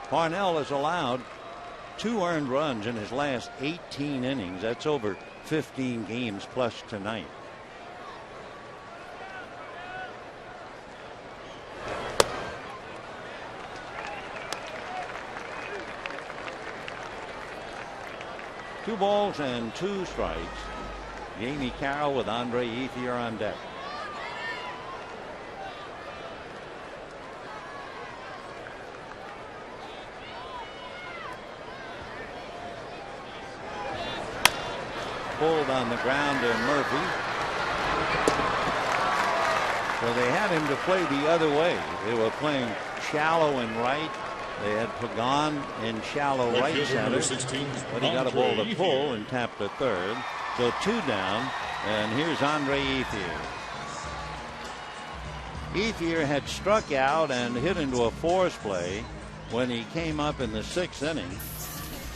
Parnell has allowed 2 earned runs in his last 18 innings. That's over 15 games plus tonight. Two balls and 2 strikes. Jamie Carroll with Andre Ethier on deck. Pulled on the ground to Murphy. So they had him to play the other way. They were playing shallow and right. They had Pagan in shallow right center. But he got a ball to pull and tapped to third. So 2 down. And here's Andre Ethier. Ethier had struck out and hit into a force play when he came up in the 6th inning.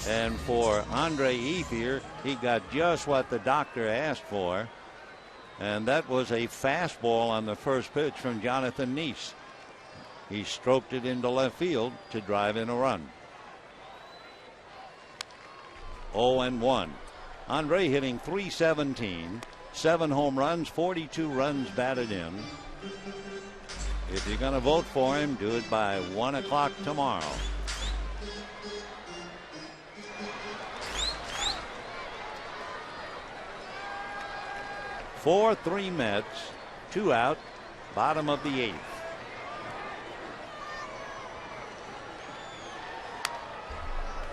And for Andre Ethier, he got just what the doctor asked for. And that was a fastball on the first pitch from Jonathan Neese. He stroked it into left field to drive in a run. 0-1. Andre hitting .317, 7 home runs, 42 runs batted in. If you're going to vote for him, do it by 1 o'clock tomorrow. Four, 3 Mets, 2 out, bottom of the 8th.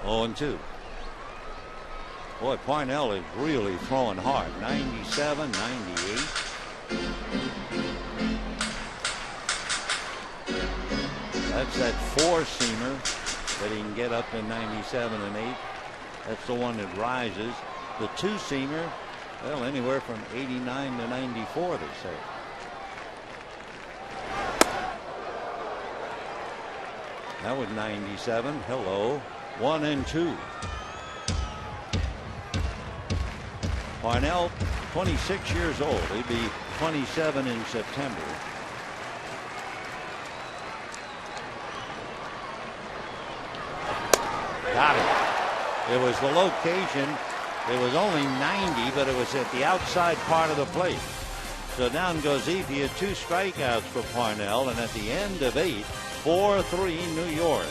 Oh, and 2. Boy, Parnell is really throwing hard. 97, 98. That's that 4-seamer that he can get up to 97 and 8. That's the one that rises. The 2-seamer, well, anywhere from 89 to 94, they say. That was 97. Hello. 1-2. Parnell, 26 years old. He'd be 27 in September. Got it. It was the location. It was only 90, but it was at the outside part of the plate. So down goes Ethier, 2 strikeouts for Parnell, and at the end of 8, 4-3 New York.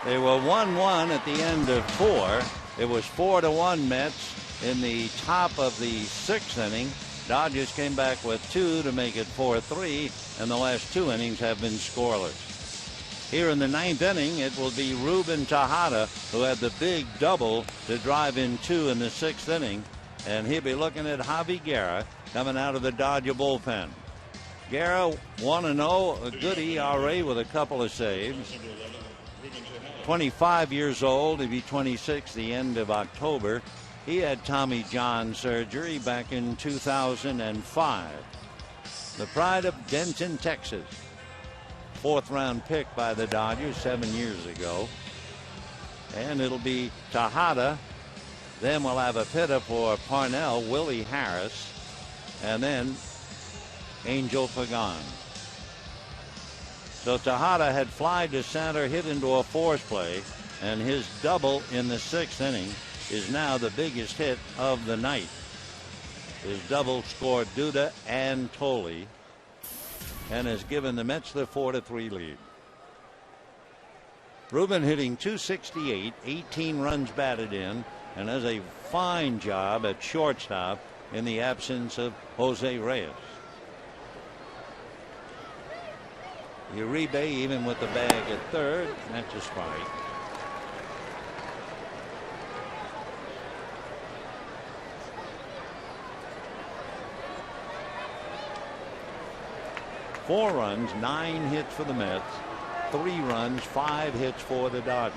They were 1-1 at the end of 4. It was 4-1 Mets in the top of the 6th inning. Dodgers came back with 2 to make it 4-3, and the last 2 innings have been scoreless. Here in the ninth inning, it will be Ruben Tejada who had the big double to drive in 2 in the 6th inning. And he'll be looking at Javi Guerra coming out of the Dodger bullpen. Guerra 1-0, a good ERA with a couple of saves. 25 years old, he'll be 26 the end of October. He had Tommy John surgery back in 2005. The pride of Denton, Texas. 4th round pick by the Dodgers 7 years ago. And it'll be Tejada. Then we'll have a pitta for Parnell, Willie Harris, and then Angel Pagan. So Tejada had fly to center, hit into a force play, and his double in the 6th inning is now the biggest hit of the night. His double scored Duda and Tolley and has given the Mets the 4-3 lead. Ruben hitting .268, 18 runs batted in, and has a fine job at shortstop in the absence of Jose Reyes. Uribe, even with the bag at third, that's a strike. Four runs, 9 hits for the Mets, 3 runs, 5 hits for the Dodgers.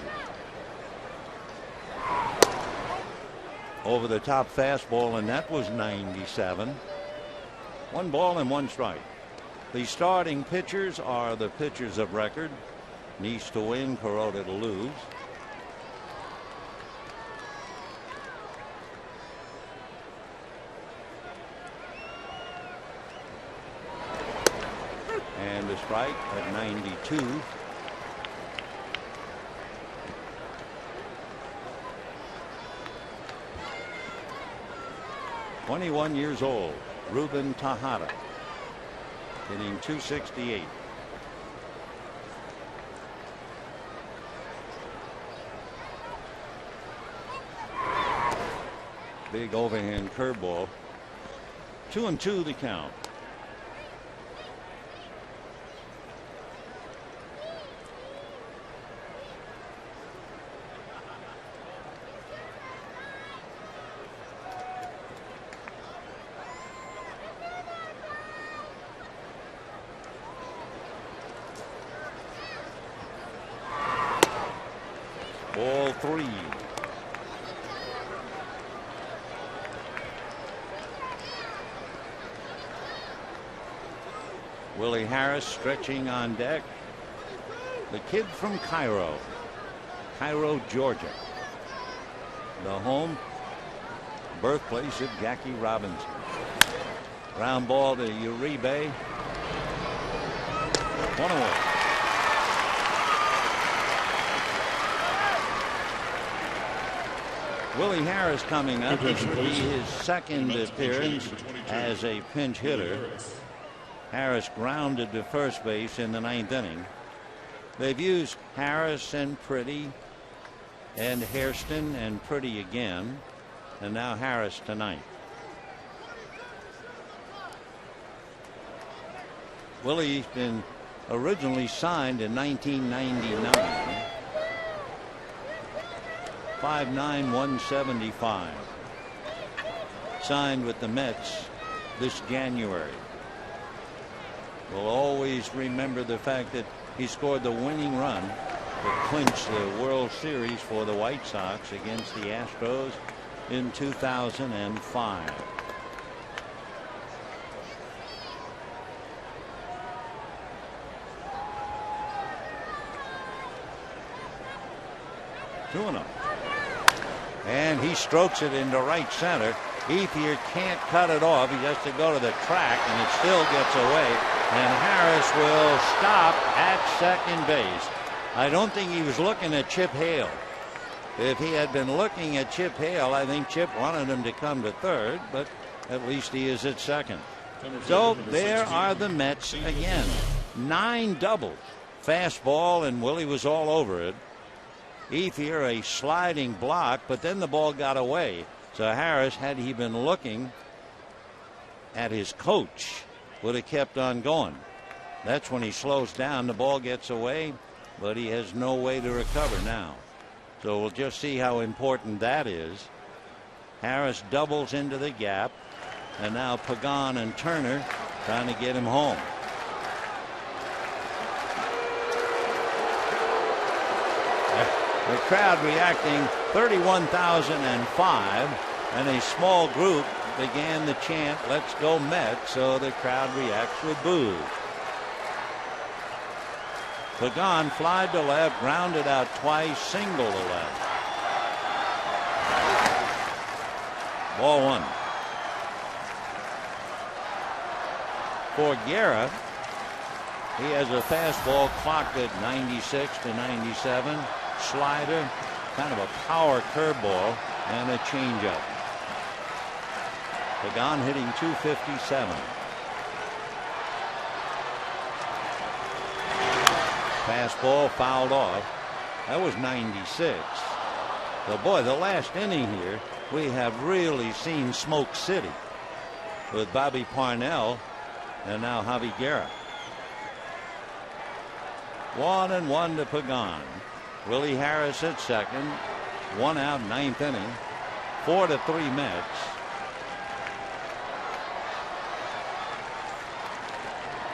Over the top fastball, and that was 97. 1 ball and 1 strike. The starting pitchers are the pitchers of record. Nice to win, Kuroda to lose. And a strike at 92. (21 years old), Ruben Tejada, hitting .268. Big overhand curveball. 2-2 the count. Ball 3. Willie Harris stretching on deck. The kid from Cairo, Georgia. The home birthplace of Jackie Robinson. Ground ball to Uribe. 1 away. Willie Harris coming up. This will be his second appearance as a pinch hitter. Harris grounded to first base in the 9th inning. They've used Harris and Pretty and Hairston and Pretty again, and now Harris tonight. Willie's been originally signed in 1999. 5'9", 175. Signed with the Mets this January. We'll always remember the fact that he scored the winning run to clinch the World Series for the White Sox against the Astros in 2005. And he strokes it into right center. Ethier can't cut it off. He has to go to the track, and it still gets away. And Harris will stop at second base. I don't think he was looking at Chip Hale. If he had been looking at Chip Hale, I think Chip wanted him to come to third, but at least he is at second. So there are the Mets again. 9 doubles. Fastball, and Willie was all over it. Ethier a sliding block, but then the ball got away. So Harris, had he been looking at his coach, would have kept on going. That's when he slows down. The ball gets away, but he has no way to recover now. So we'll just see how important that is. Harris doubles into the gap, and now Pagan and Turner trying to get him home. The crowd reacting 31,005, and a small group began the chant, "Let's go Mets," so the crowd reacts with boos. Pagan flied to left, grounded out twice, single to left. Ball one. For Guerra, he has a fastball clocked at 96 to 97. Slider, kind of a power curveball, and a changeup. Pagan hitting 257. Fastball fouled off. That was 96. So boy, the last inning here, we have really seen Smoke City with Bobby Parnell and now Javi Guerra. 1-1 to Pagan. Willie Harris at second. 1 out, 9th inning. 4-3 Mets.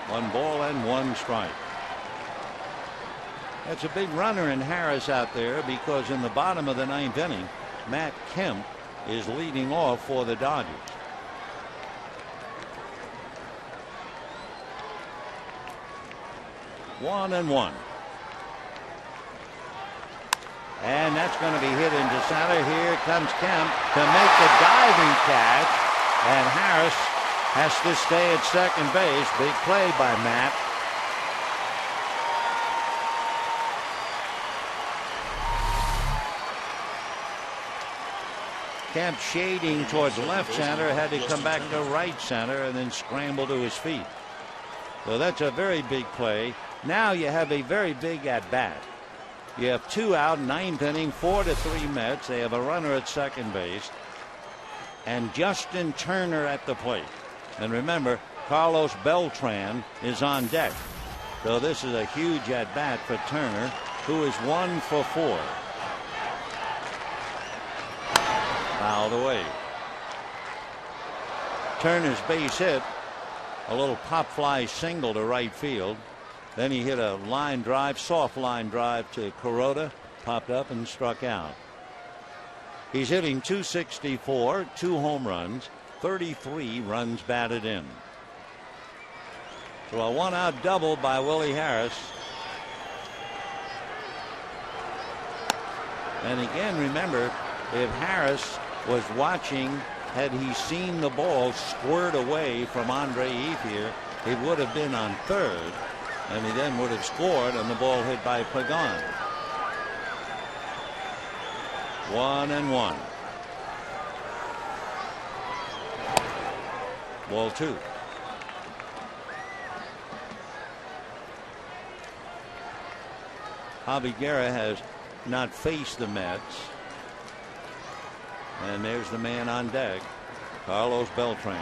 One ball and one strike. That's a big runner in Harris out there, because in the bottom of the 9th inning, Matt Kemp is leading off for the Dodgers. One and one. And that's going to be hit into center. Here comes Kemp to make the diving catch. And Harris has to stay at second base. Big play by Matt. Kemp shading towards left center, had to come back to right center and then scramble to his feet. So that's a very big play. Now you have a very big at bat. You have 2 out, 9th inning, 4-3 Mets. They have a runner at second base and Justin Turner at the plate. And remember, Carlos Beltran is on deck. So this is a huge at bat for Turner, who is 1 for 4. Fouled away. Turner's base hit, a little pop fly single to right field. Then he hit a line drive, soft line drive to Kuroda, popped up and struck out. He's hitting 264, 2 home runs, 33 runs batted in. So a 1-out double by Willie Harris. And again, remember, if Harris was watching, had he seen the ball squirt away from Andre Ethier, he would have been on third, and he then would have scored, and the ball hit by Pagan. 1-1. Ball 2. Javi Guerra has not faced the Mets. And there's the man on deck, Carlos Beltran.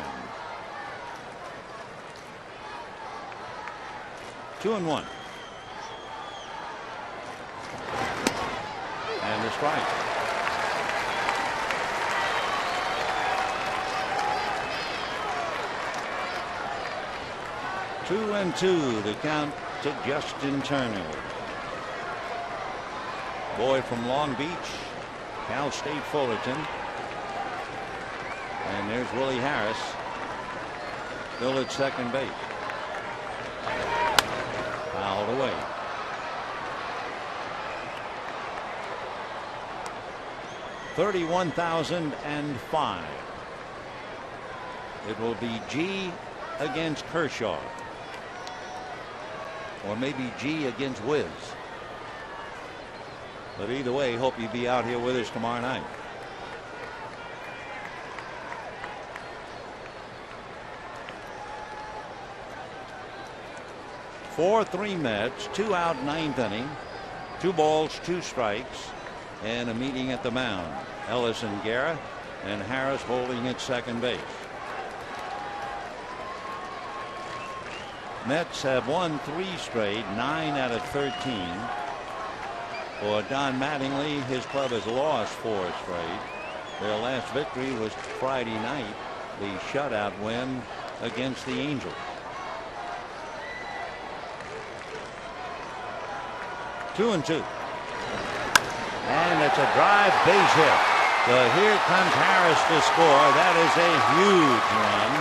2-1. And the strike. Two and two to count to Justin Turner. Boy from Long Beach, Cal State Fullerton. And there's Willie Harris, still at second base. Fouled away. $31,005. It will be G against Kershaw. Or maybe G against Wiz. But either way, hope you be out here with us tomorrow night. For 3 Mets, 2 out, 9th inning, 2 balls, 2 strikes, and a meeting at the mound. Ellis and Guerra, and Harris holding at second base. Mets have won 3 straight, 9 out of 13. For Don Mattingly, his club has lost 4 straight. Their last victory was Friday night, the shutout win against the Angels. Two and two. And it's a drive base hit. So here comes Harris to score. That is a huge run.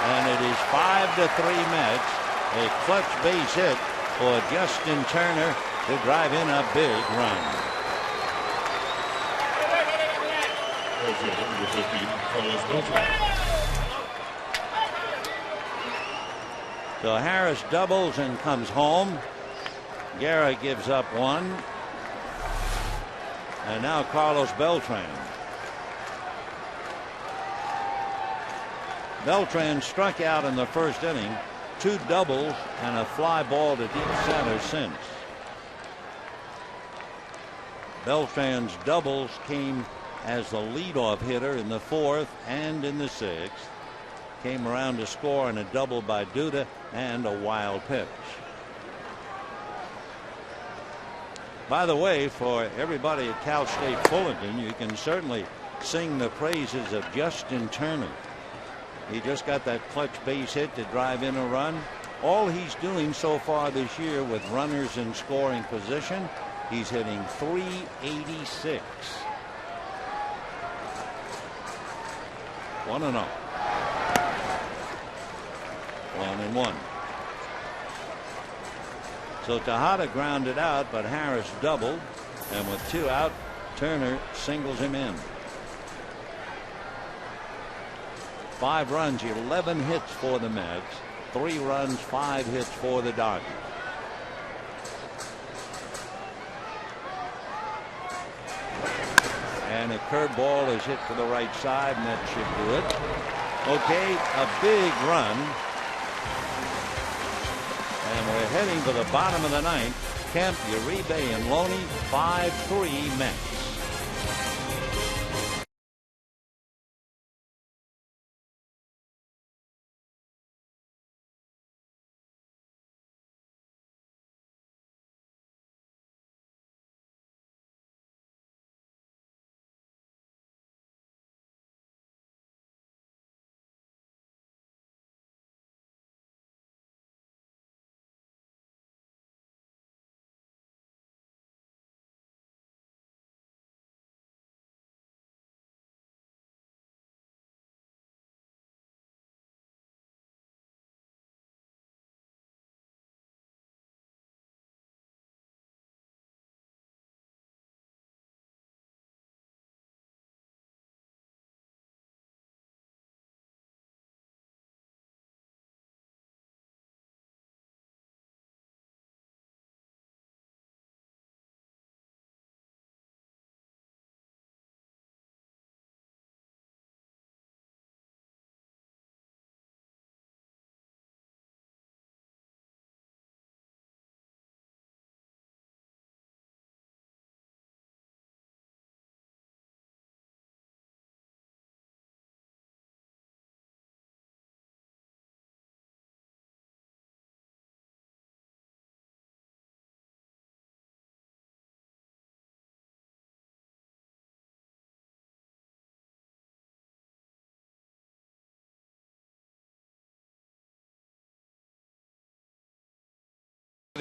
And it is 5-3 Mets. A clutch base hit for Justin Turner to drive in a big run. So Harris doubles and comes home. Guerra gives up 1. And now Carlos Beltran. Beltran struck out in the first inning. 2 doubles and a fly ball to deep center since. Beltran's doubles came as the leadoff hitter in the 4th and in the 6th. Came around to score on a double by Duda and a wild pitch. By the way, for everybody at Cal State Fullerton, you can certainly sing the praises of Justin Turner. He just got that clutch base hit to drive in a run. All he's doing so far this year with runners in scoring position, he's hitting .386. 1-0. 1-1. So Tejada grounded out, but Harris doubled, and with 2 out, Turner singles him in. 5 runs, 11 hits for the Mets. 3 runs, 5 hits for the Dodgers. And a curveball is hit to the right side, and that should do it. Okay, a big run. And we're heading to the bottom of the 9th. Kemp, Uribe, and Loney, 5-3 Mets.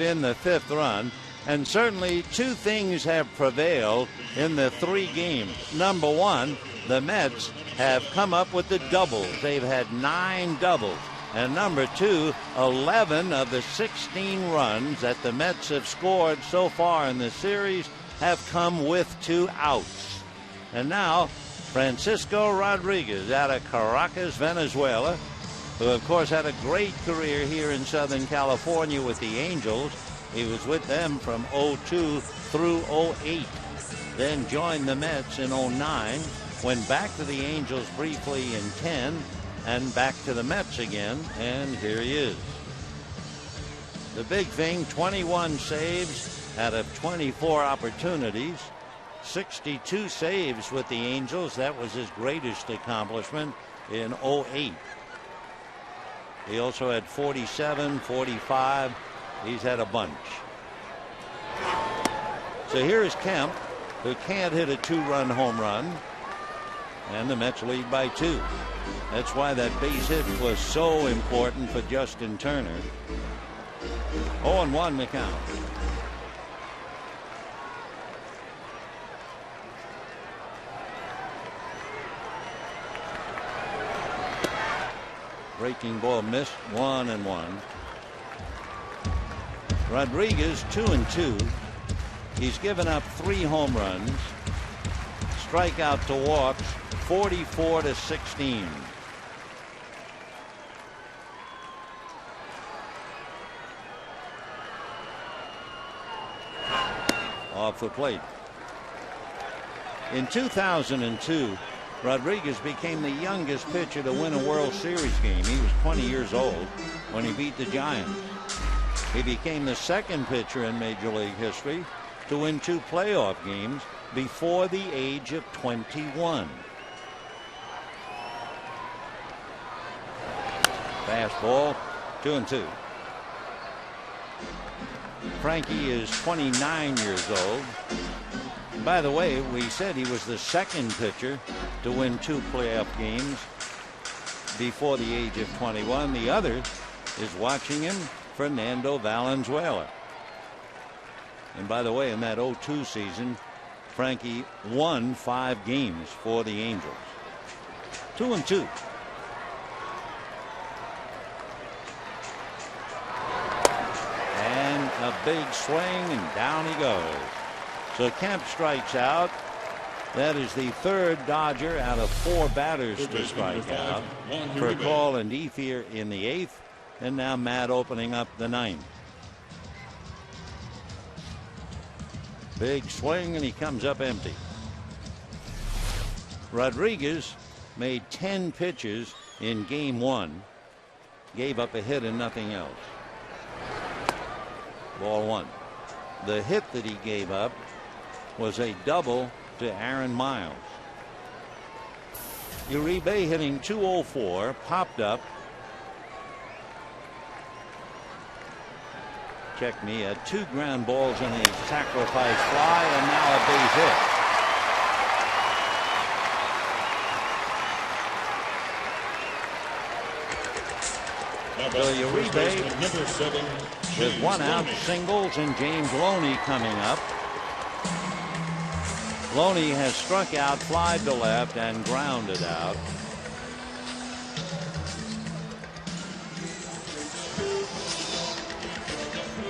In the 5th run, and certainly 2 things have prevailed in the 3 games. Number 1, the Mets have come up with the doubles. They've had 9 doubles. And number 2, 11 of the 16 runs that the Mets have scored so far in the series have come with 2 outs. And now Francisco Rodriguez out of Caracas, Venezuela, who of course had a great career here in Southern California with the Angels. He was with them from 02 through 08. Then joined the Mets in 09. Went back to the Angels briefly in 10 and back to the Mets again. And here he is. The big thing, 21 saves out of 24 opportunities. 62 saves with the Angels. That was his greatest accomplishment in 08. He also had 47, 45. He's had a bunch. So here is Kemp, who can't hit a 2-run home run. And the Mets lead by 2. That's why that base hit was so important for Justin Turner. 0-1 the count. Breaking ball missed. 1-1. Rodriguez 2-2. He's given up 3 home runs. Strikeout to walks 44-16. Off the plate. In 2002, Rodriguez became the youngest pitcher to win a World Series game. He was 20 years old when he beat the Giants. He became the second pitcher in Major League history to win 2 playoff games before the age of 21. Fastball, 2-2. Frankie is 29 years old. By the way, we said he was the second pitcher to win 2 playoff games before the age of 21. The other is watching him, Fernando Valenzuela. And by the way, in that 0-2 season, Frankie won 5 games for the Angels. 2-2. And a big swing, and down he goes. So Kemp strikes out. That is the 3rd Dodger out of 4 batters to strike out. For Call and Ethier in the 8th, and now Matt opening up the 9th. Big swing, and he comes up empty. Rodriguez made 10 pitches in game 1. Gave up a hit and nothing else. Ball 1. The hit that he gave up was a double to Aaron Miles. Uribe hitting .204, popped up. Check me, had 2 ground balls and a sacrifice fly, and now a base hit. So Uribe with 1 out, singles, and James Loney coming up. Loney has struck out, flied to left, and grounded out.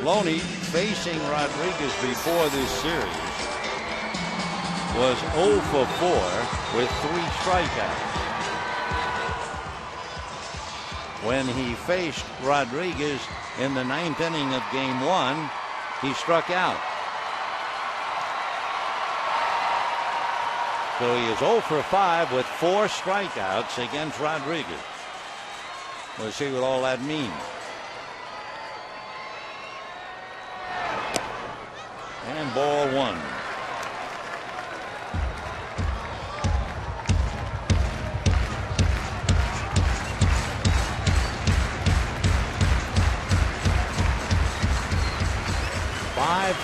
Loney, facing Rodriguez before this series, was 0 for 4 with 3 strikeouts. When he faced Rodriguez in the 9th inning of game 1, he struck out. So he is 0 for 5 with 4 strikeouts against Rodriguez. We'll see what all that means. And ball 1.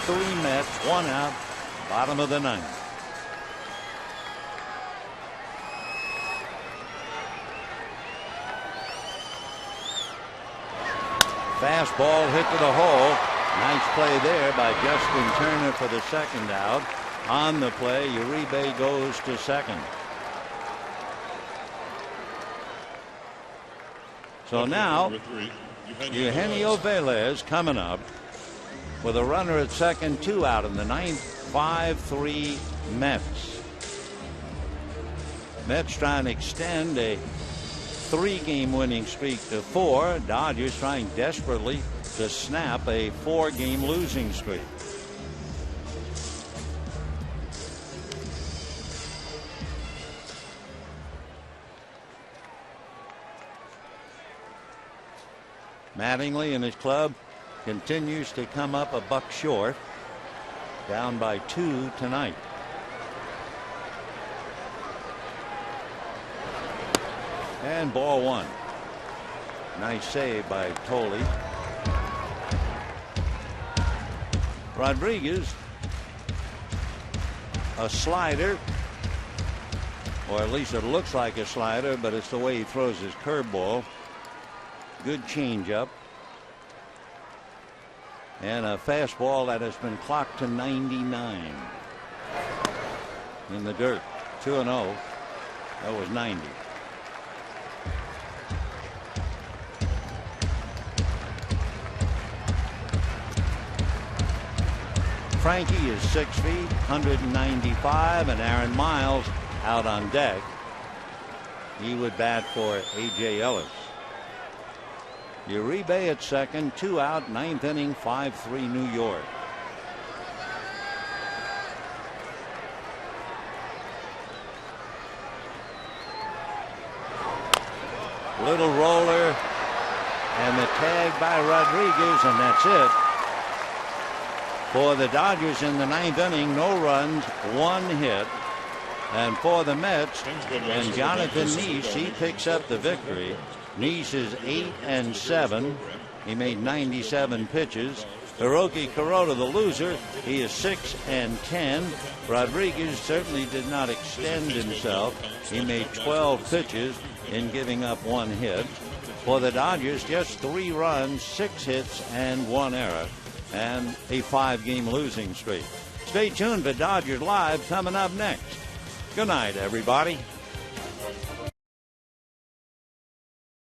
Three Mets, 1 out, bottom of the 9th. Fastball hit to the hole. Nice play there by Justin Turner for the 2nd out. On the play, Uribe goes to 2nd. So now, Eugenio Velez coming up with a runner at 2nd, 2 out in the 9th. 5-3 Mets. Mets trying to extend a 3-game winning streak to 4. Dodgers trying desperately to snap a 4-game losing streak. Mattingly and his club continues to come up a buck short, down by 2 tonight. And ball 1. Nice save by Tolley. a slider, or at least it looks like a slider, but it's the way he throws his curveball. Good changeup. And a fastball that has been clocked to 99 in the dirt. 2-0. That was 90. Frankie is 6 feet, 195, and Aaron Miles out on deck. He would bat for A.J. Ellis. Uribe at second, 2 out, 9th inning, 5-3 New York. Little roller and the tag by Rodriguez, and that's it. For the Dodgers in the 9th inning, no runs, 1 hit. And for the Mets and Jonathan Nice, he picks up the victory. Nice is 8-7. He made 97 pitches. Hiroki Kuroda, the loser, he is 6-10. Rodriguez certainly did not extend himself. He made 12 pitches in giving up 1 hit. For the Dodgers, just 3 runs, 6 hits, and 1 error, and a 5-game losing streak. Stay tuned for Dodgers Live coming up next. Good night, everybody.